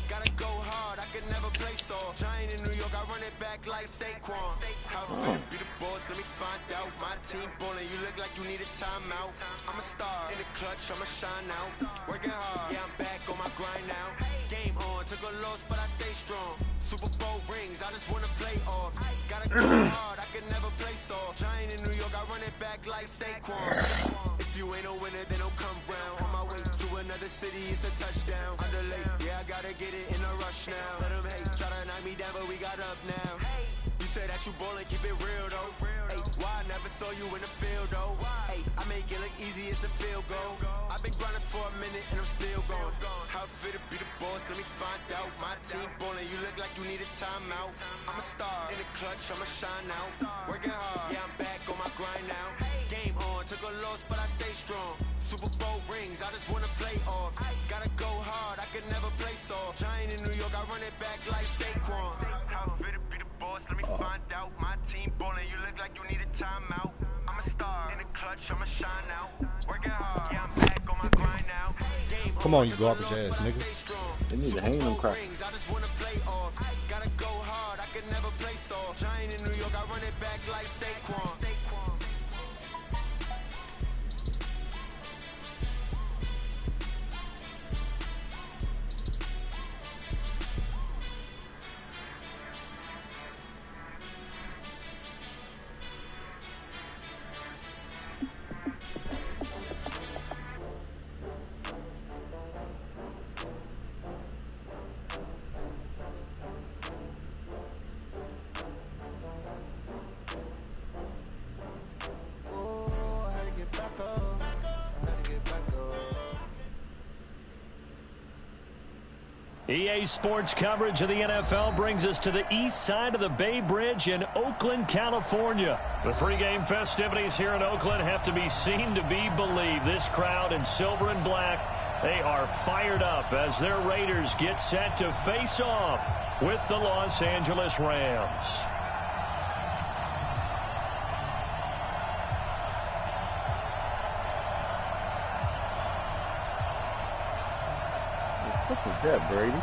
Gotta go hard, I can never play soft. Giant in New York, I run it back like Saquon. How fit to be the boss, let me find out. My team ballin', you look like you need a timeout. I'm a star, in the clutch, I'ma shine out. Working hard, yeah, I'm back on my grind now. Game on, took a loss, but I stay strong. Super Bowl rings, I just wanna play off. Gotta go hard, I can never play soft. Giant in New York, I run it back like Saquon. If you ain't a winner, then don't come round. On my way to another city, it's a touchdown. Underlay, yeah, I gotta get it in a rush now. Let them hate, try to knock me down, but we got up now. You said that you ballin', keep it real though. Hey, why I never saw you in the field though? Hey, I make it look easy, it's a field goal. I've been grinding for a minute and I'm still going. How fit to be the boss, let me find out. My team ballin', you look like you need a timeout. I'm a star, in the clutch, I'ma shine out. Working hard, yeah, I'm back on my grind now. Game on, took a loss, but I stay strong. Super Bowl rings, I just wanna play off. Gotta go hard, I can never play soft. Giant in New York, I run it back like Saquon. How fit to be the boss, let me find out. My team ballin', you look like you need a timeout. I'm a star, in the clutch, I'ma shine out. Working hard, yeah, I'm back on my grind now. Come on, you garbage ass nigga. They need to hang them crackers. I just wanna play off. Gotta go hard, I can never play soft. Giant in New York, I run it back like Saquon. EA Sports coverage of the NFL brings us to the east side of the Bay Bridge in Oakland, California. The pregame festivities here in Oakland have to be seen to be believed. This crowd in silver and black, they are fired up as their Raiders get set to face off with the Los Angeles Rams. What was that, Brady?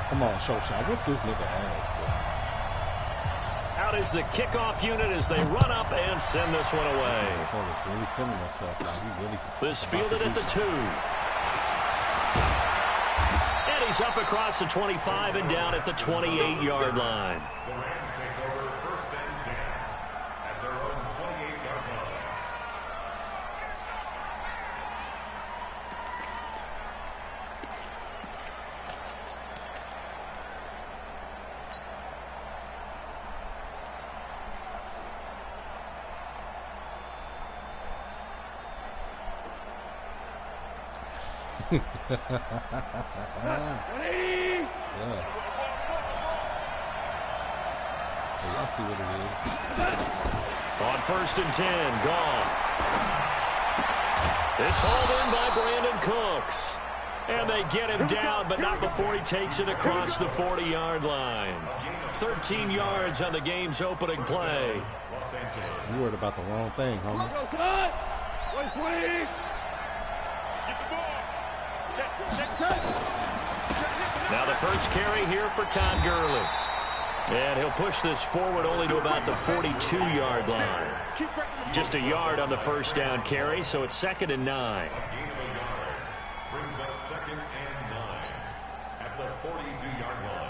Come on, Shoshan. Whip this nigga ass, bro. Out is the kickoff unit as they run up and send this one away. Really feeling himself, man. This fielded at the 2. And he's up across the 25 and down at the 28-yard line. The Rams take over first and 10 at their own 28-yard line. Yeah. Hey, y'all see what it is. On first and 10, Goff. It's hauled in by Brandon Cooks. And they get him down, but not before he takes it across the 40-yard line. 13 yards on the game's opening play. You worried about the wrong thing, homie. Now the first carry here for Todd Gurley. And he'll push this forward only to about the 42-yard line. Just a yard on the first down carry, so it's 2nd and 9. Brings up 2nd and 9 at the 42-yard line.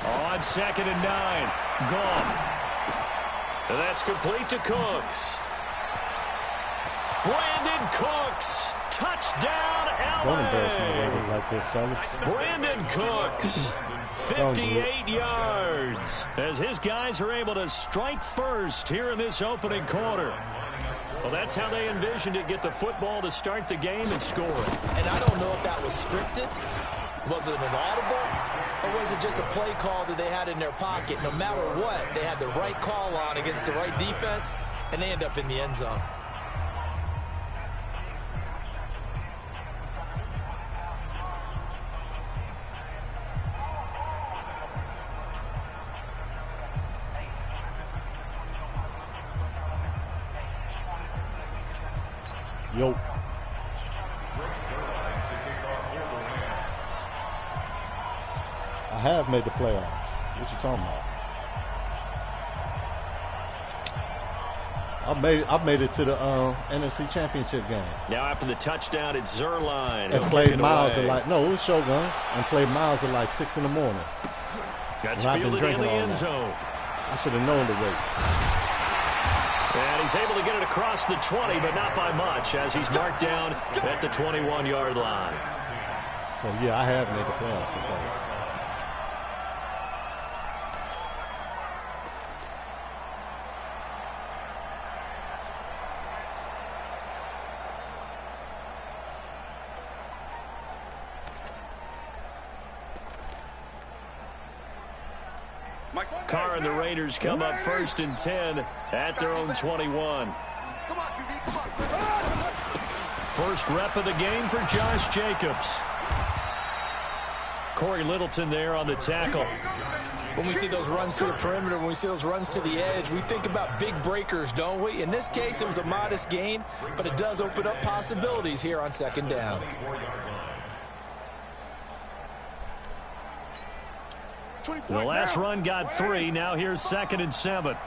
On 2nd and 9, Goff. And that's complete to Cooks. Brandon Cooks, touchdown Don't embarrass my Raiders like this, Sellers. Brandon Cooks, 58 yards, as his guys are able to strike first here in this opening quarter. Well, that's how they envisioned it, get the football to start the game and score it. And I don't know if that was scripted. Was it an audible? Or was it just a play call that they had in their pocket? No matter what, they had the right call on against the right defense, and they end up in the end zone. Yo. I have made the playoffs. What you talking about? I made it to the NFC Championship game. Now after the touchdown, it's Zerline. And played Miles at like, no, it was Shogun. And played Miles at like 6 in the morning. That's fielded in the end zone. I should have known to wait. And he's able to get it across the 20, but not by much, as he's marked down at the 21-yard line. So, yeah, I have made the playoffs before. Carr and the Raiders come up 1st and 10 at their own 21. First rep of the game for Josh Jacobs. Corey Littleton there on the tackle. When we see those runs to the perimeter, when we see those runs to the edge, we think about big breakers, don't we? In this case, it was a modest gain, but it does open up possibilities here on 2nd down. The last run got 3. Now here's 2nd and 7.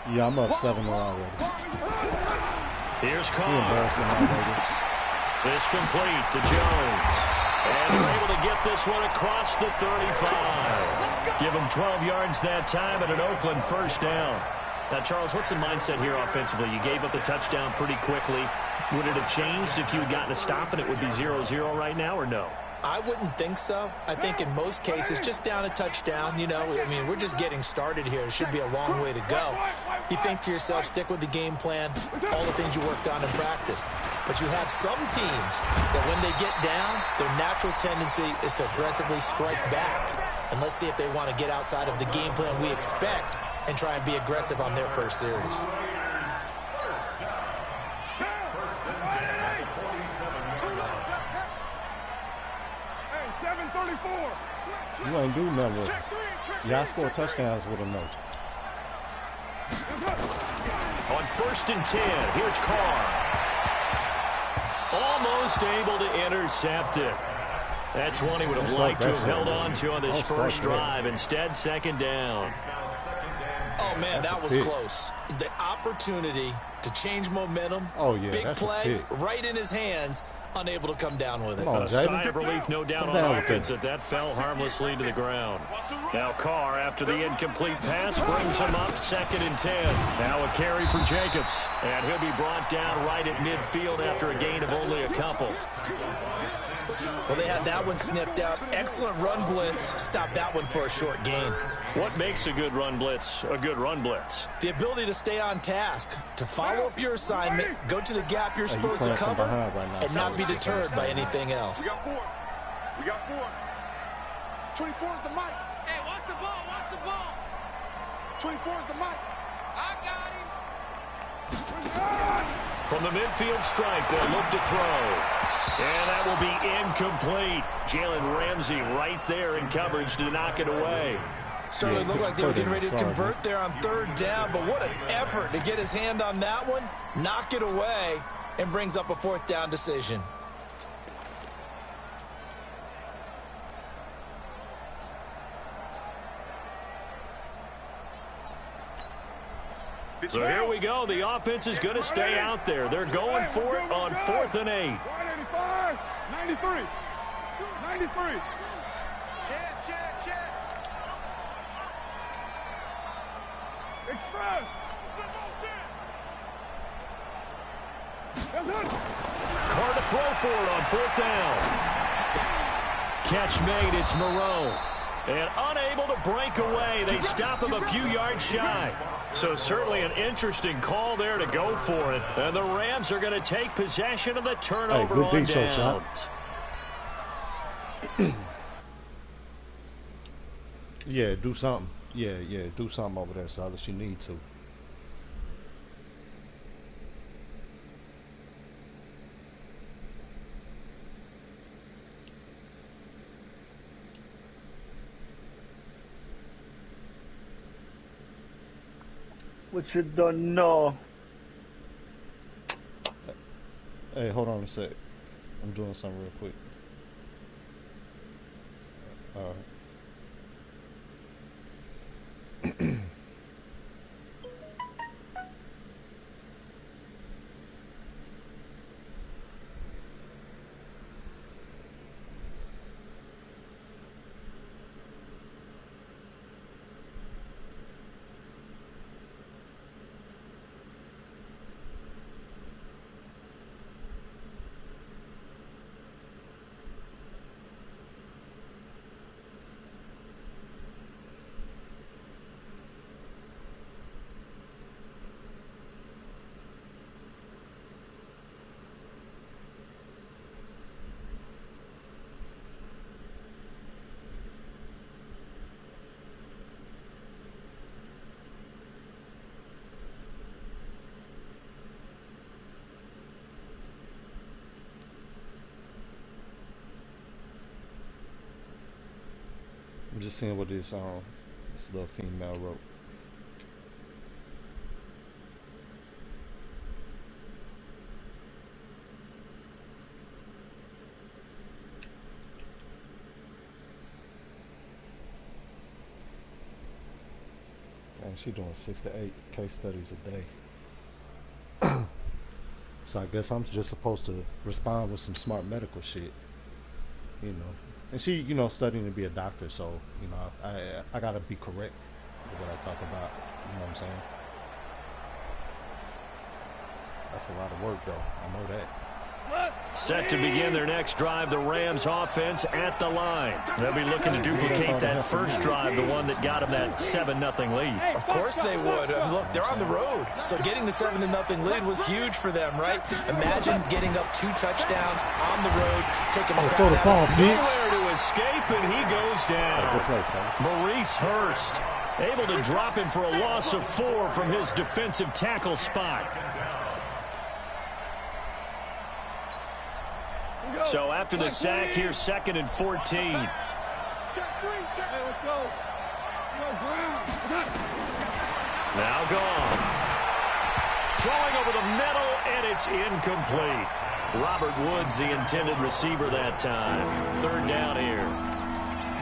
Yeah, I'm up 7 already. Here's Carr. This complete to Jones. And they're able to get this one across the 35. Give him 12 yards that time and an Oakland 1st down. Now, Charles, what's the mindset here offensively? You gave up the touchdown pretty quickly. Would it have changed if you had gotten a stop and it would be 0-0 right now, or no? I wouldn't think so. I think in most cases, just down a touchdown, you know, I mean, we're just getting started here. It should be a long way to go. You think to yourself, stick with the game plan, all the things you worked on in practice. But you have some teams that when they get down, their natural tendency is to aggressively strike back. And let's see if they want to get outside of the game plan we expect and try and be aggressive on their first series. You ain't do nothing with it. Y'all score touchdowns with a note. On 1st and 10, here's Carr. Almost able to intercept it. That's one he would have liked to have held on to on this first drive. Instead, 2nd down. Oh, man, that was close. The opportunity to change momentum, big play, right in his hands, unable to come down with it. A sigh of relief, no doubt, on offense that fell harmlessly to the ground. Now Carr, after the incomplete pass, brings him up 2nd and 10. Now a carry for Jacobs, and he'll be brought down right at midfield after a gain of only a couple. Well, they had that one sniffed out. Excellent run blitz. Stop that one for a short gain. What makes a good run blitz a good run blitz? The ability to stay on task, to follow up your assignment, go to the gap you're supposed to cover, and not be deterred by anything else. We got 4. We got 4. 24 is the mic. Hey, watch the ball. Watch the ball. 24 is the mic. I got him. From the midfield stripe, they'll look to throw. And that will be incomplete. Jalen Ramsey right there in coverage to knock it away. Certainly looked like they were getting ready to convert there on 3rd down, but what an effort to get his hand on that one, knock it away, and brings up a 4th down decision. So here we go. The offense is going to stay out there. They're going for it on 4th and 8. 185, 93, 93. Express. Carr to throw for it on 4th down. Catch made, it's Moreau. And unable to break away. They stop him a few yards shy. So certainly an interesting call there to go for it. And the Rams are going to take possession of the turnover on downs. Yeah, do something. Yeah, do something over there, Silas. You need to. What you don't know. Hey, hold on a sec. I'm doing something real quick. All right. I'm just seeing what this little female wrote. And she's doing 6 to 8 case studies a day. So I guess I'm just supposed to respond with some smart medical shit, you know. And she, you know, studying to be a doctor, so, you know, I gotta be correct with what I talk about, you know what I'm saying? That's a lot of work, though, I know that. Set to begin their next drive, the Rams offense at the line. They'll be looking to duplicate that first drive, the one that got them that 7-0 lead. Of course they would. Look, they're on the road, so getting the 7-0 lead was huge for them, right? Imagine getting up 2 touchdowns on the road, taking the crowd out. Nowhere to escape, and he goes down. Maurice Hurst able to drop him for a loss of 4 from his defensive tackle spot. So after the sack, here's 2nd and 14. Now gone. Throwing over the middle, and it's incomplete. Robert Woods, the intended receiver that time. 3rd down here.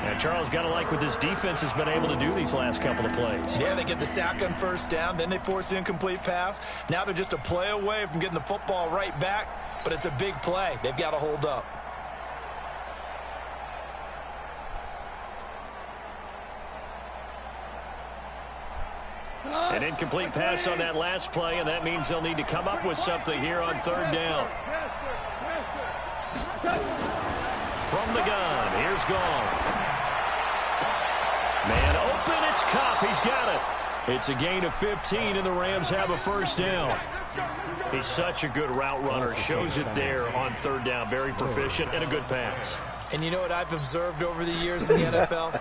And Charles, got to like what this defense has been able to do these last couple of plays. Yeah, they get the sack on 1st down, then they force the incomplete pass. Now they're just a play away from getting the football right back, but it's a big play. They've got to hold up. An incomplete pass on that last play, and that means they'll need to come up with something here on 3rd down. From the gun, here's Gone. Man open, it's Cup. He's got it. It's a gain of 15, and the Rams have a 1st down. He's such a good route runner. Shows it there on 3rd down. Very proficient and a good pass. And you know what I've observed over the years in the NFL?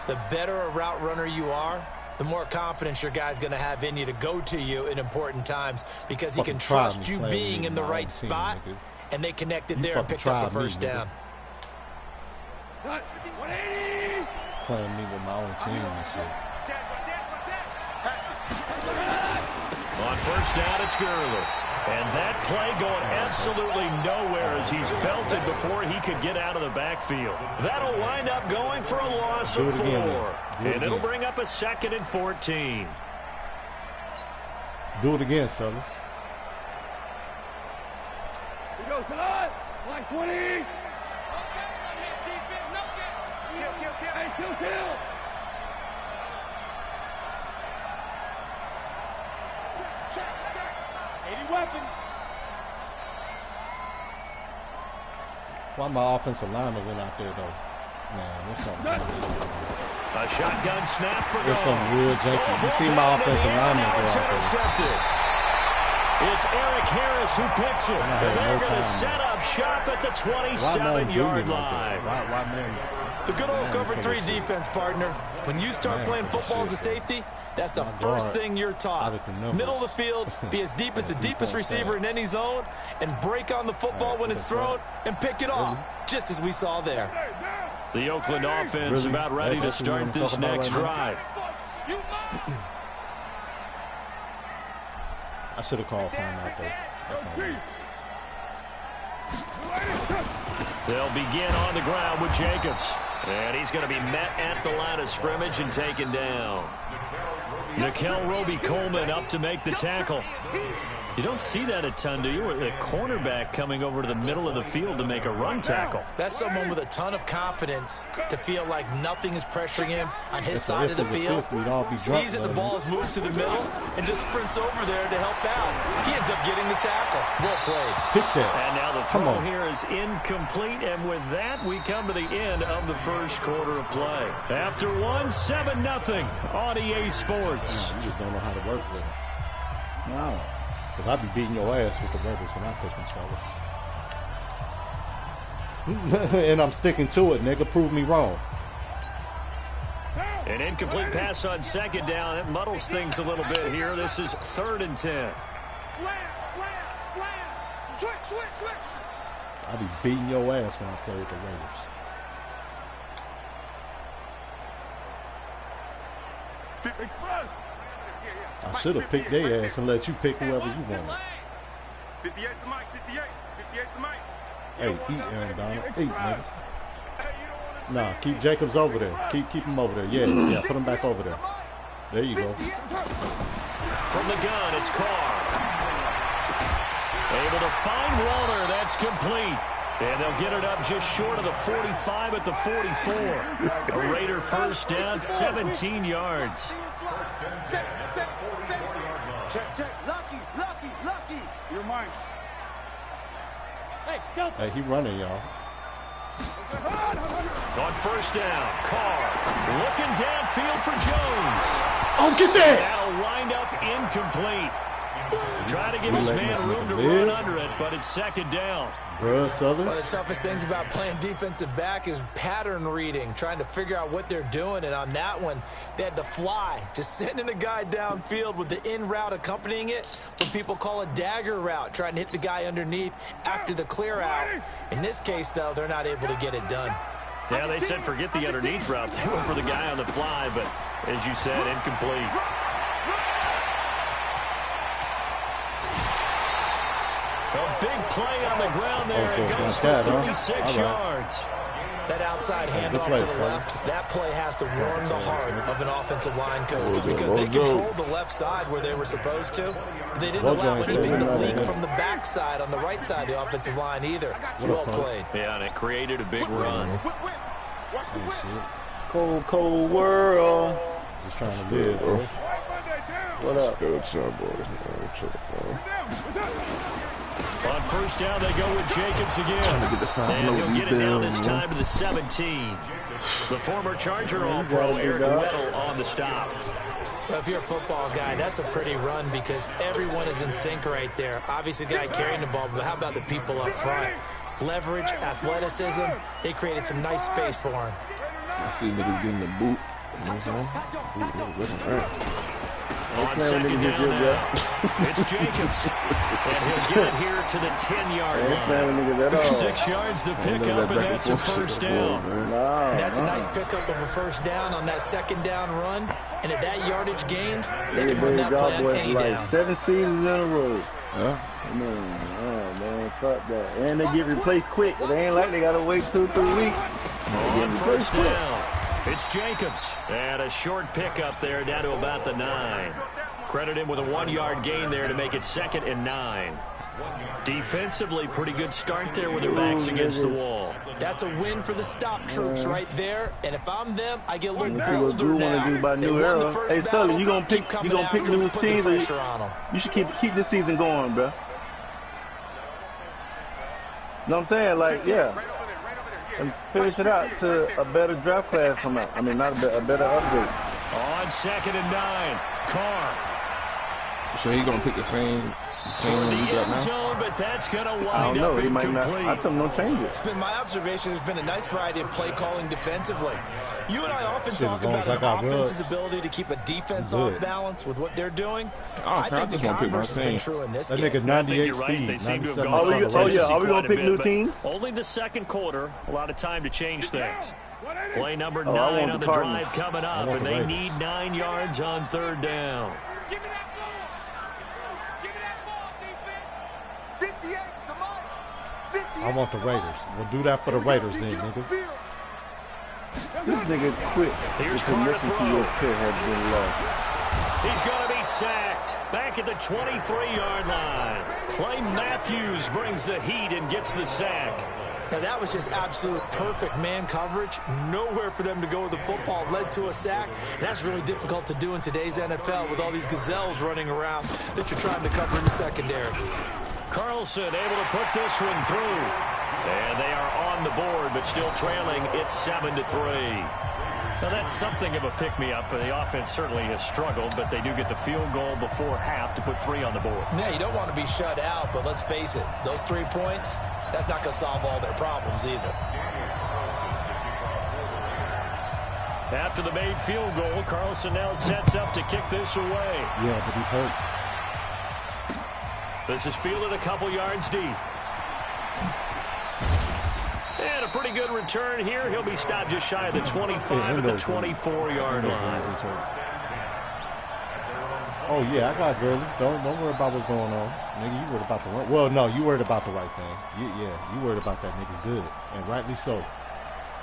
The better a route runner you are, the more confidence your guy's going to have in you to go to you in important times, because he can trust you being in the right spot, and they connected there and picked up the 1st down. Playing me with my own team and shit. On 1st down, it's Gurley. And that play going absolutely nowhere as he's belted before he could get out of the backfield. That'll wind up going for a loss of 4. And it'll bring up a 2nd and 14. Do it again, Sellers. Here we go, tonight. Like 20. Kill. Check. 80 weapon. Why my offensive lineman went out there, though? Man, there's something. A shotgun snap for There's something real janky. You see my offensive lineman go out there. It's Eric Harris who picks it. And they're going to set up shop at the 27-yard line. Why man? The good old cover 3 defense, partner. When you start playing football as a safety, that's the first thing you're taught. Middle of the field, be as deep as the deepest receiver in any zone, and break on the football when it's thrown and pick it off, just as we saw there. The Oakland offense about ready to start this next drive. I should have called timeout though. They'll begin on the ground with Jacobs. And he's going to be met at the line of scrimmage and taken down. Nickel Roby-Coleman up to make the tackle. You don't see that a ton, do you? A cornerback coming over to the middle of the field to make a run tackle. That's someone with a ton of confidence to feel like nothing is pressuring him on his side of the field. Sees that the ball is moved to the middle and just sprints over there to help out. He ends up getting the tackle. Well played. And now the throw here is incomplete. And with that, we come to the end of the first quarter of play. After 7-0 on EA Sports. You just don't know how to work with it. No. Because I be beating your ass with the brothers when I push myself. And I'm sticking to it, nigga. Prove me wrong. An incomplete pass on second down. It muddles things a little bit here. This is 3rd and 10. Switch. I be beating your ass when I play with the Raiders. I should have picked their ass and let you pick whoever you want. 58 to Mike. Hey, eat Aaron Donald. Eat, nigga. Nah, keep Jacobs over there. Keep him over there. Yeah, put him back over there. There you go. From the gun, it's Carr. Able to find Walter. That's complete. And they'll get it up just short of the 45 at the 44. A Raider first down, 17 yards. Check. Lucky. You're mine. Hey, he running, y'all. On first down, Carr looking downfield for Jones. Oh, get that! That'll wind up incomplete. Trying to give his man room to run under it, but it's second down. One of the toughest things about playing defensive back is pattern reading, trying to figure out what they're doing. And on that one, they had the fly, just sending a guy downfield with the in route accompanying it, what people call a dagger route, trying to hit the guy underneath after the clear out. In this case, though, they're not able to get it done. Yeah, they said forget the underneath route. They went for the guy on the fly, but as you said, incomplete. A big play on the ground there. It goes for 36 yards. That outside handoff to the left, that play has to warm the heart of an offensive line coach because they controlled the left side where they were supposed to. But they didn't allow anything to leak from the backside on the right side of the offensive line either. Well played. Yeah, and it created a big run. Cold world. Just trying to live, bro. What up? Good job, boys. On first down, they go with Jacobs again. And he'll get it down this time to the 17. The former Charger All-Pro Eric Weddle on the stop. Well, if you're a football guy, that's a pretty run because everyone is in sync right there. Obviously, the guy carrying the ball, but how about the people up front? Leverage, athleticism, they created some nice space for him. I see niggas getting the boot. You know what I'm saying? On second down now, it's Jacobs. And he'll get it here to the 10-yard line. 6 yards the pickup, and that's a first down. And that's a nice pickup of a first down on that second down run. And at that yardage gained, they can run that play on any down. 7 seasons in a row. Man, fuck that. And they get replaced quick. It ain't like they got to wait 2-3 weeks. On first down, it's Jacobs. And a short pickup there down to about the 9. Credit him with a 1-yard gain there to make it 2nd and 9. Defensively, pretty good start there with their backs against the wall. That's a win for the stop troops right there. And if I'm them, I get a little bolder now. They won the first battle. You gonna pick new teams. You should keep this season going, bro. Know what I'm saying? Like, yeah. and finish it out to a better draft class come out. I mean, not a better upgrade. On 2nd and 9, Carr. So he's gonna pick the same one you got now? Zone, but that's gonna wind I don't know. up He might not. incomplete. I told him don't change it. It's been my observation. There's been a nice variety of play calling defensively. You and I often talk as long about as I an got offense's ability to keep a defense off balance with what they're doing. I think the converse has been true in this game. That nigga 98 Right. speed. They seem to have 97 gone Are we going to pick new teams? Only the second quarter. A lot of time to change things. Play number I 9 want on the the Cardinals. drive coming up, and they need 9 yards on 3rd down. Give me that ball. Give me that ball, defense. 58's the mic. 58. I want the Raiders. We'll do that for the Raiders then, nigga. This nigga quit. Here's Carr Carr to to throw. your pick had been lost. He's going to be sacked. Back at the 23-yard line. Clay Matthews brings the heat and gets the sack. Now, that was just absolute perfect man coverage. Nowhere for them to go with the football. Led to a sack. That's really difficult to do in today's NFL with all these gazelles running around that you're trying to cover in the secondary. Carlson able to put this one through. And they are on the board, but still trailing. It's 7-3. Now, that's something of a pick-me-up. The offense certainly has struggled, but they do get the field goal before half to put 3 on the board. Yeah, you don't want to be shut out, but let's face it. Those 3 points, that's not going to solve all their problems either. After the made field goal, Carlson now sets up to kick this away. Yeah, but he's hurt. This is fielded a couple yards deep. And a pretty good return here. He'll be stopped just shy of the 25 at the 24-yard line. Oh, yeah, I got Gurley. Don't worry about what's going on. Nigga, you worried about the right. Well, no, you worried about the right thing. Yeah, you worried about that nigga good. And rightly so.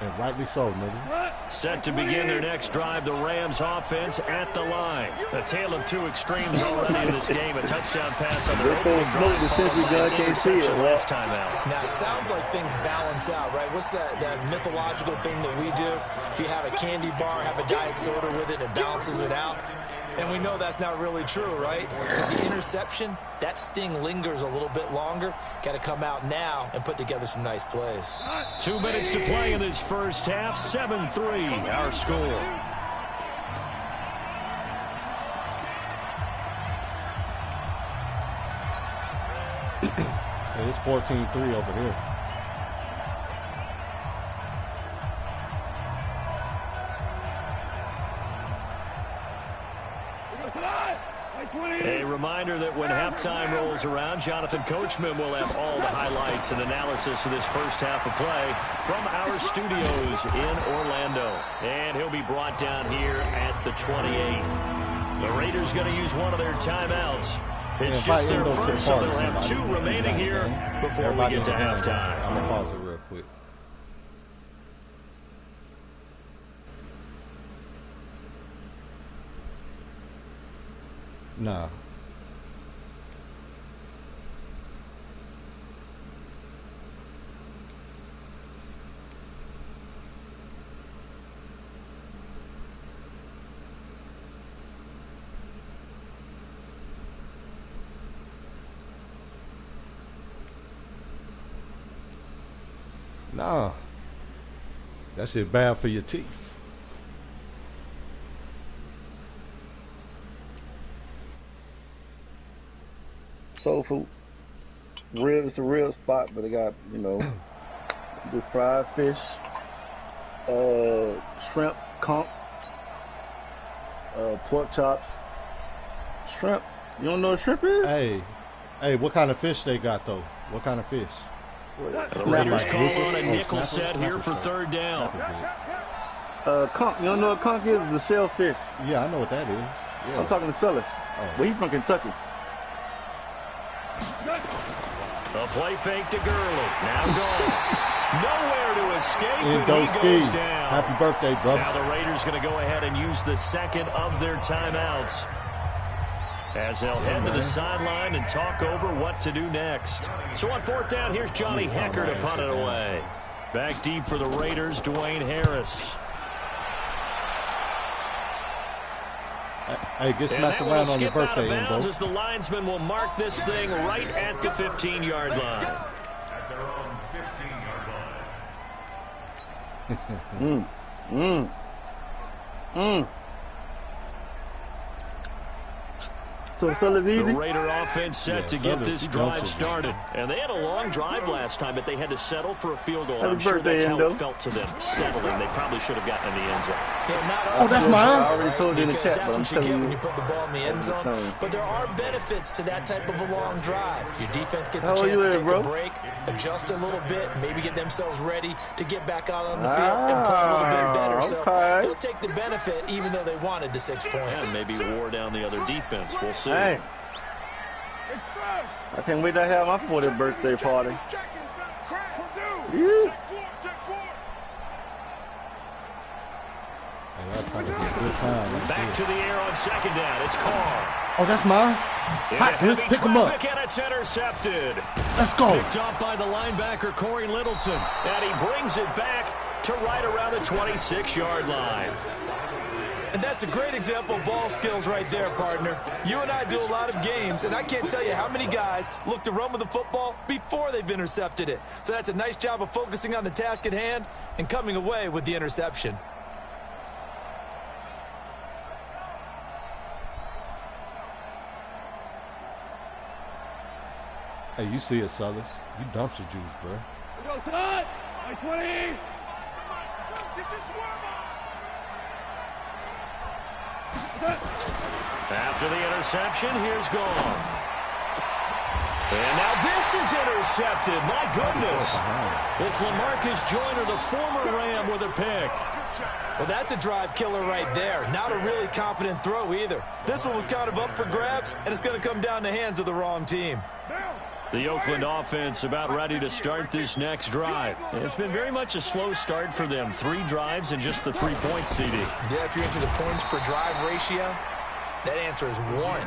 And rightly so, nigga. Set to begin their next drive, the Rams offense at the line. A tale of 2 extremes already in this game. A touchdown pass on their opening drive, followed by an interception last time out. Now, it sounds like things balance out, right? What's that mythological thing that we do? If you have a candy bar, have a diet soda with it, it balances it out. And we know that's not really true, right? Because the interception, that sting lingers a little bit longer. Got to come out now and put together some nice plays. 2 minutes to play in this first half. 7-3, our score. Hey, it's 14-3 over here. A reminder that when halftime rolls around, Jonathan Coachman will have all the highlights and analysis of this first half of play from our studios in Orlando. And he'll be brought down here at the 28. The Raiders going to use one of their timeouts. It's just their first, so they'll have 2 remaining here before we get to halftime. I'm going to pause it real quick. Nah. Nah. That shit bad for your teeth. Soul food. Real, it's a real spot, but they got, you know, this fried fish, shrimp, conch, pork chops, shrimp. You don't know what shrimp is? Hey, what kind of fish they got though? What kind of fish? The Raiders call on a nickel set here for 3rd down. Conch. You don't know what conch is? The shellfish. Yeah, I know what that is. Yeah. I'm talking to Sellers. Well, he's from Kentucky. A play fake to Gurley. Now gone. Nowhere to escape, and he goes down. Happy birthday, brother. Now the Raiders going to go ahead and use the second of their timeouts, as they'll head to the sideline and talk over what to do next. So on 4th down, here's Johnny Hecker to punt it away. Back deep for the Raiders, Dwayne Harris. Hey, get smacked around on your birthday, Endo. As the linesman will mark this thing right at the 15-yard line. So it's easy. The Raider offense set to get this drive started. And they had a long drive last time, but they had to settle for a field goal. I'm sure that's how it felt to them, settling. They probably should have gotten in the end zone. Oh, that's mine. I already told you in the chat, that's what you get when you put the ball in the end zone. But there are benefits to that type of a long drive. Your defense gets a chance to take a break, adjust a little bit, maybe get themselves ready to get back out on the field and play a little bit better. So they'll take the benefit even though they wanted the 6 points. And maybe wore down the other defense. We'll see. Hey. I can't wait to have my 40th birthday party. Yeah. Back to the air on second down. It's Carr. Oh, that's mine. Hot, let's pick him up. And it's intercepted. Let's go. Picked up by the linebacker, Corey Littleton. And he brings it back to right around the 26-yard line. And that's a great example of ball skills right there, partner. You and I do a lot of games, and I can't tell you how many guys look to run with the football before they've intercepted it. So that's a nice job of focusing on the task at hand and coming away with the interception. Hey, you see it, Sellers. You dumpster juice, bro. Go, Todd! 20! Get your swerve on! After the interception, here's Goff. And now this is intercepted. My goodness. It's LaMarcus Joyner, the former Ram, with a pick. Well, that's a drive killer right there. Not a really confident throw either. This one was kind of up for grabs, and it's going to come down the hands of the wrong team. The Oakland offense about ready to start this next drive. It's been very much a slow start for them. 3 drives and just the 3 points, CD. Yeah, if you're into the points per drive ratio, that answer is 1.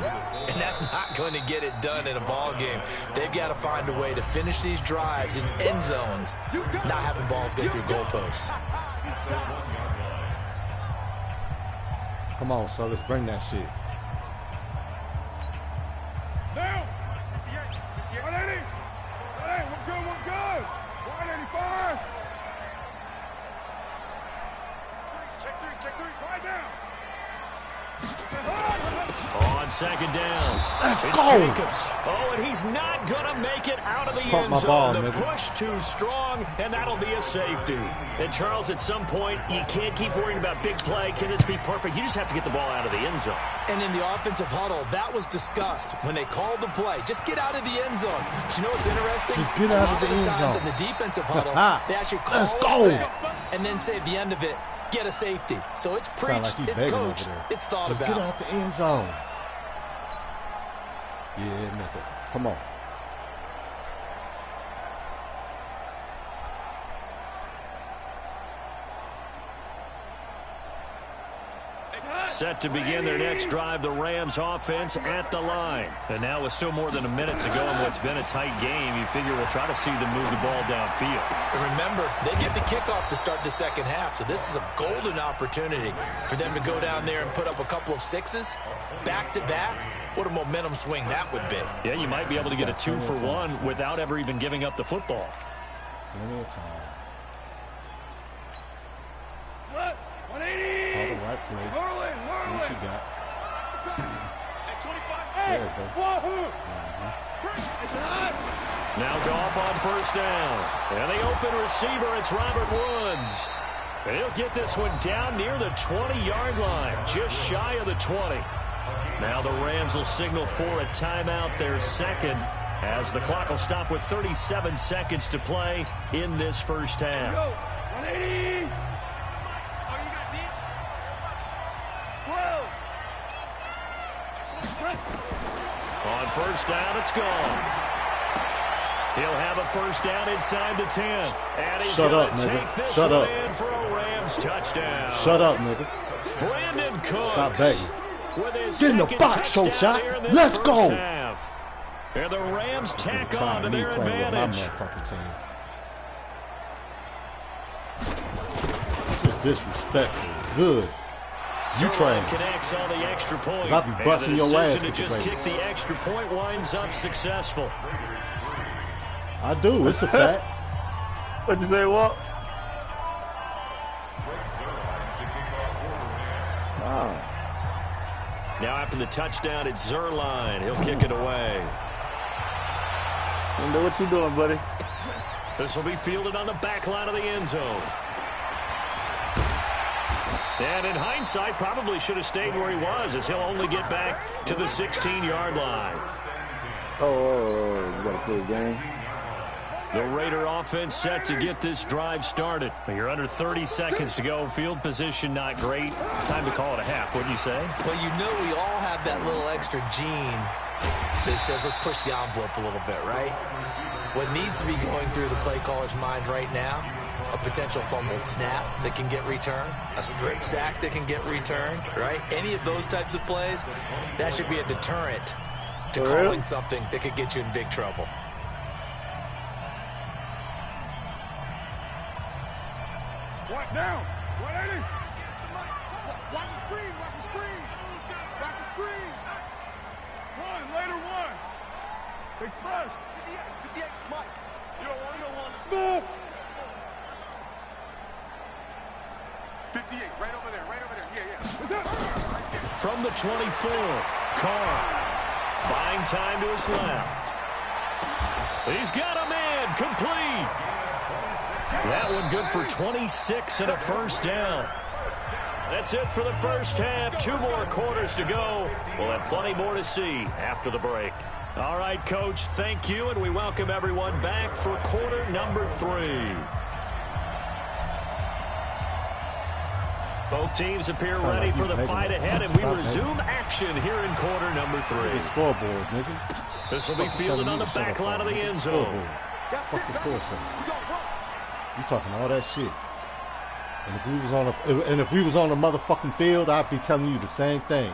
And that's not going to get it done in a ball game. They've got to find a way to finish these drives in end zones, not having balls go through goalposts. Come on, so let's bring that shit. Down! 180! 180! One good! 185! Check three, right down! On second down, let's it's go. Jacobs. Oh, and he's not going to make it out of the end zone. The push too strong, and that'll be a safety. And, Charles, at some point, you can't keep worrying about big play. Can this be perfect? You just have to get the ball out of the end zone. And in the offensive huddle, that was discussed when they called the play. Just get out of the end zone. But you know what's interesting? Just get out of the end zone. In the defensive huddle, they actually call a set and then say at the end of it, get a safety. So it's preached, like it's coached, it's thought just about. Get out the end zone. Yeah, nigga. Come on. Set to begin their next drive, the Rams offense at the line. And now with still more than a minute to go in what's been a tight game, you figure we'll try to see them move the ball downfield. And remember, they get the kickoff to start the second half, so this is a golden opportunity for them to go down there and put up a couple of 6s back-to-back. What a momentum swing that would be. Yeah, you might be able to get a 2-for-1 without ever even giving up the football. One more time. What? 180! All the right play. See what you got. At 25. Hey! Wahoo! Now Goff on first down. And the open receiver, it's Robert Woods. And he'll get this one down near the 20-yard line, just shy of the 20. Now the Rams will signal for a timeout, their second, as the clock will stop with 37 seconds to play in this first half. 180! On first down, it's gone. He'll have a first down inside the 10. And he's going to take this one in for a Rams touchdown. Shut up, nigga. Brandon Cooks. Stop begging. With his get in the box, Shot. Let's go. Half. And the Rams tack on to their advantage. Just disrespectful. Good. You trying connects on the extra point. I'll be busting your ass. To just kick the extra point winds up successful. I do. It's a fact. What'd you say, what? Now after the touchdown, it's Zerline. He'll kick it away. Linda, what you doing, buddy? This will be fielded on the back line of the end zone. And in hindsight, probably should have stayed where he was, as he'll only get back to the 16-yard line. Oh, you got to play a game. The Raider offense set to get this drive started. You're under 30 seconds to go. Field position not great. Time to call it a half, wouldn't you say? Well, you know we all have that little extra gene that says let's push the envelope a little bit, right? What needs to be going through the play caller's mind right now, a potential fumbled snap that can get returned, a strip sack that can get returned, right? Any of those types of plays, that should be a deterrent to calling something that could get you in big trouble. What now? 180. Watch the screen. Watch the screen. Watch the screen. Later one. Big splash. 58. Mike. You don't want Smith. 58. Right over there. Right over there. Yeah. From the 24, Carr buying time to his left. He's got a man. Complete. That one good for 26 and a first down. That's it for the first half. 2 more quarters to go. We'll have plenty more to see after the break. All right, Coach, thank you, and we welcome everyone back for quarter number 3. Both teams appear ready for the fight ahead, and we resume action here in quarter number 3. Scoreboard, nigga. This will be fielded on the back line of the end zone. Fuck the score, you talking all that shit. And if we was on a motherfucking field, I'd be telling you the same thing.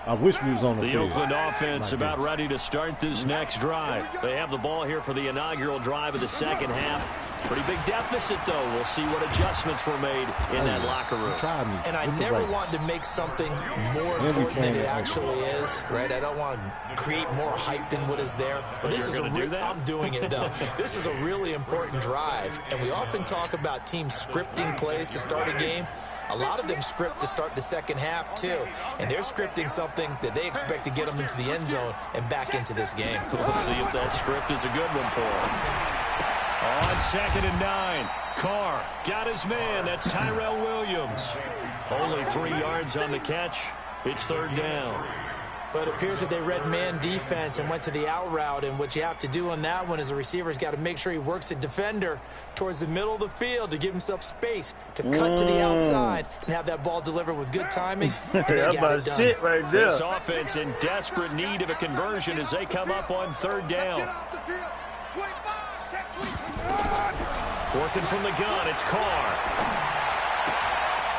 I wish we was on the field. The Oakland offense about ready to start this next drive. They have the ball here for the inaugural drive of the second half. Pretty big deficit, though. We'll see what adjustments were made in that locker room. And I never want to make something more important than it actually is, right? I don't want to create more hype than what is there. But this is I'm doing it, though. This is a really important drive. And we often talk about teams scripting plays to start a game. A lot of them script to start the second half, too. And they're scripting something that they expect to get them into the end zone and back into this game. We'll see if that script is a good one for them. On 2nd and 9, Carr got his man. That's Tyrell Williams. Only 3 yards on the catch. It's 3rd down. But it appears that they read man defense and went to the out route, and what you have to do on that one is the receiver's got to make sure he works a defender towards the middle of the field to give himself space to cut to the outside and have that ball delivered with good timing. And they got it done. Right there. This offense in desperate need of a conversion as they come up on 3rd down. Working from the gun, it's Carr.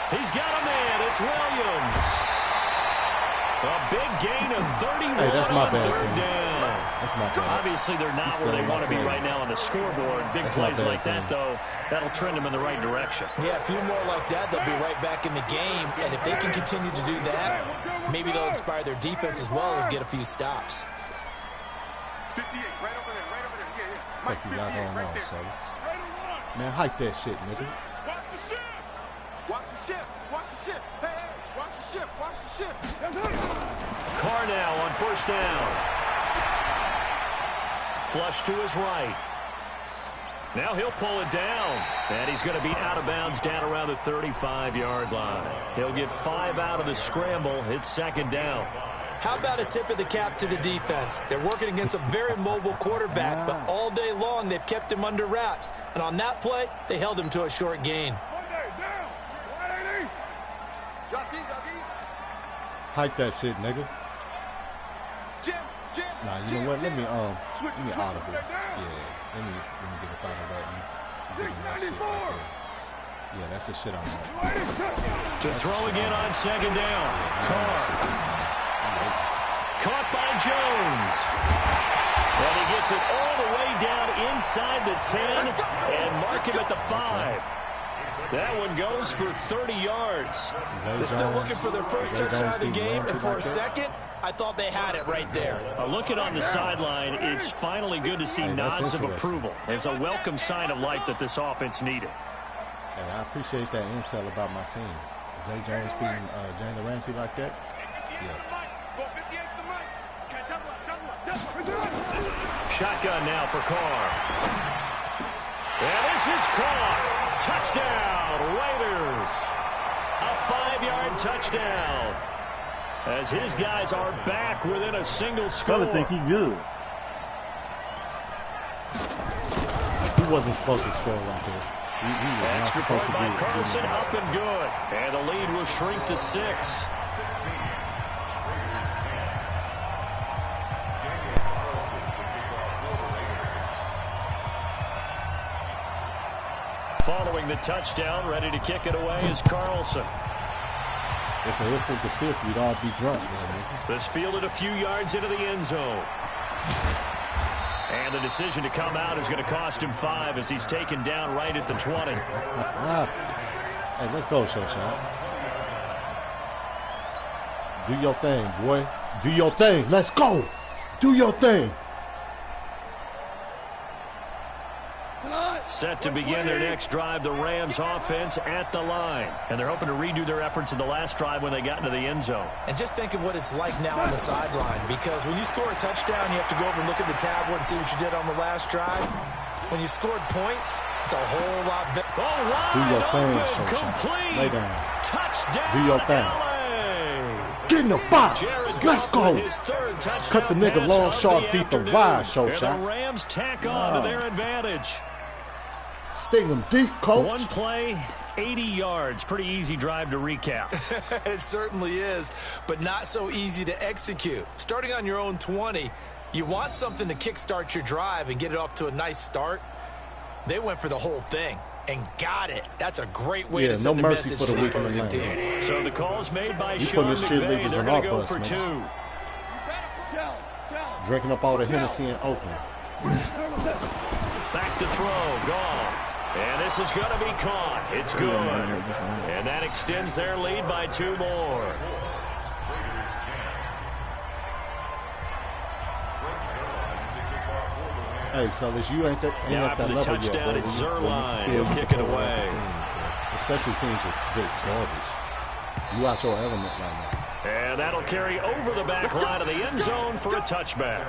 He's got a man, it's Williams. A big gain of 31 that's my on bad, 3rd down. That's my bad. Obviously, they're not where they want to be right now on the scoreboard. Big plays like that, though, that'll trend them in the right direction. Yeah, a few more like that, they'll be right back in the game. And if they can continue to do that, maybe they'll inspire their defense as well and get a few stops. 58, right over there, right over there. Yeah. Fuck you got going on, son. Man, hype that shit, nigga. Watch the ship. Watch the ship. Watch the ship. Hey, watch the ship. Watch the ship. Carr now on 1st down. Flush to his right. Now he'll pull it down. And he's going to be out of bounds down around the 35-yard line. He'll get 5 out of the scramble. It's 2nd down. How about a tip of the cap to the defense? They're working against a very mobile quarterback, but all day long they've kept him under wraps. And on that play, they held him to a short gain. Hype that shit, nigga. Nah, you know what? Let me audible. Yeah, let me get up out of that one. Yeah, that's the shit I'm on. To throw again on 2nd down. Carr. Caught by Jones. And he gets it all the way down inside the 10 and mark him at the 5. That one goes for 30 yards. They're still looking for their first touchdown of the game, and for a second, I thought they had it right there. Looking on the sideline, it's finally good to see nods of approval. It's a welcome sign of life that this offense needed. Hey, I appreciate that intel about my team. Zay Jones beating Jalen Ramsey like that? Yeah. Shotgun now for Carr. And this is Carr. Touchdown, Raiders. A 5-yard touchdown. As his guys are back within a single score. I think he's good. He wasn't supposed to score like this. He was Extra not point supposed to by be Carlson, up and good. And the lead will shrink to 6. Following the touchdown, ready to kick it away is Carlson. If the hit was a fifth, you'd all be drunk. This fielded a few yards into the end zone. And the decision to come out is going to cost him 5 as he's taken down right at the 20. Hey, let's go, Shoshat. Do your thing, boy. Do your thing. Let's go. Do your thing. Set to begin their next drive, the Rams offense at the line. And they're hoping to redo their efforts in the last drive when they got into the end zone. And just think of what it's like now on the sideline, because when you score a touchdown, you have to go over and look at the tablet and see what you did on the last drive. When you scored points, it's a whole lot better. Do your thing, Shoshat. Lay down. Touchdown. Do your thing. Get in the box. Let's go. Cut the nigga long, sharp, deep, and wide, Shoshat. The Rams tack on to their advantage. Sting them deep, coach. One play, 80 yards. Pretty easy drive to recap. It certainly is, but not so easy to execute. Starting on your own 20, you want something to kickstart your drive and get it off to a nice start. They went for the whole thing and got it. That's a great way to send a message to the opposing team. So the call's made by Sean McVay. They're going to go for 2. Drinking up all the Hennessy in Oakland. Back to throw, Goff. And this is going to be caught. It's good. And that extends their lead by 2 more. Hey, Sellers, you ain't at that level touchdown, yet. It's Zerline. He'll kick it away. Especially teams just garbage. You out your element right now. And that'll carry over the back line of the end zone for a touchback.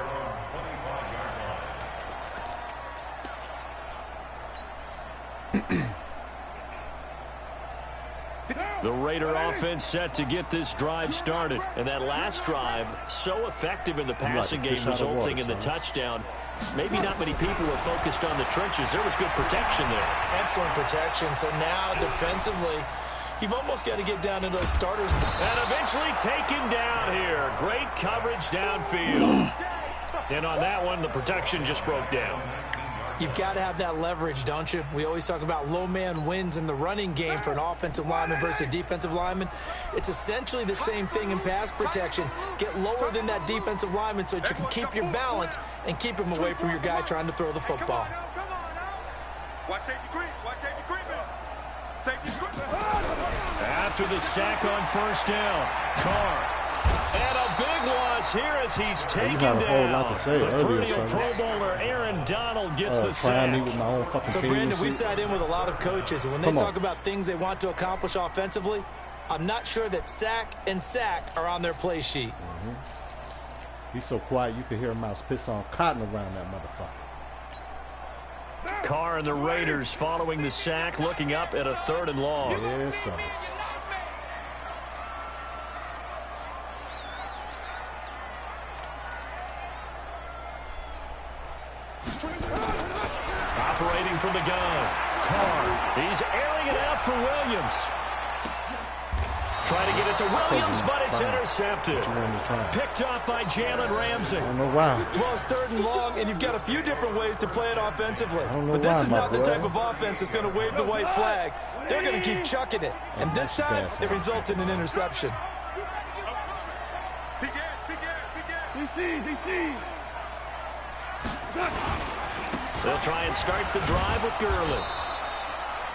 The Raider offense set to get this drive started. And that last drive, so effective in the passing game, resulting in the touchdown. Maybe not many people were focused on the trenches. There was good protection there. Excellent protection. So now defensively, you've almost got to get down to those starters. And eventually taken down here. Great coverage downfield. And on that one, the protection just broke down. You've got to have that leverage, don't you? We always talk about low man wins in the running game for an offensive lineman versus a defensive lineman. It's essentially the same thing in pass protection. Get lower than that defensive lineman so that you can keep your balance and keep him away from your guy trying to throw the football. Watch safety creep. Watch safety creeping. Safety creeping. After the sack on first down, Carr. And a big loss here as he's taken down. A whole lot to say the earlier, perennial Pro Bowler Aaron Donald gets the sack. Me with my own fucking so, Brandon, we sat in with a lot of coaches, and when they talk about things they want to accomplish offensively, I'm not sure that sack and sack are on their play sheet. He's so quiet you can hear a mouse piss on cotton around that motherfucker. Carr and the Raiders following the sack, looking up at a 3rd and long. Yes, sir. Operating from the gun. Carr. He's airing it out for Williams. Try to get it to Williams, but it's intercepted. Picked off by Jalen Ramsey. I don't know why. Well, it's 3rd and long, and you've got a few different ways to play it offensively. But this is not the type of offense that's going to wave the white flag. They're going to keep chucking it. And this time, it results in an interception. They'll try and start the drive with Gurley.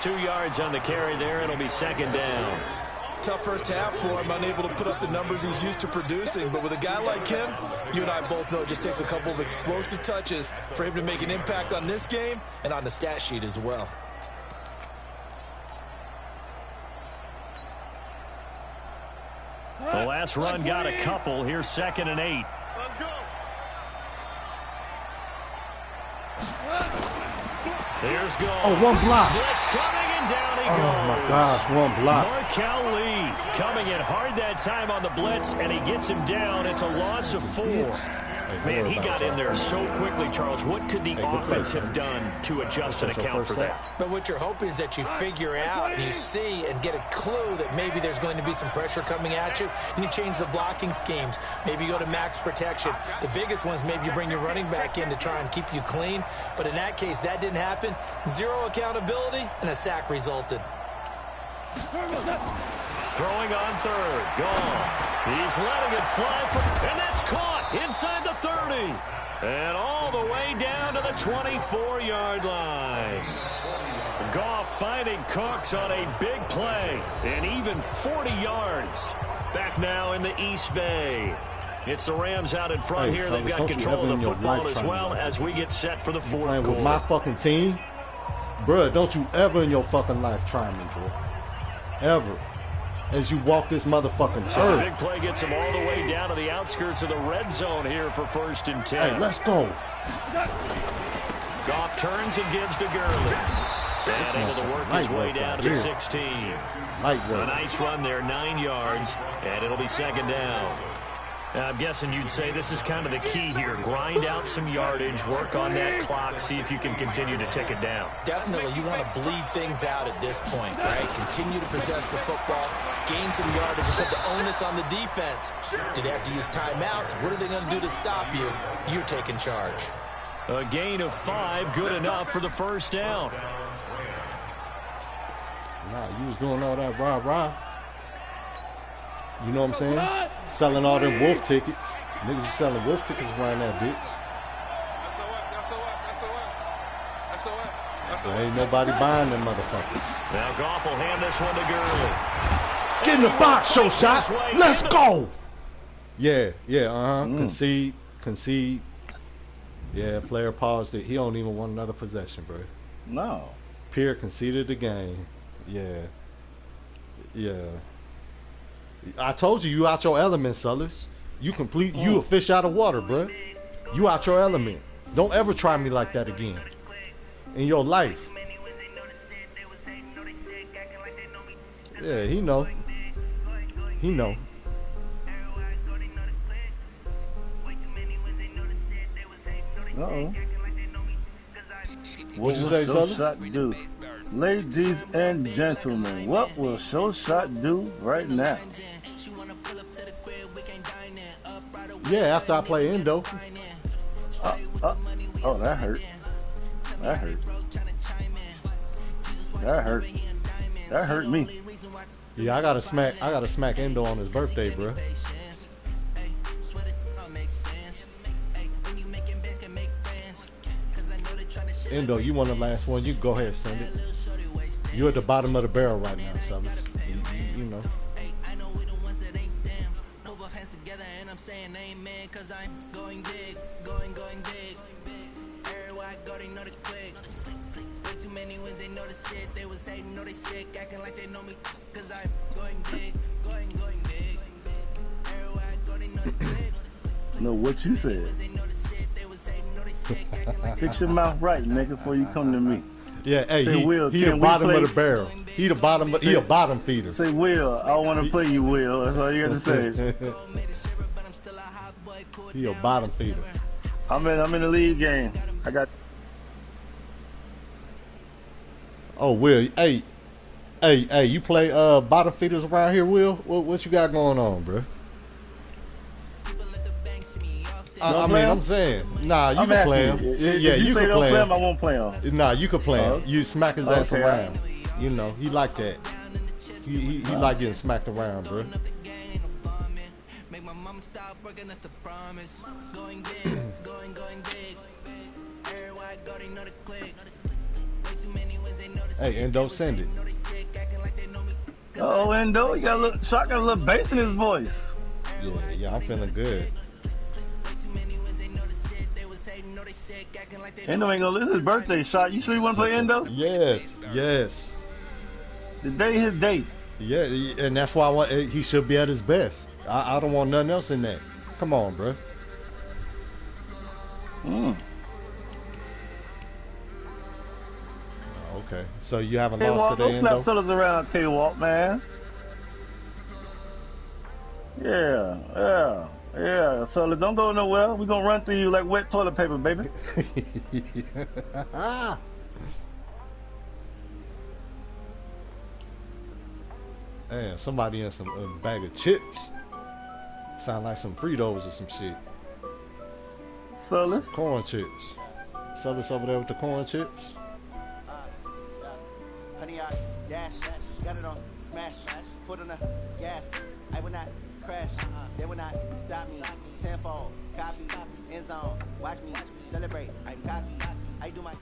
2 yards on the carry there. It'll be 2nd down. Tough first half for him, unable to put up the numbers he's used to producing. But with a guy like him, you and I both know it just takes a couple of explosive touches for him to make an impact on this game and on the stat sheet as well. The last run got a couple. Here's 2nd and 8. Let's go. There's goal. Oh, one block. Blitz coming and down he goes. Oh, my gosh, one block. Markel Lee coming in hard that time on the blitz, and he gets him down. It's a loss of 4. Man, he got in there so quickly, Charles. What could the offense have done to adjust and account for that? But what you're hoping is that you figure out and you see and get a clue that maybe there's going to be some pressure coming at you, and you change the blocking schemes. Maybe you go to max protection. The biggest one is maybe you bring your running back in to try and keep you clean. But in that case, that didn't happen. 0 accountability, and a sack resulted. Throwing on 3rd. Goff. He's letting it fly, and that's caught inside the 30. And all the way down to the 24-yard line. Goff finding Cooks on a big play. And even 40 yards. Back now in the East Bay. It's the Rams out in front here. They've got control of the football as well as we get set for the 4th quarter. With my fucking team, bruh, don't you ever in your fucking life try me, bro. Ever. As you walk this motherfucking so turf. The big play gets him all the way down to the outskirts of the red zone here for 1st and 10. Hey, let's go. Goff turns and gives to Gurley. And able to work his way down to the 16. A nice run there, 9 yards, and it'll be 2nd down. I'm guessing you'd say this is kind of the key here. Grind out some yardage, work on that clock, see if you can continue to tick it down. Definitely, you want to bleed things out at this point, right? Continue to possess the football, gain some yardage, and put the onus on the defense. Do they have to use timeouts? What are they going to do to stop you? You're taking charge. A gain of 5, good enough for the 1st down. Nah, you was doing all that rah-rah. You know what I'm saying? Selling all them wolf tickets. Niggas be selling wolf tickets around that bitch. There ain't nobody buying them motherfuckers. Now Goff will hand this one to Gurley. Get in the box, show shot. Let's go. Yeah, Concede. Yeah, player paused it. He don't even want another possession, bro. No. Pierre conceded the game. Yeah. I told you, you out your element, Sullers. You a fish out of water, bro. You out your element. Don't ever try me like that again in your life. Yeah, he know. Uh-oh. What'd you say, Sullers? Do? Ladies and gentlemen, what will Showshot do right now? Yeah, after I play Endo. Oh, that hurt. That hurt me. Yeah, I gotta smack Endo on his birthday, bro. Endo, you want the last one? You go ahead, send it. You're at the bottom of the barrel right now, Summers. You know. Know what you said. Fix your mouth right, nigga, before you come to me. Yeah, hey, he the bottom of the barrel. He a bottom feeder. Say, Will, I want to play you, Will. That's all you got to say. He a bottom feeder. I'm in the lead game. I got. Oh, Will, hey, you play bottom feeders around here, Will? What you got going on, bro? I'm saying, nah, you can play him. Yeah, you can play him. I won't play him. Nah, you can play him. You smack his ass around. You know, he like that. He like getting smacked around, bro. Hey, Endo, send it. Oh, Endo, you got a little bass in his voice. Yeah, I'm feeling good. Endo ain't gonna lose his birthday shot. You sure you want to play Endo? Yes. The day his date. Yeah, and that's why he should be at his best. I don't want nothing else in that. Come on, bro. Okay, so you haven't lost today, Endo? Don't slap fellas around, K-Walk, man. Yeah. So don't go nowhere. We're going to run through you like wet toilet paper, baby. Man, somebody in some bag of chips. Sound like some Fritos or some shit. Some corn chips. Sullis over there with the corn chips. Honey, I dash, got it on smash, foot on the gas. I will not crash, they will not stop me. Tenfold, copy, end zone, watch me celebrate. I'm cocky, I do my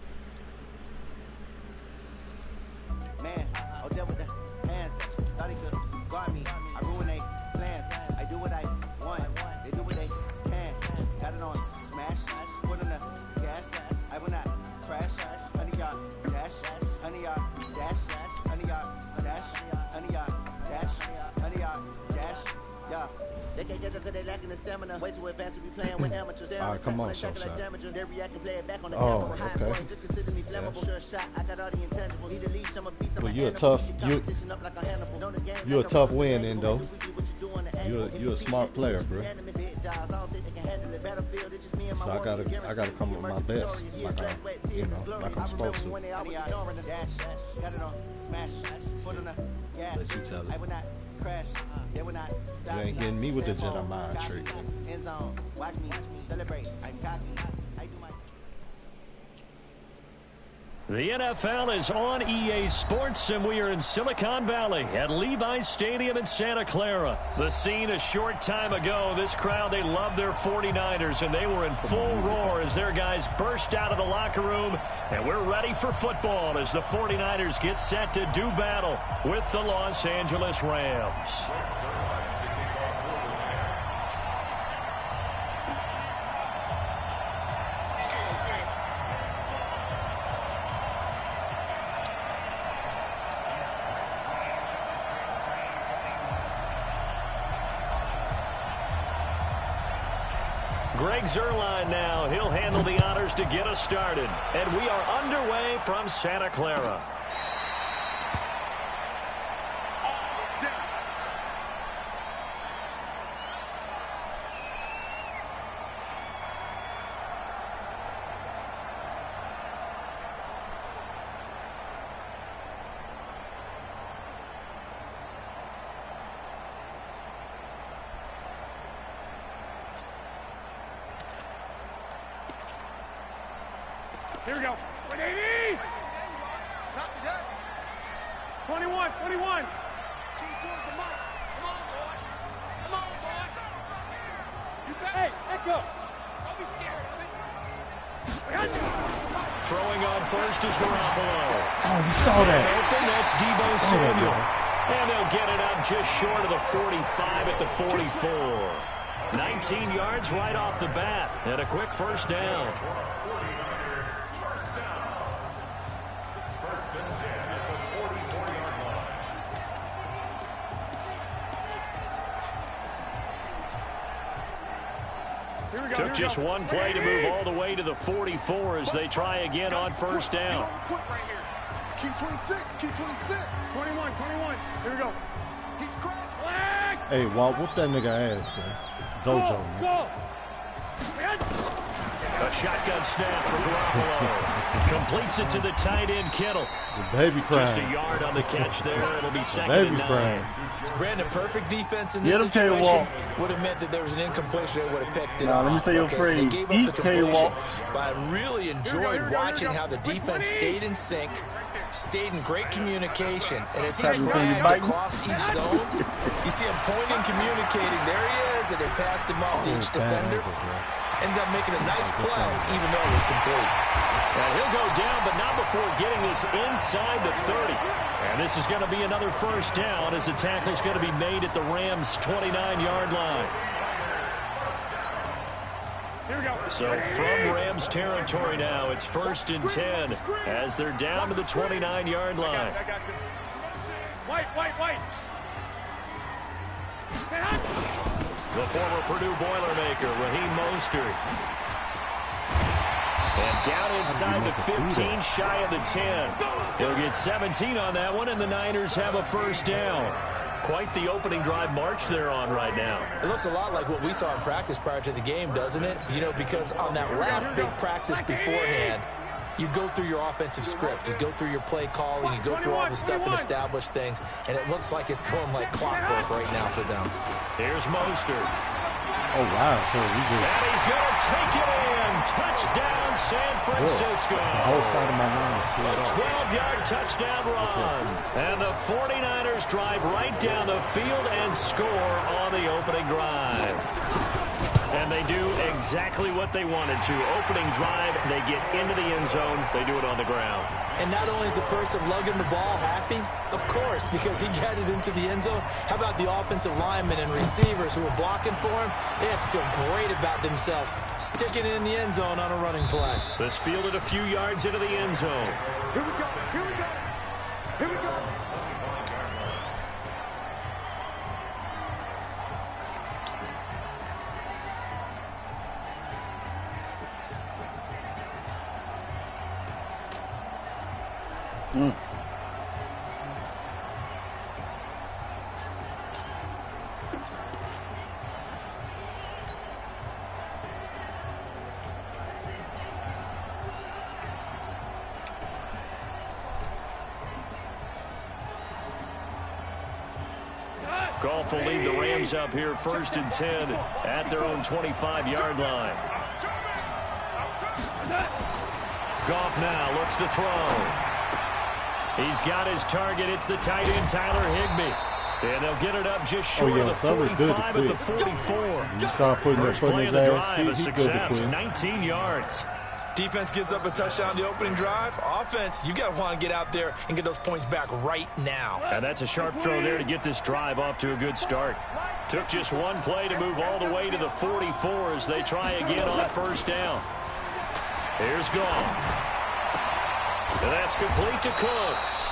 man. Oh, there with the hands, thought he could guard me. I ruin they plans. I do what I want, they do what they can. Got it on smash, foot on the gas. I will not crash, honey, y'all dash, honey, y'all dash, honey, y'all dash, honey, y'all dash, honey, y'all dash, yeah. They can't catch up because they lacking the stamina. Way too advanced to be playing with amateurs. Alright, come on, Shot. They react and play it back on the camera. High point, just consider me flammable. Sure shot, I got all the intangibles. Need to leash, I'm a beast, I'm you're a tough win, Endo. You're a smart player, bro. So I gotta come with my best, like I'm supposed to. Let you tell it. You ain't getting me with the Jedi mind trick. Watch me celebrate. I'm cocky. I do my. The NFL is on EA Sports, and we are in Silicon Valley at Levi's Stadium in Santa Clara. The scene a short time ago. This crowd, they love their 49ers, and they were in full roar as their guys burst out of the locker room. And we're ready for football as the 49ers get set to do battle with the Los Angeles Rams. Greg Zuerlein now. He'll handle the honors to get us started. And we are underway from Santa Clara. Here we go. 180. Not today. 21. Team towards the mic. Come on, boy. Come on, boy. You got it. Hey, let go. Don't be scared of it. Throwing on first is Garoppolo. Oh, you saw that. Open, that's Deebo Samuel. And they'll get it up just short of the 45 at the 44. 19 yards right off the bat. And a quick first down. Took just one play to move all the way to the 44 as they try again on first down. Key 26, key 26. 21. Here we go. He's crossed. Flag. Hey, Walt, whoop that nigga ass, bro. Dojo, man. Go. A shotgun snap for Garoppolo. Completes it to the tight end, Kittle. The baby crying. Just a yard on the catch there. It'll be second and 9. Crying. Brandon, perfect defense in this situation would have meant that there was an incompletion. They would have picked it off. Let me say your phrase. They gave up the completion, but I really enjoyed watching how the defense stayed in sync, stayed in great communication, and as he dragged across each zone, you see him pointing, communicating. There he is, and they passed him off to each defender. Ended up making a nice play, even though it was complete. And he'll go down, but not before getting this inside the 30. And this is going to be another first down as the tackle's going to be made at the Rams' 29-yard line. Here we go. So from Rams territory now, it's 1st and 10 as they're down to the 29-yard line. White. The former Purdue Boilermaker, Raheem Mostert. And down inside the 15, shy of the 10. He'll get 17 on that one, and the Niners have a first down. Quite the opening drive march they're on right now. It looks a lot like what we saw in practice prior to the game, doesn't it? You know, because on that last big practice beforehand, you go through your offensive script, you go through your play calling, you go through all the stuff and establish things, and it looks like it's going like clockwork right now for them. Here's Mostert. Oh, wow. So and he's going to take it in. Touchdown, San Francisco. The whole side of my line is a 12-yard touchdown run. And the 49ers drive right down the field and score on the opening drive. And they do exactly what they wanted to. Opening drive, they get into the end zone. They do it on the ground. And not only is the person lugging the ball happy, of course, because he got it into the end zone. How about the offensive linemen and receivers who are blocking for him? They have to feel great about themselves, sticking it in the end zone on a running play. This fielded a few yards into the end zone. Here we go. Goff will lead the Rams up here 1st and 10 at their own 25-yard line. Goff now looks to throw. He's got his target. It's the tight end, Tyler Higbee. And they'll get it up just short of the 45 at the 44. You start putting First play of the drive, a success, 19 yards. Defense gives up a touchdown the opening drive. Offense, you got to want to get out there and get those points back right now. And that's a sharp throw there to get this drive off to a good start. Took just one play to move all the way to the 44 as they try again on first down. Here's Goff. And that's complete to Cooks.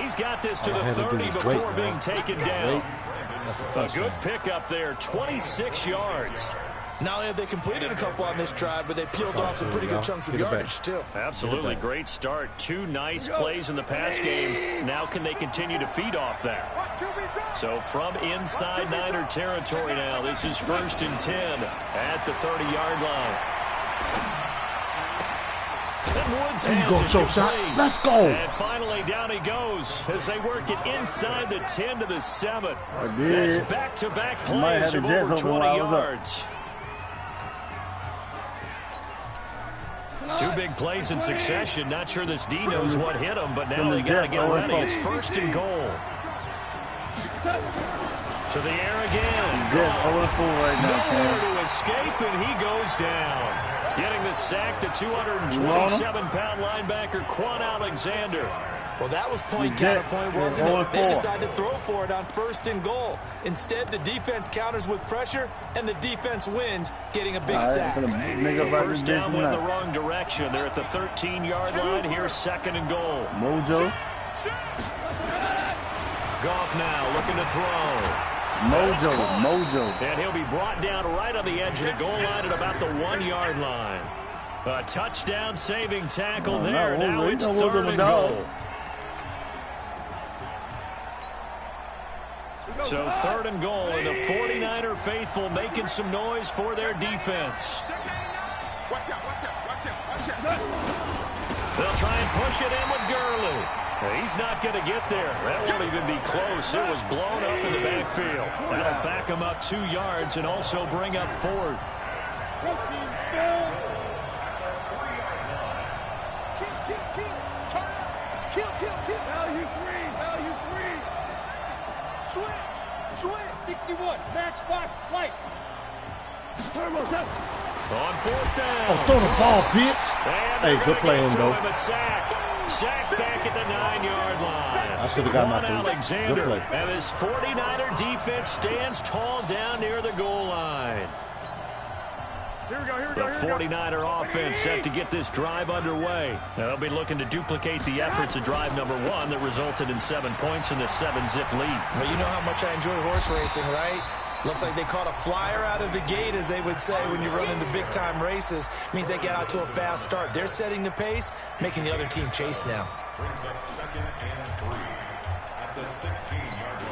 He's got this to the 30 before being taken down. A good pickup there, 26 yards. Not only have they completed a couple on this drive, but they peeled off some pretty good chunks of yardage, too. Absolutely great start. 2 nice plays in the pass game. Now can they continue to feed off that? So from inside Niner territory now, this is 1st and 10 at the 30-yard line. And Woods has it complete. Let's go. And finally down he goes as they work it inside the 10 to the 7. That's back-to-back plays of over 20 yards. 2 big plays in succession. Not sure this D knows what hit him, but now they got to get ready. It's 1st and goal. To the air again. Nowhere to escape, and he goes down. Getting the sack, the 227-pound linebacker, Quan Alexander. Well, that was point counterpoint, wasn't it? They decided to throw for it on 1st and goal. Instead, the defense counters with pressure, and the defense wins, getting a big sack. So first down went the wrong direction. They're at the 13-yard line. Here's 2nd and goal. Mojo. Goff now looking to throw. Mojo. And he'll be brought down right on the edge of the goal line at about the 1-yard line. A touchdown saving tackle there. Now it's 3rd and goal. So 3rd and goal, and the 49er faithful making some noise for their defense. They'll try and push it in with Gurley. He's not going to get there. That won't even be close. It was blown up in the backfield. That'll back him up 2 yards and also bring up 4th. Switch. 61. Matchbox flight. On 4th down. Oh, throw the ball, bitch. Hey, good playing, though. Sack back at the 9-yard line. I should have got my Alexander. And his 49er defense stands tall down near the goal line. The 49er offense set to get this drive underway. They'll be looking to duplicate the efforts of drive number 1 that resulted in 7 points in the 7-zip lead. Well, you know how much I enjoy horse racing, right? Looks like they caught a flyer out of the gate, as they would say when you're running the big-time races. Means they get out to a fast start. They're setting the pace, making the other team chase now. Brings up 2nd and 3 at the 16-yard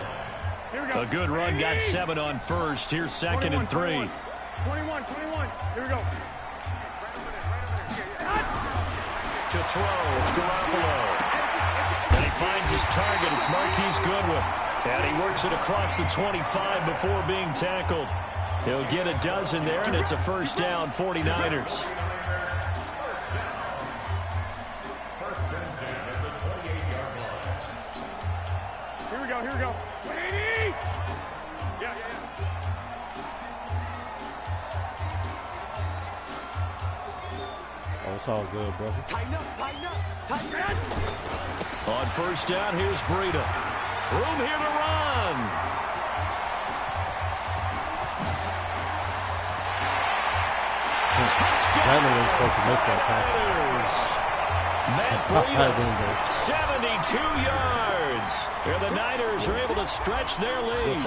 line. A good run got 7 on first. Here's 2nd and 3. 21. Here we go. To throw, it's Garoppolo. And he finds his target. It's Marquise Goodwin. And he works it across the 25 before being tackled. He'll get a dozen there, and it's a first down, 49ers. First and 10 at the 28-yard line. Here we go. 180! Yeah. Oh, it's all good, brother. Tighten up. On first down, here's Breida. Room here to run. That man was supposed to miss that Matt Breida, 72 yards. Here the Niners are able to stretch their lead.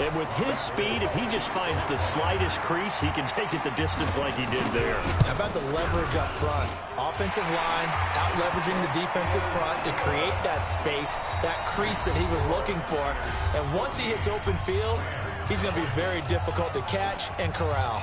And with his speed, if he just finds the slightest crease, he can take it the distance like he did there. How about the leverage up front? Offensive line out-leveraging the defensive front to create that space, that crease that he was looking for. And once he hits open field, he's going to be very difficult to catch and corral.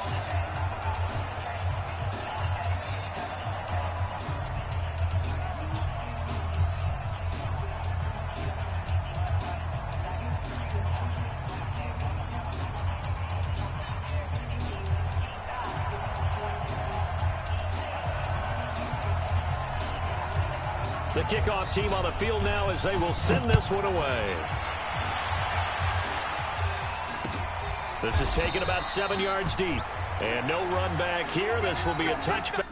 The kickoff team on the field now as they will send this one away. This is taken about 7 yards deep. And no run back here. This will be a touchback.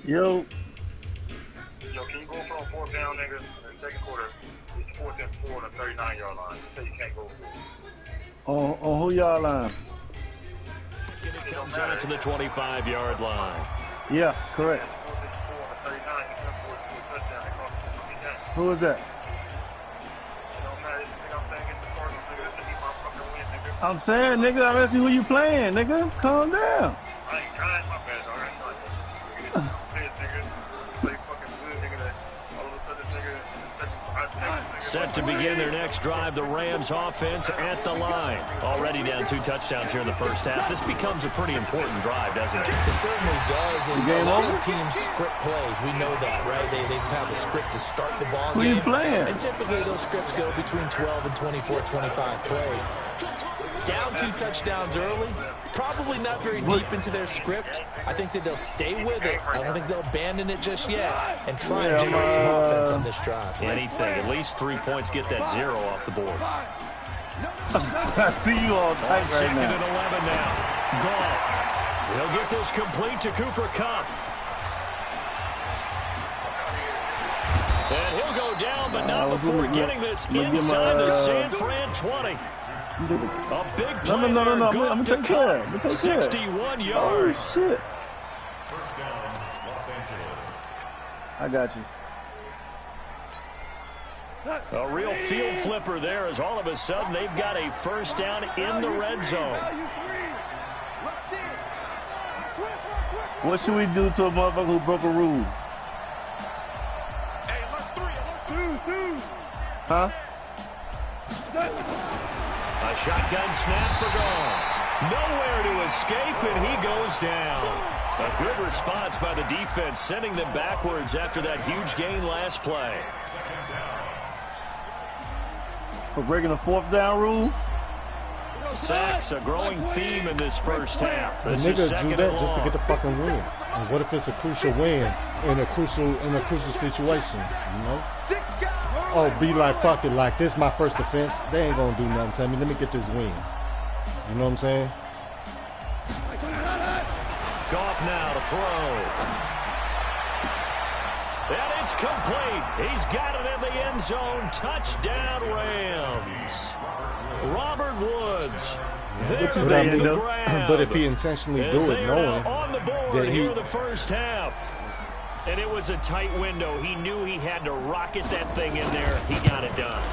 Yo. Yo, can you go for a 4th down, nigga? In the second quarter, it's 4th and 4 on the 39-yard line. You say you can't go for it. On who y'all line? It comes out to the 25-yard line. Yeah, correct. Who is that? I'm saying, nigga, I'm asking who you playing, nigga. Calm down. I ain't trying my best, all right? Set to begin their next drive, the Rams offense at the line. Already down 2 touchdowns here in the first half. This becomes a pretty important drive, doesn't it? It certainly does. And a lot of teams script plays. We know that, right? They have a script to start the ball game. Who you playing? And typically those scripts go between 12 and 24, 25 plays. Down 2 touchdowns early, probably not very deep into their script. I think that they'll stay with it. I don't think they'll abandon it just yet and try and generate some offense on this drive. Anything. At least 3 points, get that 0 off the board. I see you all tight right now. 2nd and 11 now. Goff. He'll get this complete to Cooper Kupp. And he'll go down, but not before getting this inside the San Fran 20. A big play there. Goff to Kupp. 61 yards. Oh, shit. First down, Los Angeles. I got you. A real field flipper there as all of a sudden they've got a first down in the red zone. What should we do to a motherfucker who broke a rule? Huh? A shotgun snap for Goff. Nowhere to escape, and he goes down. A good response by the defense, sending them backwards after that huge gain last play. For breaking the 4th down rule? Sacks, a growing theme in this first half. The nigga do that just to get the fucking win. And what if it's a crucial win in a crucial situation, you know? Oh, be like, fuck it, like this my first offense. They ain't gonna do nothing to me. Let me get this win. You know what I'm saying? Goff now to throw. And it's complete. He's got it in the end zone. Touchdown, Rams. Robert Woods. But if he intentionally do it, knowing on the board that here in the first half. And it was a tight window. He knew he had to rocket that thing in there. He got it done.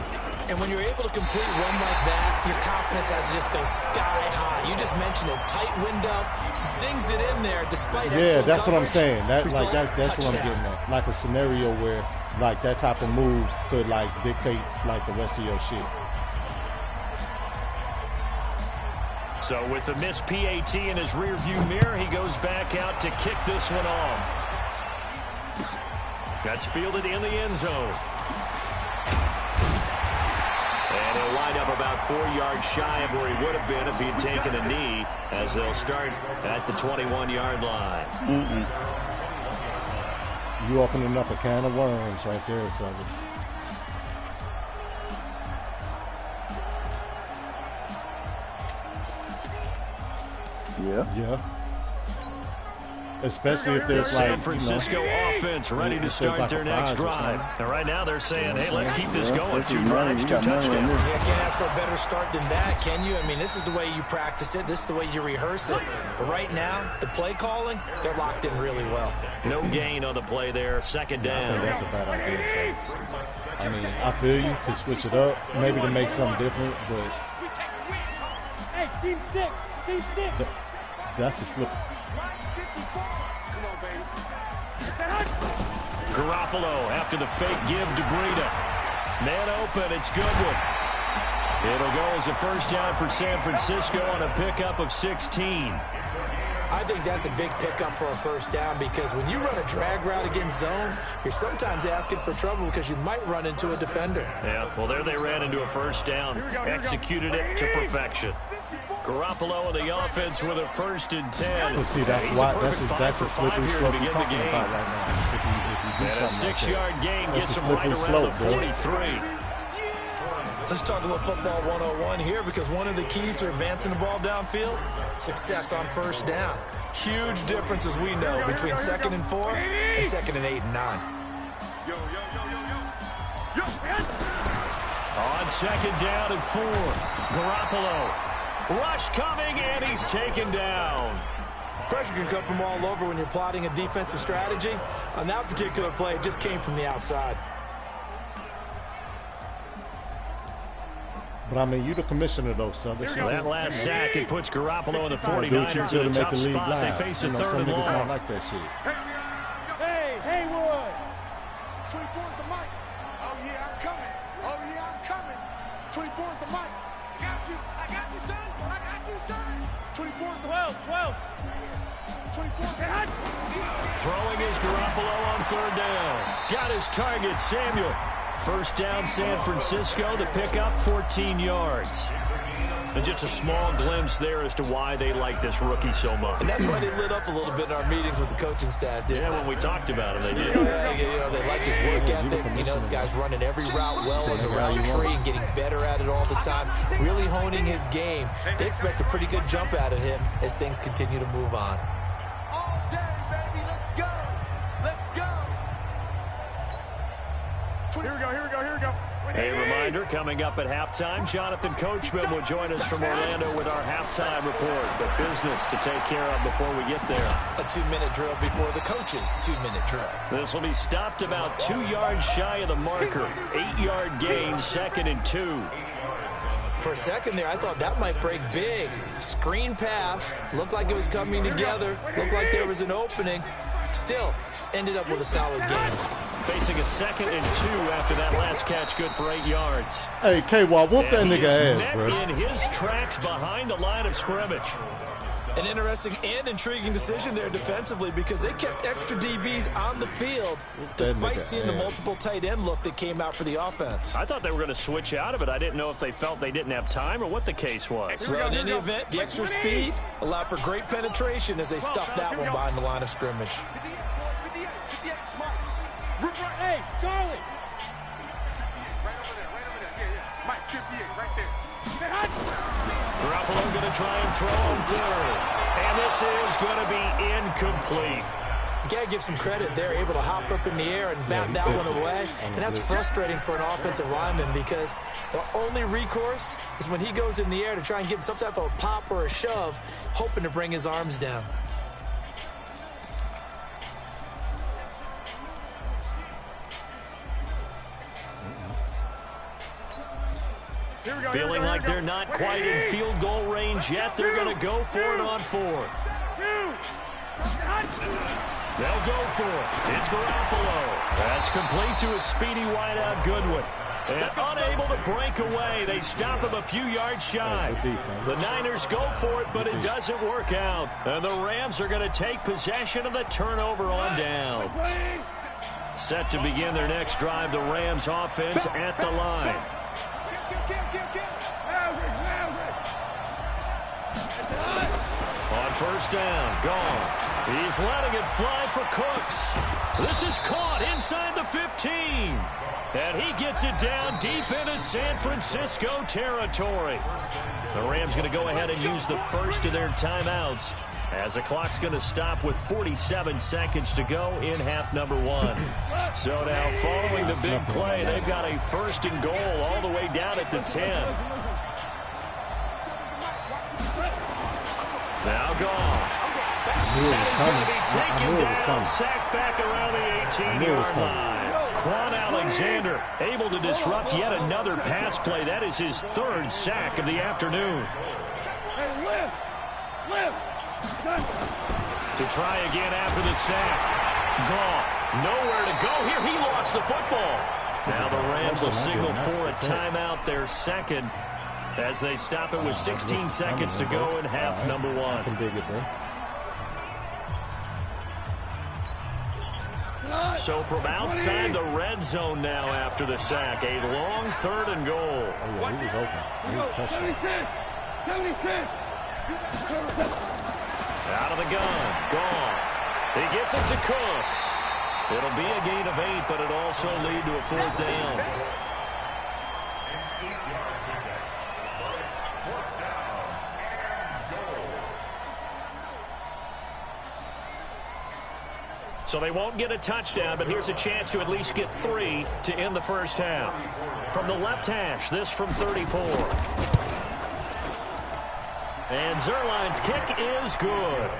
And when you're able to complete one like that, your confidence has to just go sky high. You just mentioned it. Tight window. Zings it in there despite that's what I'm saying. That's what I'm getting at. Like a scenario where like that type of move could like dictate like the rest of your shit. So with the missed PAT in his rearview mirror, he goes back out to kick this one off. That's fielded in the end zone. And he'll wind up about 4 yards shy of where he would have been if he had taken a knee, as they'll start at the 21-yard line. You opening up a can of worms right there, Southern. Yeah. Especially if there's like San Francisco offense ready to start their next drive. And right now they're saying, hey, let's keep this going. 2 drives, 2 touchdowns. Yeah, can't ask for a better start than that, can you? I mean, this is the way you practice it. This is the way you rehearse it. But right now, the play calling, they're locked in really well. No gain on the play there. Second down. I think that's a bad idea. So, I mean, I feel you to switch it up, maybe to make something different, but hey, team 6. That's a slip. Garoppolo after the fake give to Breida. Man open, it's Goodwin. It'll go as a first down for San Francisco on a pickup of 16. I think that's a big pickup for a first down because when you run a drag route against zone, you're sometimes asking for trouble because you might run into a defender. Yeah, well, there they ran into a first down. Executed it to perfection. Garoppolo in the offense with a 1st and 10. Well, see, that's exactly slippery slope we're talking about right now. If you and a 6-yard gain gets him right around the 43. Let's talk a little football 101 here because one of the keys to advancing the ball downfield, success on first down. Huge difference, as we know, between 2nd and 4 and 2nd and 8 and 9. On 2nd down and 4, Garoppolo. Rush coming, and he's taken down. Pressure can come from all over when you're plotting a defensive strategy. On that particular play, it just came from the outside. But, I mean, you the commissioner, though, son. That last sack, it puts Garoppolo and the 49ers in a tough spot. They face a 3rd and long. I like that shit. Hey, Haywood. 24's the mic. Oh, yeah, I'm coming. 24's the mic. I got you, son. 24's the 12. 24's Throwing is Garoppolo on 3rd down. Got his target, Samuel. First down, San Francisco. The pickup, 14 yards. And just a small glimpse there as to why they like this rookie so much. And that's why they lit up a little bit in our meetings with the coaching staff. Yeah, when we talked about him, they did. They like his work ethic. This guy's running every route well in the route tree and getting better at it all the time, really honing his game. They expect a pretty good jump out of him as things continue to move on. All day, baby. Let's go. Let's go. Here we go. A reminder, coming up at halftime, Jonathan Coachman will join us from Orlando with our halftime report. But business to take care of before we get there. A 2-minute drill before the coach's 2-minute drill. This will be stopped about 2 yards shy of the marker. 8-yard gain, 2nd and 2. For a second there, I thought that might break big. Screen pass. Looked like it was coming together. Looked like there was an opening. Still, ended up with a solid game. Facing a 2nd and 2 after that last catch, good for 8 yards. Hey, K-Wall, whoop that nigga ass, bro. In his tracks behind the line of scrimmage. An interesting and intriguing decision there defensively because they kept extra DBs on the field despite seeing the multiple tight end look that came out for the offense. I thought they were going to switch out of it. I didn't know if they felt they didn't have time or what the case was. Well, in any event, the extra speed allowed for great penetration as they stuffed that one behind the line of scrimmage. Hey, Charlie! Right over there. Yeah. Mike, 58, right there. Garoppolo going to try and throw on third. And this is going to be incomplete. You got to give some credit. They're able to hop up in the air and bat that one away. And that's frustrating for an offensive lineman because the only recourse is when he goes in the air to try and give some type of a pop or a shove, hoping to bring his arms down. Feeling like they're not quite in field goal range yet. They're going to go for it on 4th. They'll go for it. It's Garoppolo. That's complete to a speedy wideout Goodwin. And unable to break away. They stop him a few yards shy. The Niners go for it, but it doesn't work out. And the Rams are going to take possession of the turnover on down. Set to begin their next drive, the Rams offense at the line. On first down, gone. He's letting it fly for Cooks. This is caught inside the 15. And he gets it down deep into San Francisco territory. The Rams going to go ahead and use the first of their timeouts as the clock's going to stop with 47 seconds to go in half number 1. So now following the big play, they've got a 1st and goal all the way down at the 10. Now gone. That is going to be taken down, sacked back around the 18-yard line. Quan Alexander able to disrupt yet another pass play. That is his 3rd sack of the afternoon. To try again after the sack. Goff, nowhere to go here. He lost the football. Now the Rams will signal for a timeout, their 2nd, as they stop it with 16 seconds to go in half number 1. So from outside the red zone now after the sack, a long 3rd and goal. He was open. Out of the gun, Goff. He gets it to Cooks. It'll be a gain of 8, but it'll also lead to a 4th down. So they won't get a touchdown, but here's a chance to at least get 3 to end the first half. From the left hash, this from 34. And Zerline's kick is good.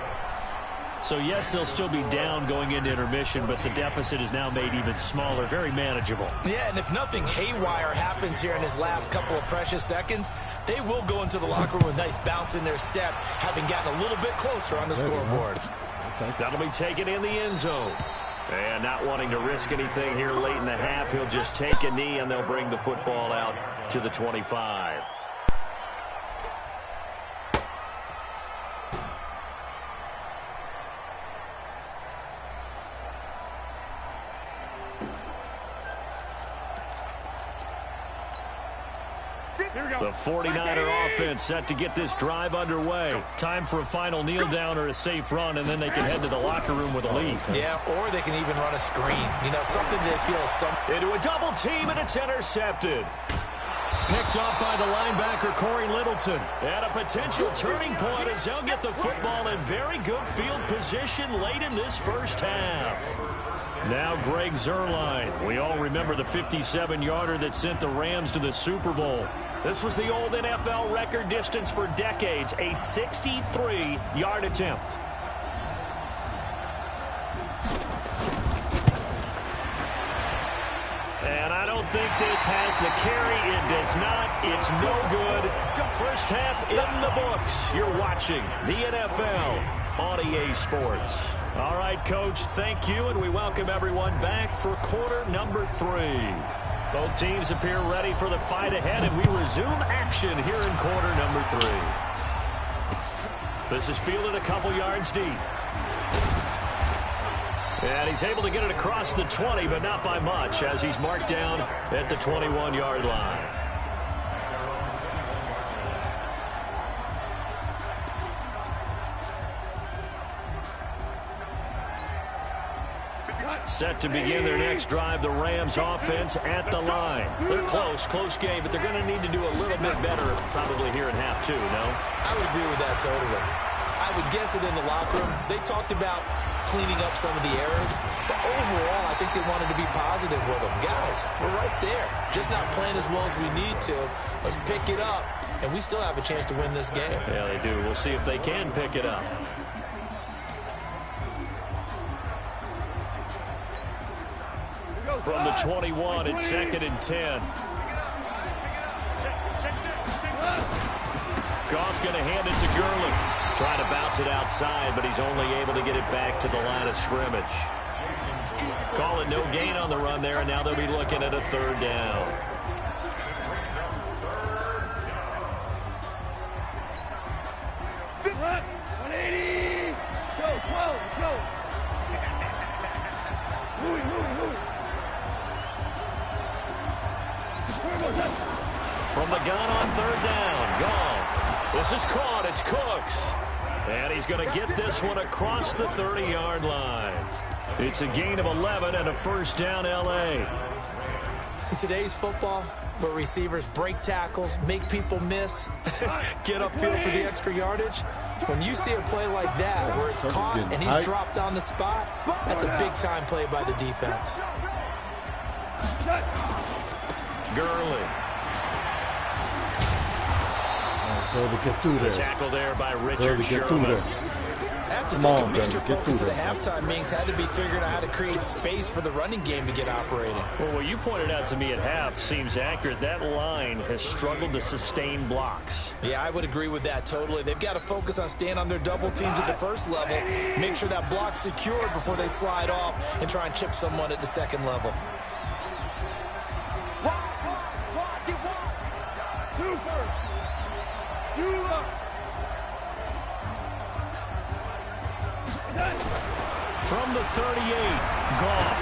So, yes, they'll still be down going into intermission, but the deficit is now made even smaller, very manageable. Yeah, and if nothing haywire happens here in his last couple of precious seconds, they will go into the locker room with a nice bounce in their step, having gotten a little bit closer on the scoreboard. That'll be taken in the end zone. And not wanting to risk anything here late in the half, he'll just take a knee, and they'll bring the football out to the 25. The 49er offense set to get this drive underway. Time for a final kneel down or a safe run, and then they can head to the locker room with a lead. Yeah, or they can even run a screen. You know, something they feel into a double team, and it's intercepted. Picked up by the linebacker, Corey Littleton. And a potential turning point as they'll get the football in very good field position late in this first half. Now Greg Zuerlein. We all remember the 57-yarder that sent the Rams to the Super Bowl. This was the old NFL record distance for decades, a 63-yard attempt. And I don't think this has the carry. It does not. It's no good. First half in the books. You're watching the NFL on EA Sports. All right, Coach, thank you, and we welcome everyone back for quarter number 3. Both teams appear ready for the fight ahead, and we resume action here in quarter number 3. This is fielded a couple yards deep. And he's able to get it across the 20, but not by much, as he's marked down at the 21-yard line. Set to begin their next drive, the Rams offense at the line. They're close game, but they're going to need to do a little bit better probably here in half 2, no? I would agree with that totally. I would guess it in the locker room. They talked about cleaning up some of the errors, but overall, I think they wanted to be positive with them. Guys, we're right there. Just not playing as well as we need to. Let's pick it up, and we still have a chance to win this game. Yeah, they do. We'll see if they can pick it up. From the 21, it's 2nd and 10. Goff going to hand it to Gurley. Trying to bounce it outside, but he's only able to get it back to the line of scrimmage. Call it no gain on the run there, and now they'll be looking at a 3rd down. From the gun on 3rd down, Goff. This is caught. It's Cooks. And he's going to get this one across the 30-yard line. It's a gain of 11 and a 1st down, L.A. In today's football, where receivers break tackles, make people miss, get upfield for the extra yardage, when you see a play like that where it's caught and he's dropped on the spot, that's a big-time play by the defense. Gurley. The tackle there by Richard Sherman. I have to think a major focus of the halftime meetings had to be figuring out how to create space for the running game to get operating. Well, what you pointed out to me at half seems accurate. That line has struggled to sustain blocks. Yeah, I would agree with that totally. They've got to focus on staying on their double teams at the first level, make sure that block's secured before they slide off and try and chip someone at the second level. From the 38, Goff.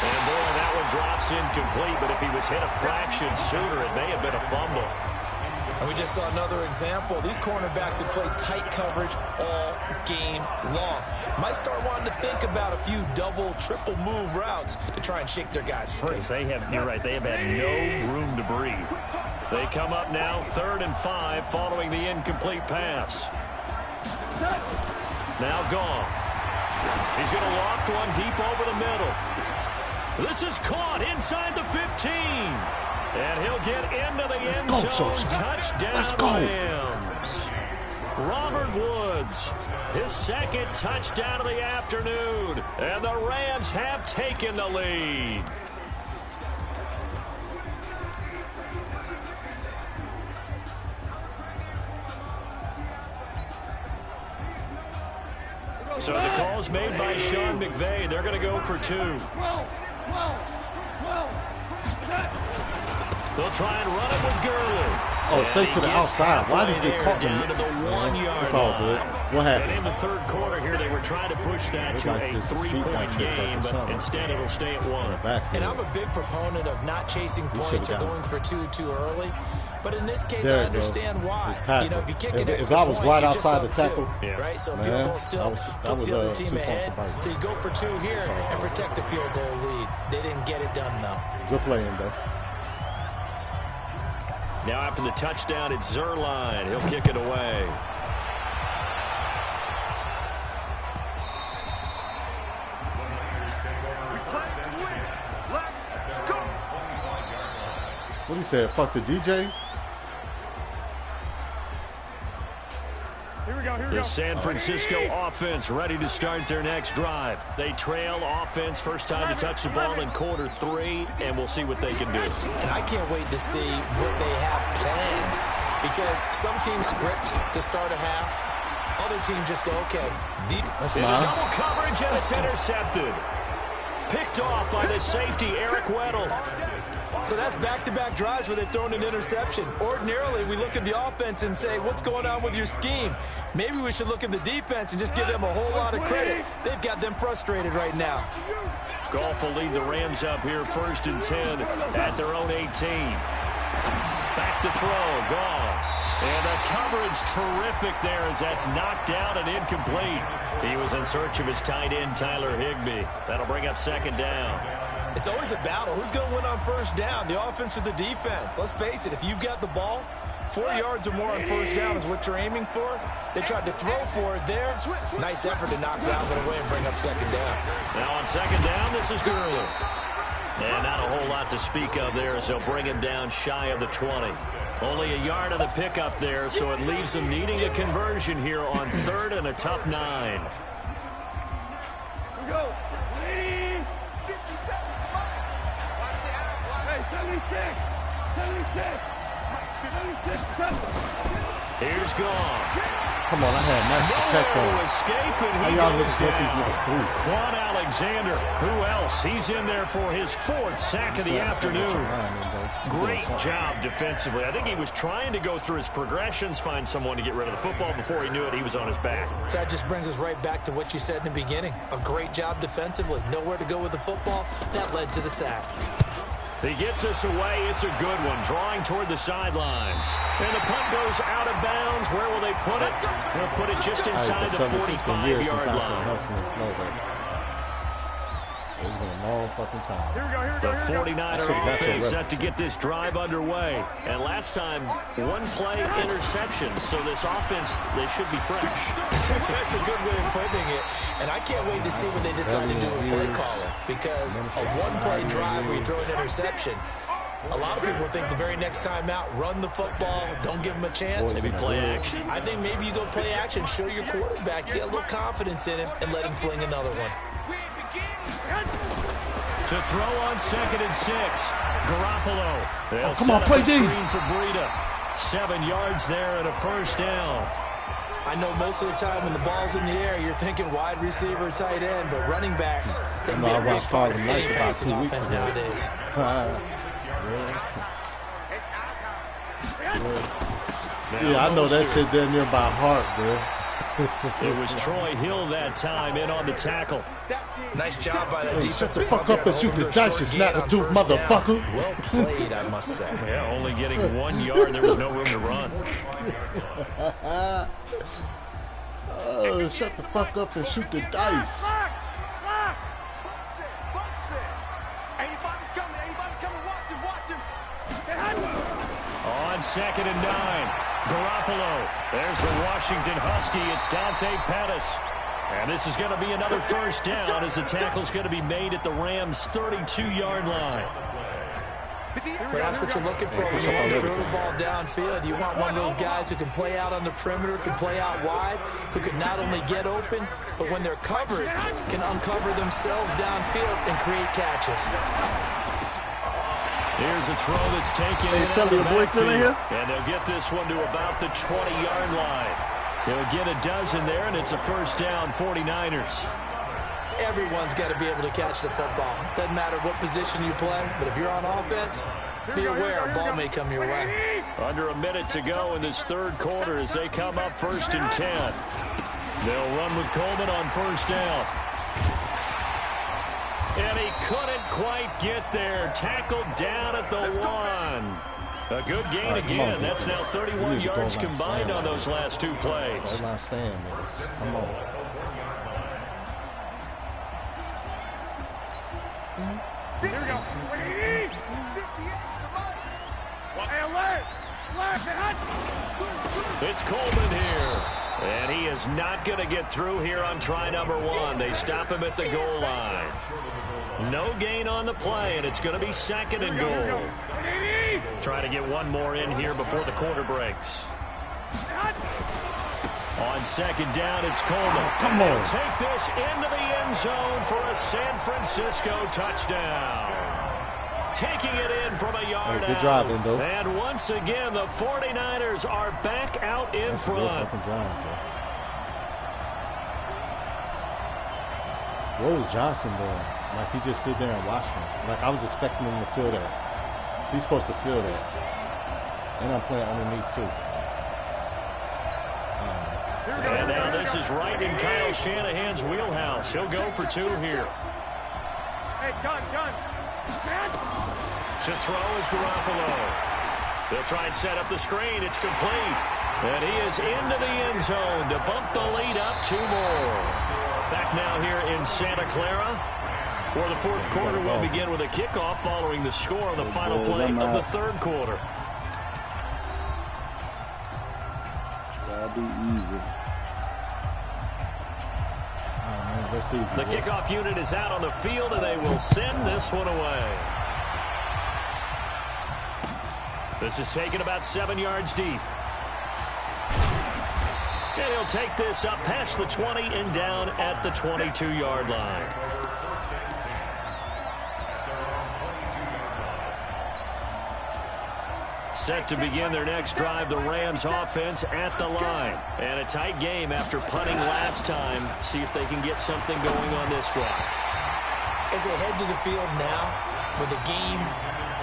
And boy, that one drops incomplete, but if he was hit a fraction sooner, it may have been a fumble. And we just saw another example. These cornerbacks have played tight coverage all game long. Might start wanting to think about a few double, triple move routes to try and shake their guys free. You're right, they have had no room to breathe. They come up now 3rd and 5 following the incomplete pass. Now Goff. He's going to loft one deep over the middle. This is caught inside the 15. And he'll get into the end zone. Touchdown, Rams. Robert Woods, his 2nd touchdown of the afternoon. And the Rams have taken the lead. So the call's made by Sean McVay. They're going to go for 2. They'll try and run it with Gurley. Oh, stay to the outside. Why did they call down to the 1-yard line? It's all good. What happened? And in the third quarter here, they were trying to push that to a 3-point game, but instead it'll stay at 1. And I'm a big proponent of not chasing points or going for two too early. But in this case, I understand why. You know, if you kick an extra point, right you just outside up the tackle, right? So field goal still puts the other team ahead. So you go for 2 here and protect the field goal lead. They didn't get it done, though. Good playing, though. Now after the touchdown, it's Zerline. He'll kick it away. What he said? Fuck the DJ? Here we go, here we The go. San Francisco offense ready to start their next drive. They trail offense, first time to touch the ball in quarter 3, and we'll see what they can do. And I can't wait to see what they have planned, because some teams script to start a half. Other teams just go, okay. That's double coverage, and it's intercepted. Picked off by the safety, Eric Weddle. So that's back-to-back drives where they've thrown an interception. Ordinarily, we look at the offense and say, what's going on with your scheme? Maybe we should look at the defense and just give them a whole lot of credit. They've got them frustrated right now. Goff will lead the Rams up here, 1st and 10 at their own 18. Back to throw, Goff. And the coverage terrific there as that's knocked down and incomplete. He was in search of his tight end, Tyler Higbee. That'll bring up 2nd down. It's always a battle. Who's going to win on 1st down, the offense or the defense? Let's face it, if you've got the ball, 4 yards or more on 1st down is what you're aiming for. They tried to throw for it there. Nice effort to knock that one away and bring up 2nd down. Now on 2nd down, this is Gurley. And not a whole lot to speak of there as they'll bring him down shy of the 20. Only a yard of the pickup there, so it leaves them needing a conversion here on 3rd and a tough 9. Here we go. Here's Goff. Come on, I had a nice protect on. Escape, and he goes down. Quan Alexander, who else? He's in there for his 4th sack of the afternoon. Great job defensively. I think he was trying to go through his progressions, find someone to get rid of the football. Before he knew it, he was on his back. So that just brings us right back to what you said in the beginning. A great job defensively. Nowhere to go with the football. That led to the sack. He gets us away. It's a good one. Drawing toward the sidelines. And the punt goes out of bounds. Where will they put it? They'll put it just inside the 45-yard line. It's been a long fucking time. The 49er offense set to get this drive underway. And last time, 1-play interception. So this offense, they should be fresh. That's a good way of putting it. And I can't wait to see what they decide to do with play calling. Because a 1-play drive where you throw an interception, a lot of people think the very next time out, run the football, don't give them a chance. Maybe play action. I think maybe you go play action, show your quarterback, get a little confidence in him, and let him fling another one. To throw on 2nd and 6. Garoppolo. Oh, come on, play D. Screen for Breida. 7 yards there and a 1st down. I know most of the time when the ball's in the air, you're thinking wide receiver, tight end, but running backs, they can be a big part of any passing offense nowadays. Yeah, I know that shit down there by heart, bro. It was Troy Hill that time in on the tackle. Nice job by that defense. Shut the fuck up and shoot the dice, you snap-the-tooth motherfucker. Well played, I must say. Yeah, only getting 1 yard. There was no room to run. Oh, shut the fuck up and shoot the dice. On 2nd and 9. Garoppolo. There's the Washington Husky. It's Dante Pettis. And this is going to be another 1st down as the tackle's going to be made at the Rams' 32-yard line. But that's what you're looking for when you want to throw the ball downfield. You want one of those guys who can play out on the perimeter, can play out wide, who can not only get open, but when they're covered, can uncover themselves downfield and create catches. Here's a throw that's taken in out of the backfield. And they'll get this one to about the 20-yard line. They'll get a dozen there, and it's a 1st down, 49ers. Everyone's got to be able to catch the football. Doesn't matter what position you play, but if you're on offense, be aware a ball may come your way. Under a minute to go in this 3rd quarter as they come up 1st and 10. They'll run with Coleman on first down. And he couldn't quite get there. Tackled down at the 1. A good gain again. That's now 31 yards combined on those last 2 plays. Goal line stand, man. Come on. Here we go. It's Coleman here. And he is not going to get through here on try number 1. They stop him at the goal line. No gain on the play, and it's going to be 2nd and goal. Trying to get one more in here before the quarter breaks. On 2nd down, it's Coleman. Come on. Take this into the end zone for a San Francisco touchdown. Taking it in from a yard good out. drive, Endo. And once again, the 49ers are back out in That's front. a good fucking drive, bro. What was Johnson doing? Like, he just stood there and watched me. Like, I was expecting him to feel that. He's supposed to feel that. And I'm playing underneath, too. And now this is right in Kyle Shanahan's wheelhouse. He'll go for 2 here. Hey, John. To throw is Garoppolo. They'll try and set up the screen. It's complete. And he is into the end zone to bump the lead up 2 more. Back now here in Santa Clara. For the 4th quarter, we'll begin with a kickoff following the score on the final play of the 3rd quarter. That'll be easy. The kickoff unit is out on the field, and they will send this one away. This is taken about 7 yards deep. And he'll take this up past the 20 and down at the 22-yard line. Set to begin their next drive, the Rams offense at the line. And a tight game after punting last time. See if they can get something going on this drive. As they head to the field now, with the game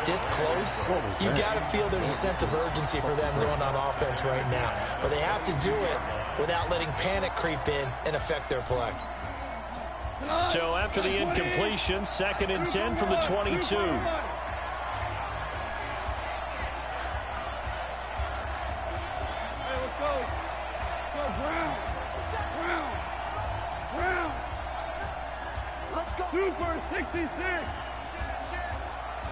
this close, you got to feel there's a sense of urgency for them going on offense right now. But they have to do it without letting panic creep in and affect their play. So after the incompletion, 2nd and 10 from the 22. Super 66.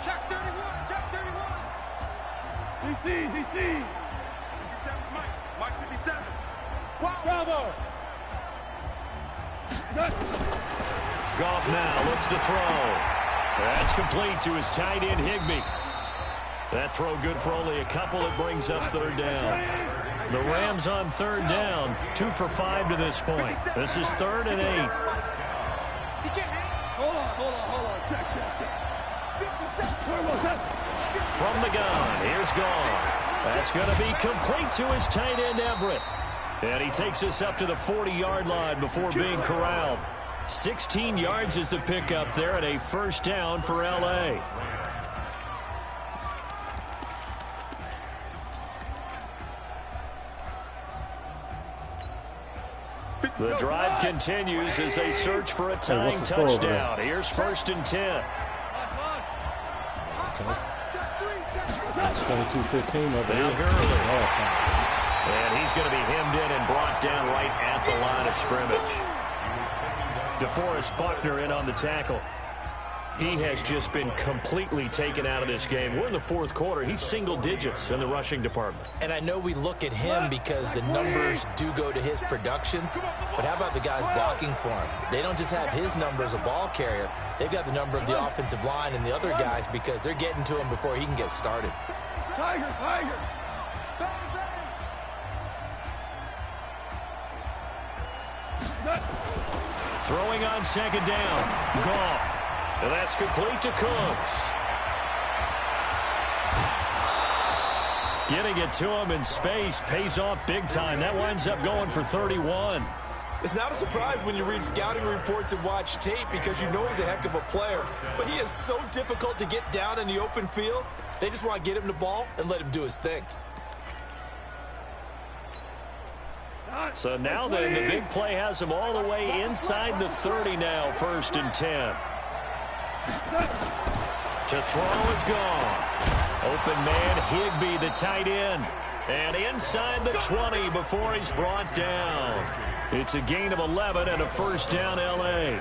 Check 31. Check 31. DC. Mike 57. Bravo. Goff now looks to throw. That's complete to his tight end, Higbee. That throw good for only a couple. It brings up 3rd down. The Rams on 3rd down, 2 for 5 to this point. This is 3rd and 8. Hold on. Check. From the gun, here's Goff. That's going to be complete to his tight end, Everett. And he takes us up to the 40-yard line before being corralled. 16 yards is the pickup there, and a 1st down for L.A. The drive continues as they search for a tying touchdown. Here's 1st and 10. It's 22-15 over now here. Gurley. And he's going to be hemmed in and brought down right at the line of scrimmage. DeForest Buckner in on the tackle. He has just been completely taken out of this game. We're in the 4th quarter. He's single digits in the rushing department. And I know we look at him because the numbers do go to his production, but how about the guys blocking for him? They don't just have his number as a ball carrier. They've got the number of the offensive line and the other guys because they're getting to him before he can get started. Tiger. Throwing on 2nd down. Goff. And that's complete to Cooks. Getting it to him in space pays off big time. That winds up going for 31. It's not a surprise when you read scouting reports and watch tape because you know he's a heck of a player. But he is so difficult to get down in the open field. They just want to get him the ball and let him do his thing. So now then, the big play has him all the way inside the 30 now, 1st and 10. To throw is gone. Open man, Higbee, the tight end. And inside the 20 before he's brought down. It's a gain of 11 and a 1st down, L.A.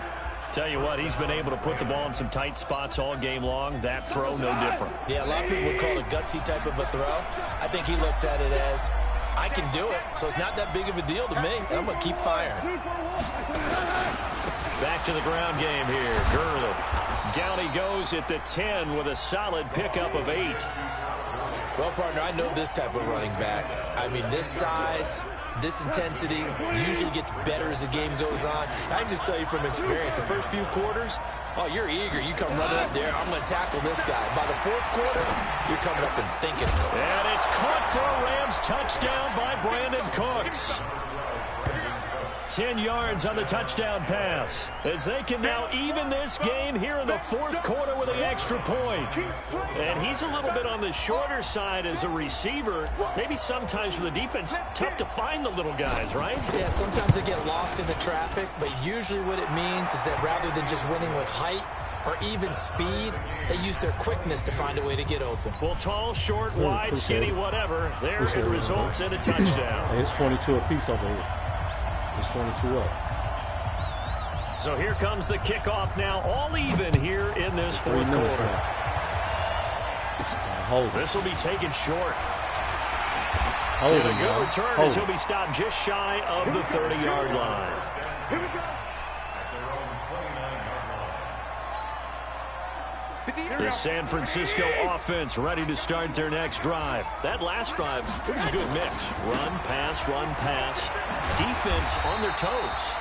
Tell you what, he's been able to put the ball in some tight spots all game long. That throw, no different. Yeah, a lot of people would call it a gutsy type of a throw. I think he looks at it as, I can do it, so it's not that big of a deal to me, and I'm going to keep firing. Back to the ground game here. Gurley. Down he goes at the 10 with a solid pickup of 8. Well, partner, I know this type of running back. I mean, this size, this intensity usually gets better as the game goes on. I can just tell you from experience, the first few quarters, oh, you're eager. You come running up there, I'm going to tackle this guy. By the 4th quarter, you're coming up and thinking. And it's caught for a Rams touchdown by Brandon Cooks. 10 yards on the touchdown pass, as they can now even this game here in the 4th quarter with an extra point. And he's a little bit on the shorter side as a receiver. Maybe sometimes for the defense, tough to find the little guys, right? Yeah, sometimes they get lost in the traffic, but usually what it means is that rather than just winning with height or even speed, they use their quickness to find a way to get open. Well, tall, short, wide, skinny, whatever, there it results in a touchdown. Hey, it's 22 apiece over here. It's 22 up. So here comes the kickoff now, all even here in this 4th quarter. This will be taken short. And a good return as he'll be stopped just shy of the 30-yard line. The San Francisco offense ready to start their next drive. That last drive, it was a good mix. Run, pass, defense on their toes.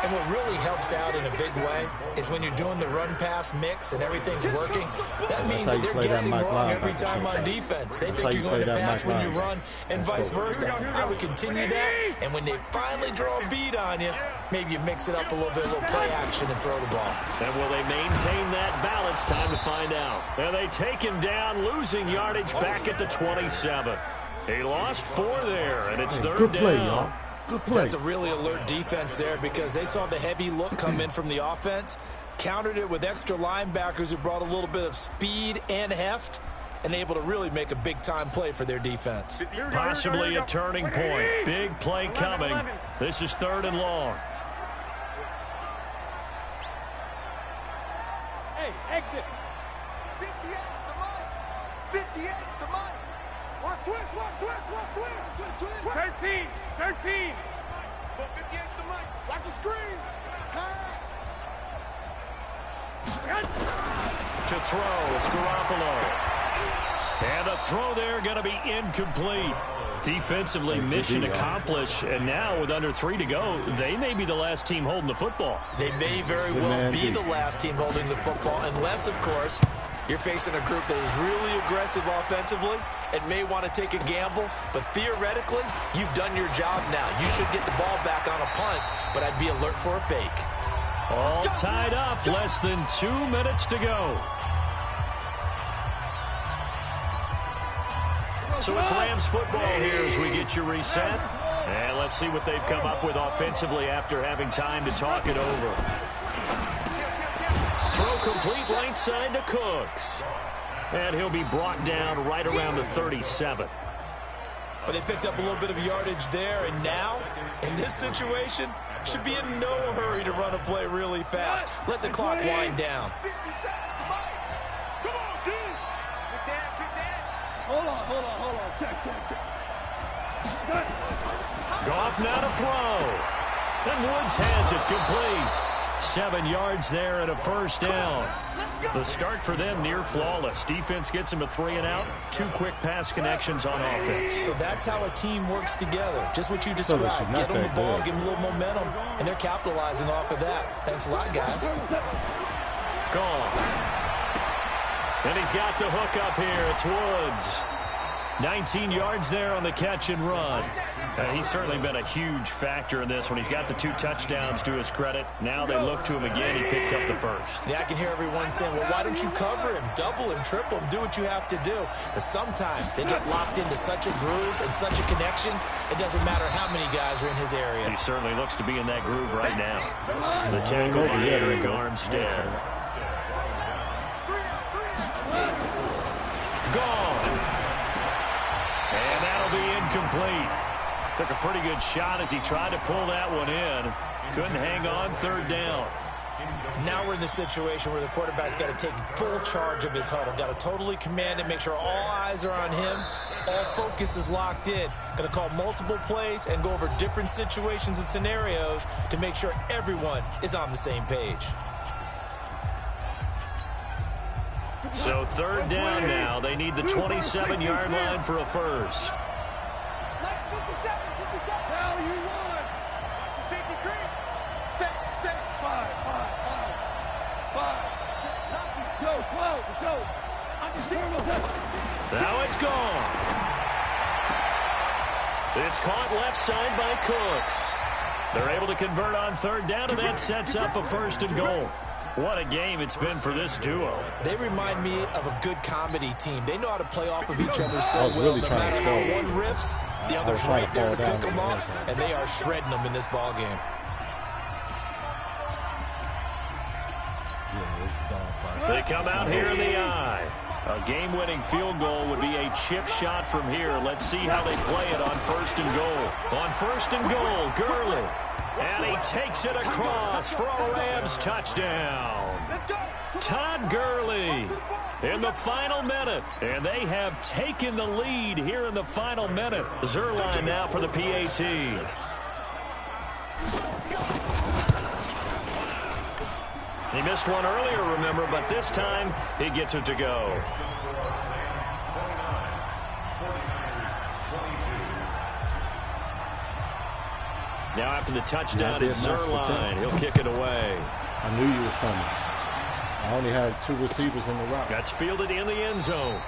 And what really helps out in a big way is when you're doing the run-pass mix and everything's working, that means that they're guessing wrong every time on defense. They think you're going to pass when you run and vice versa. I would continue that, and when they finally draw a beat on you, maybe you mix it up a little bit, a little play action and throw the ball. And will they maintain that balance? Time to find out. And they take him down, losing yardage back at the 27. He lost 4 there, and it's 3rd Good play, down. y'all. Good play. That's a really alert defense there because they saw the heavy look come in from the offense, countered it with extra linebackers who brought a little bit of speed and heft, and able to really make a big-time play for their defense. Possibly a turning point. Big play coming. This is 3rd and long. Hey, exit. 58's the money. 58's the money. Watch twist. 13. 58's the money. Watch the screen. Pass. To throw, it's Garoppolo. And a throw there going to be incomplete. Defensively, mission accomplished, and now with under 3 to go, they may be the last team holding the football. They may very well be the last team holding the football, unless, of course, you're facing a group that is really aggressive offensively and may want to take a gamble, but theoretically, you've done your job now. You should get the ball back on a punt, but I'd be alert for a fake. All tied up, less than 2 minutes to go. So it's Rams football here as we get you reset. And let's see what they've come up with offensively after having time to talk it over. Throw complete right side to Cooks. And he'll be brought down right around the 37. But they picked up a little bit of yardage there, and now, in this situation, should be in no hurry to run a play really fast. Let the clock wind down. Hold on. Check. Goff now to throw. And Woods has it complete. 7 yards there and a 1st down. The start for them near flawless. Defense gets them a 3 and out. 2 quick pass connections on offense. So that's how a team works together. Just what you described. Get them the ball, give them a little momentum, and they're capitalizing off of that. Thanks a lot, guys. Gone. And he's got the hook up here. It's Woods. 19 yards there on the catch and run. He's certainly been a huge factor in this one. He's got the 2 touchdowns to his credit. Now they look to him again. He picks up the first. Yeah, I can hear everyone saying, well, why don't you cover him, double him, triple him, do what you have to do. But sometimes they get locked into such a groove and such a connection, it doesn't matter how many guys are in his area. He certainly looks to be in that groove right now. The tackle by Eric Armstead. Gone. And that'll be incomplete. Took a pretty good shot as he tried to pull that one in. Couldn't hang on, 3rd down. Now we're in the situation where the quarterback's got to take full charge of his huddle. Got to totally command it, make sure all eyes are on him. All focus is locked in. Going to call multiple plays and go over different situations and scenarios to make sure everyone is on the same page. So 3rd down now. They need the 27-yard line for a first. Now you won. Safety cream. Safe. 5. Go. Now it's gone. It's caught left side by Cooks. They're able to convert on 3rd down, and that sets up a 1st and goal. What a game it's been for this duo. They remind me of a good comedy team. They know how to play off of each other so well. Really no matter how one riffs, the other's right there to pick them up, and they are shredding them in this ball game. They come out here in the eye. A game-winning field goal would be a chip shot from here. Let's see how they play it on 1st and goal. On 1st and goal, Gurley. And he takes it across for a Rams touchdown. Todd Gurley in the final minute. And they have taken the lead here in the final minute. Zerline now for the PAT. He missed one earlier, remember, but this time he gets it to go. Now after the touchdown, it's Zerline. He'll kick it away. I knew you was coming. I only had 2 receivers in the route. That's fielded in the end zone.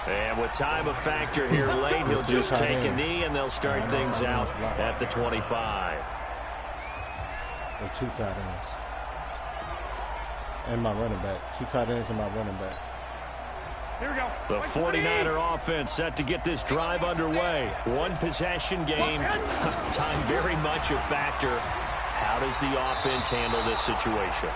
And with time a factor here late, he'll just take a knee, and they'll start things out at the 25. Or 2 tight ends. And my running back. 2 tight ends and my running back. Here we go. The 49er offense set to get this drive underway. 1 possession game. Time very much a factor. How does the offense handle this situation?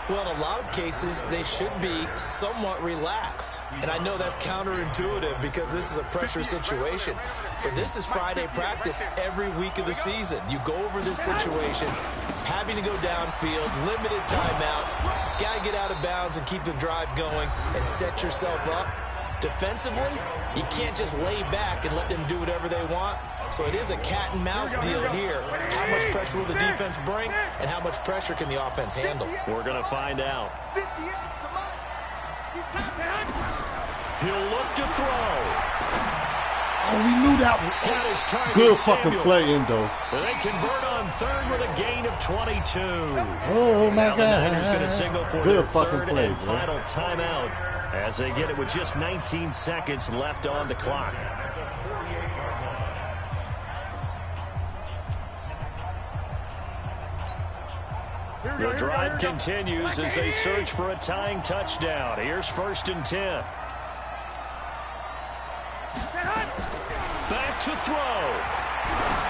Well, in a lot of cases, they should be somewhat relaxed. And I know that's counterintuitive because this is a pressure situation. But this is Friday practice every week of the season. You go over this situation, having to go downfield, limited timeouts, got to get out of bounds and keep the drive going and set yourself up. Defensively, you can't just lay back and let them do whatever they want. So it is a cat and mouse deal here. How much pressure will the defense bring, and how much pressure can the offense handle? We're going to find out. He'll look to throw. Oh, we knew that was good fucking play, Endo. They convert on 3rd with a gain of 22. Oh, my God. The Niners going to signal for their 3rd and final timeout as they get it with just 19 seconds left on the clock. The drive continues as they search for a tying touchdown. Here's 1st and 10. Back to throw.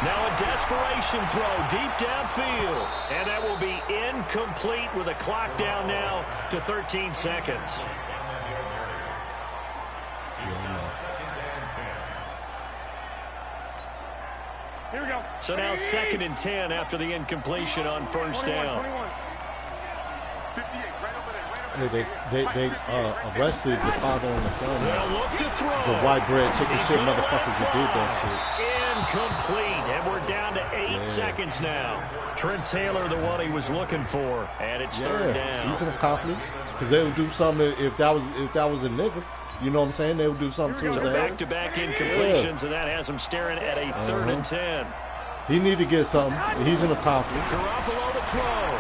Now a desperation throw deep downfield. And that will be incomplete with a clock down now to 13 seconds. Here we go. So now 2nd and 10 after the incompletion on 1st down. They arrested the father and the son. They'll look to throw. The white bread chicken shit motherfuckers who did that shit. Incomplete, and we're down to 8 seconds now. Trent Taylor, the one he was looking for, and it's 3rd down. He's an accomplice because they would do something if that was a nigga. You know what I'm saying? They would do something to his So back-to-back incompletions, and that has him staring at a 3rd and 10. He need to get something. He's an accomplice. Garoppolo to throw.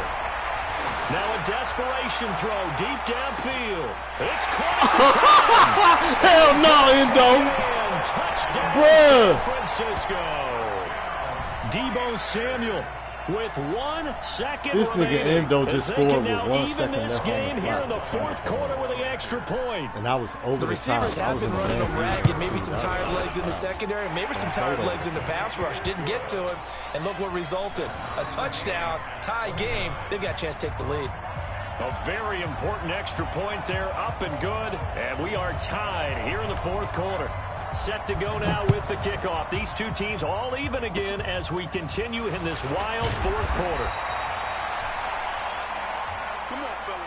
Now a desperation throw deep downfield. It's caught at the 10. Hell no, Endo. Bruh. San Francisco. Debo Samuel with 1 second This nigga remaining. Endo just scored with 1 second this left on game the here clock. in the fourth quarter with the extra point. And I was over the top. Receivers have been running them ragged. Maybe some tired legs in the secondary, maybe some tired legs in the pass rush. Didn't get to him, and look what resulted. A touchdown, tie game. They've got a chance to take the lead. A very important extra point there, up and good. And we are tied here in the fourth quarter. Set to go now with the kickoff. These two teams all even again as we continue in this wild fourth quarter. Come on, fellas.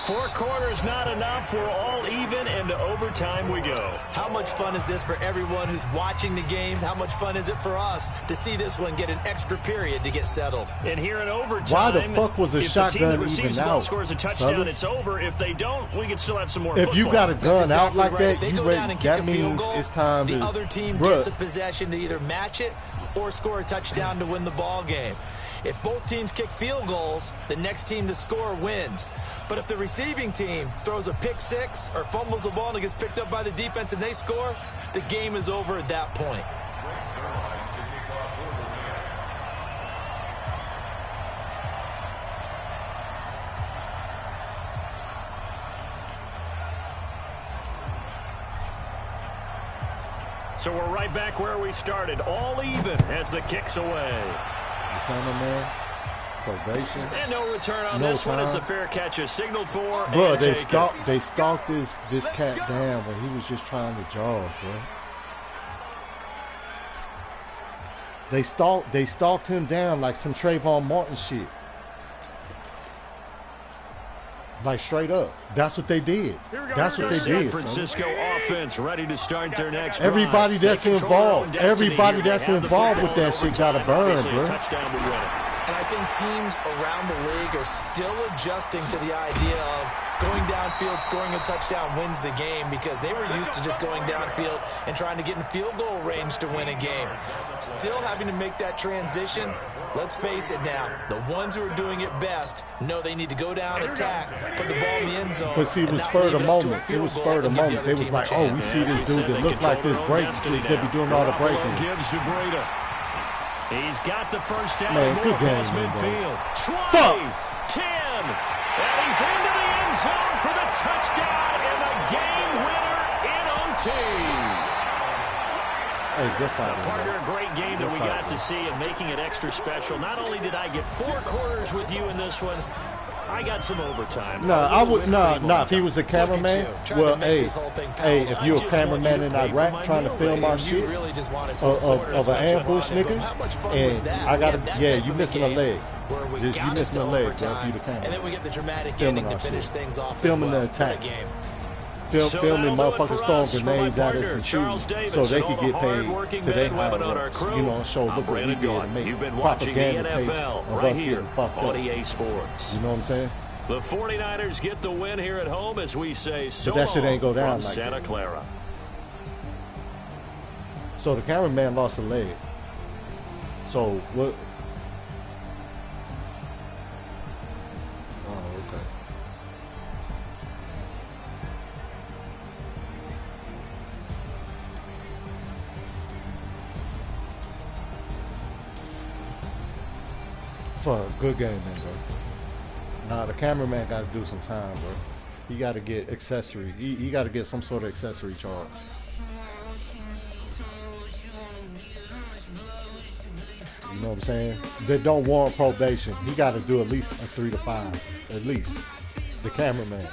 4 quarters not enough. We're all even, and to overtime we go. How much fun is this for everyone who's watching the game? How much fun is it for us to see this one get an extra period to get settled? And here in overtime, why the fuck was a shotgun if the team that even receives the ball out? scores a touchdown, Fellas? It's over. If they don't, we can still have some more If football. you got a gun That's out exactly like right. that, They you go down and kick that a field means goal, it's time the to. other team Bruh. gets a possession to either match it or score a touchdown to win the ball game. If both teams kick field goals, the next team to score wins. But if the receiving team throws a pick six or fumbles the ball and it gets picked up by the defense and they score, the game is over at that point. So we're right back where we started, all even as the kick's away. Cameraman, probation. And no return on No this one as the time. fair catch is signaled for. Bro, and they taken. stalked this cat down when he was just trying to jog, bro. They stalked him down like some Trayvon Martin shit. Like straight up. That's what they did. That's what they San did. Francisco offense ready to start their next Everybody drive. that's They control their own involved, destiny everybody here. They that's have the involved with football that in shit gotta overtime. burn, Obviously, bro. a touchdown would win it. And I think teams around the league are still adjusting to the idea of going downfield, scoring a touchdown wins the game, because they were used to just going downfield and trying to get in field goal range to win a game. Still having to make that transition. Let's face it now, the ones who are doing it best know they need to go down, attack, put the ball in the end zone. But see, it was spur of the moment. It was spur of the moment. They was like, oh, we see this dude that look like this break. They be doing all the breaking. Gives to Breida. He's got the first down. Man, good game, across man, bro. midfield. 20, Fuck. 10, and he's into the end zone for the touchdown and the game winner in OT. Hey, good fight, Partner, man. a great game that we got to see and making it extra special. Not only did I get 4 quarters with you in this one, I got some overtime. No, I would if he was a cameraman. Well, hey, if you're a cameraman in Iraq trying to film our shit of an ambush, nigga, and I gotta, you missing a leg. Just you missing a leg, bro. If you the camera. And then we get the dramatic Filming ending to our finish shit. things off. Filming as well the attack. for the game. Filming motherfuckers throwing grenades at us and Charles shooting, Davis, so they and all could the get paid hard-working to their men and women on our crew. you know, show look I'm what we Brandon did Gaudin. and make You've been watching the propaganda tapes NFL of right us here getting fucked on up. EA Sports. You know what I'm saying? The 49ers get the win here at home as we say so But that shit ain't go down from like Santa that. Clara. So the cameraman lost a leg. So what? Oh, okay. For a good game, man, bro. Nah, the cameraman got to do some time, bro. He got to get accessory. He got to get some sort of accessory charge. You know what I'm saying? That don't warrant probation. He got to do at least a 3 to 5. At least. The cameraman.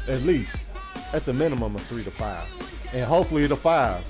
At least. At the minimum, a 3 to 5. And hopefully the 5.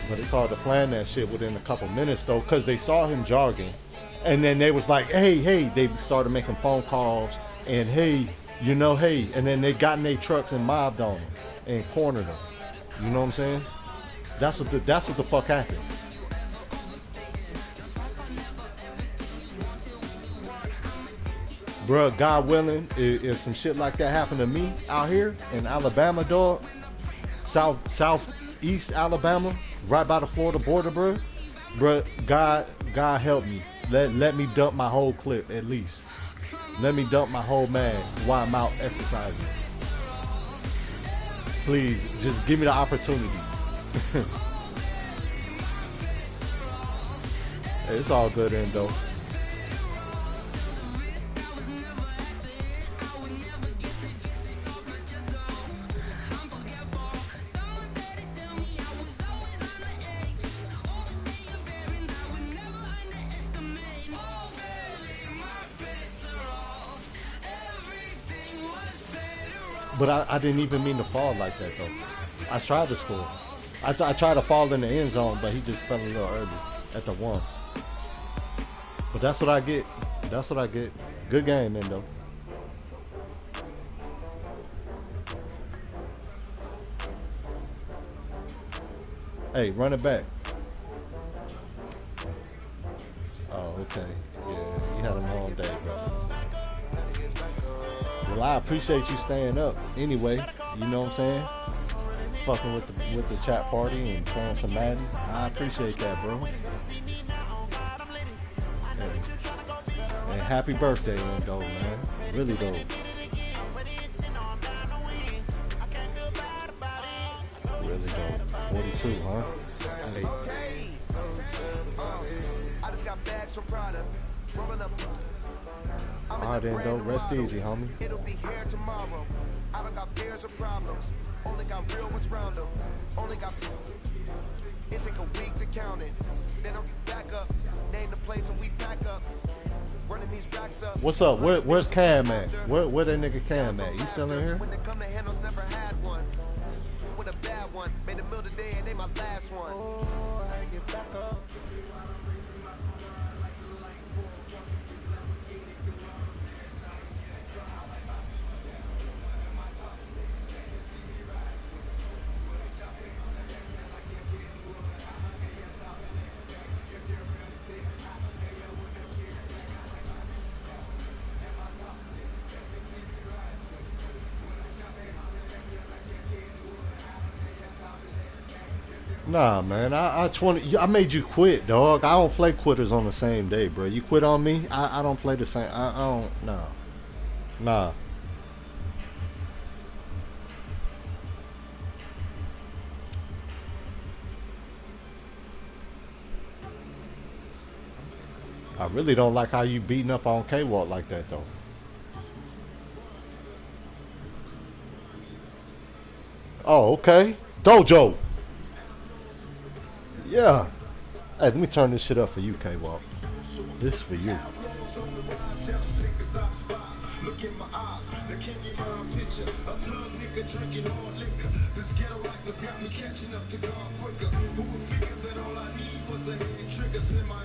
But it's hard to plan that shit within a couple minutes though, because they saw him jogging, and then they was like, hey, they started making phone calls, and hey, and then they got in their trucks and mobbed on him and cornered him. You know what I'm saying? That's what the fuck happened. Bruh, God willing, if some shit like that happened to me out here in Alabama, dog, southeast Alabama, right by the Florida border, bruh, God help me. Let me dump my whole clip at least. Let me dump my whole mag while I'm out exercising. Please, just give me the opportunity. It's all good in though. But I didn't even mean to fall like that though. I tried to score. I tried to fall in the end zone, but he just fell a little early at the one. But that's what I get. That's what I get. Good game, man, though. Hey, run it back. Oh, okay. Yeah, you had a long day, bro. Well, I appreciate you staying up anyway. You know what I'm saying? Fucking with the chat party and playing some Madden. I appreciate that, bro. And happy birthday, though, man. Really dope. Really dope. 42, huh? Hey. I just got bags from Prada. Rolling up. Alright then, though. Rest easy, homie. It'll be here tomorrow. I don't got fears or problems. Only got real ones round them. Only got. It take a week to count it. Then I'll be back up. Name the place and we pack up. Running these racks up. What's up? Where's Cam at? Where that nigga Cam at? You still in here? When they come to handles, never had one. With a bad one. Made a meal today and they my last one. Oh, I get back up. Nah, man, I made you quit, dog. I don't play quitters on the same day, bro. You quit on me, I don't play the same. I don't, nah. I really don't like how you beating up on K-Walk like that, though. Oh, okay. Dojo. Yeah. Hey, let me turn this shit up for you, K-Walk. This is for you. Look in my eyes, the candy rhyme picture. A thug nigga drinking all liquor. This ghetto life has got me catching up to God quicker. Who would figure that all I need was a head trigger? Send my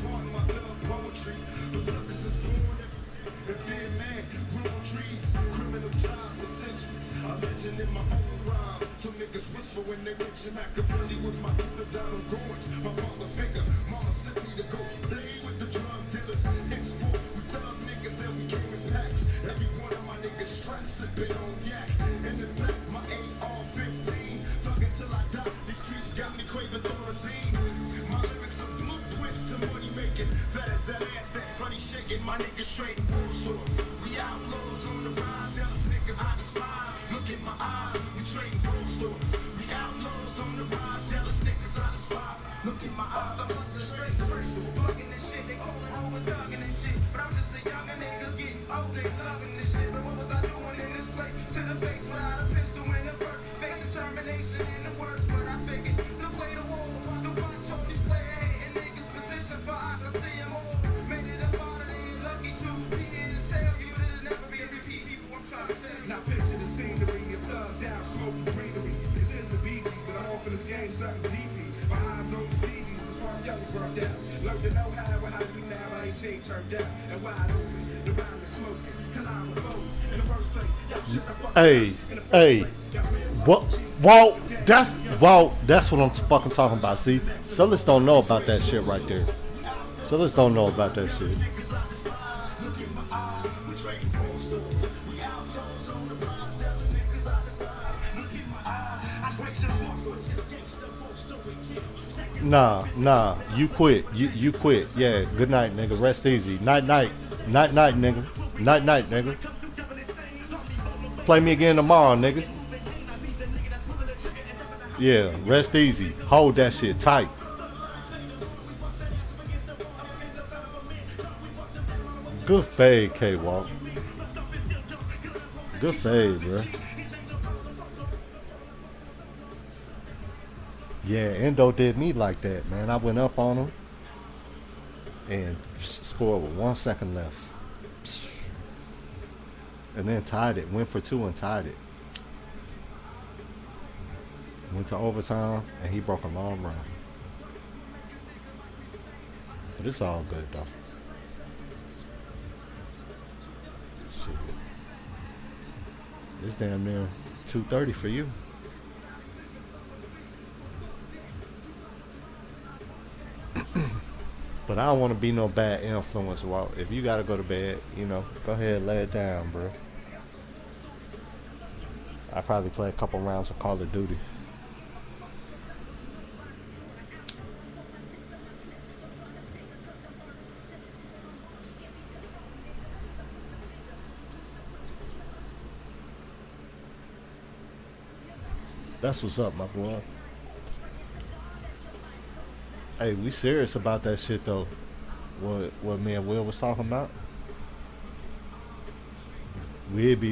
pardon my love poetry. Berserkers is born and fear man, grown trees, criminal ties for centuries. A legend in my own rhyme. Some niggas whisper when they mention Machiavelli was my Buddha Donald Gorge. My father figure, mama sent me to go play with the drug dealers. Henceforth, we thug niggas and we came in packs. Every one of my niggas straps have been on yak. And in fact, my AR-15, thuggin' till I die. These streets got me craving Thorazine. My lyrics are blueprints to money making. Fat as that ass, that money shaking. My niggas straight war stores. We outlaws on the rise. Jealous niggas I despise. Look in my eyes, we trading gold stores. We outlaws on the rise. Jealous niggas I despise. Look in my eyes, I'm bustin' straight store. Bugging this shit, they pulling over, thugging this shit. But I'm just a younger nigga getting old, they loving this shit. But what was I doing in this place? To the face without a pistol in the bird. Face determination in the words, but I figured to play the war. The watch all these player hating niggas position for I can see them all. Made it up out of these lucky to be here to tell you that it'll never be a repeat. People, I'm trying to tell you. Now picture the scenery of thugged out, smoking greenery. It's in the BG, but I'm off in this game, something deeply. Hey, hey, what? Walt, that's what I'm fucking talking about. See, sellers don't know about that shit right there. Sellers don't know about that shit. Nah, you quit. You quit. Yeah, good night, nigga. Rest easy. Night, nigga. Night, nigga. Play me again tomorrow, nigga. Yeah, rest easy. Hold that shit tight. Good fade, K-Walk. Good fade, bro. Yeah, Endo did me like that, man. I went up on him and scored with 1 second left. And then tied it. Went for 2 and tied it. Went to overtime and he broke a long run. But it's all good though. Shit. It's damn near 2:30 for you. But I don't want to be no bad influence, Walt. If you gotta go to bed, you know, go ahead, lay it down, bro. I probably play a couple rounds of Call of Duty. That's what's up, my boy. Hey, we serious about that shit though. What me and Will was talking about? We'd be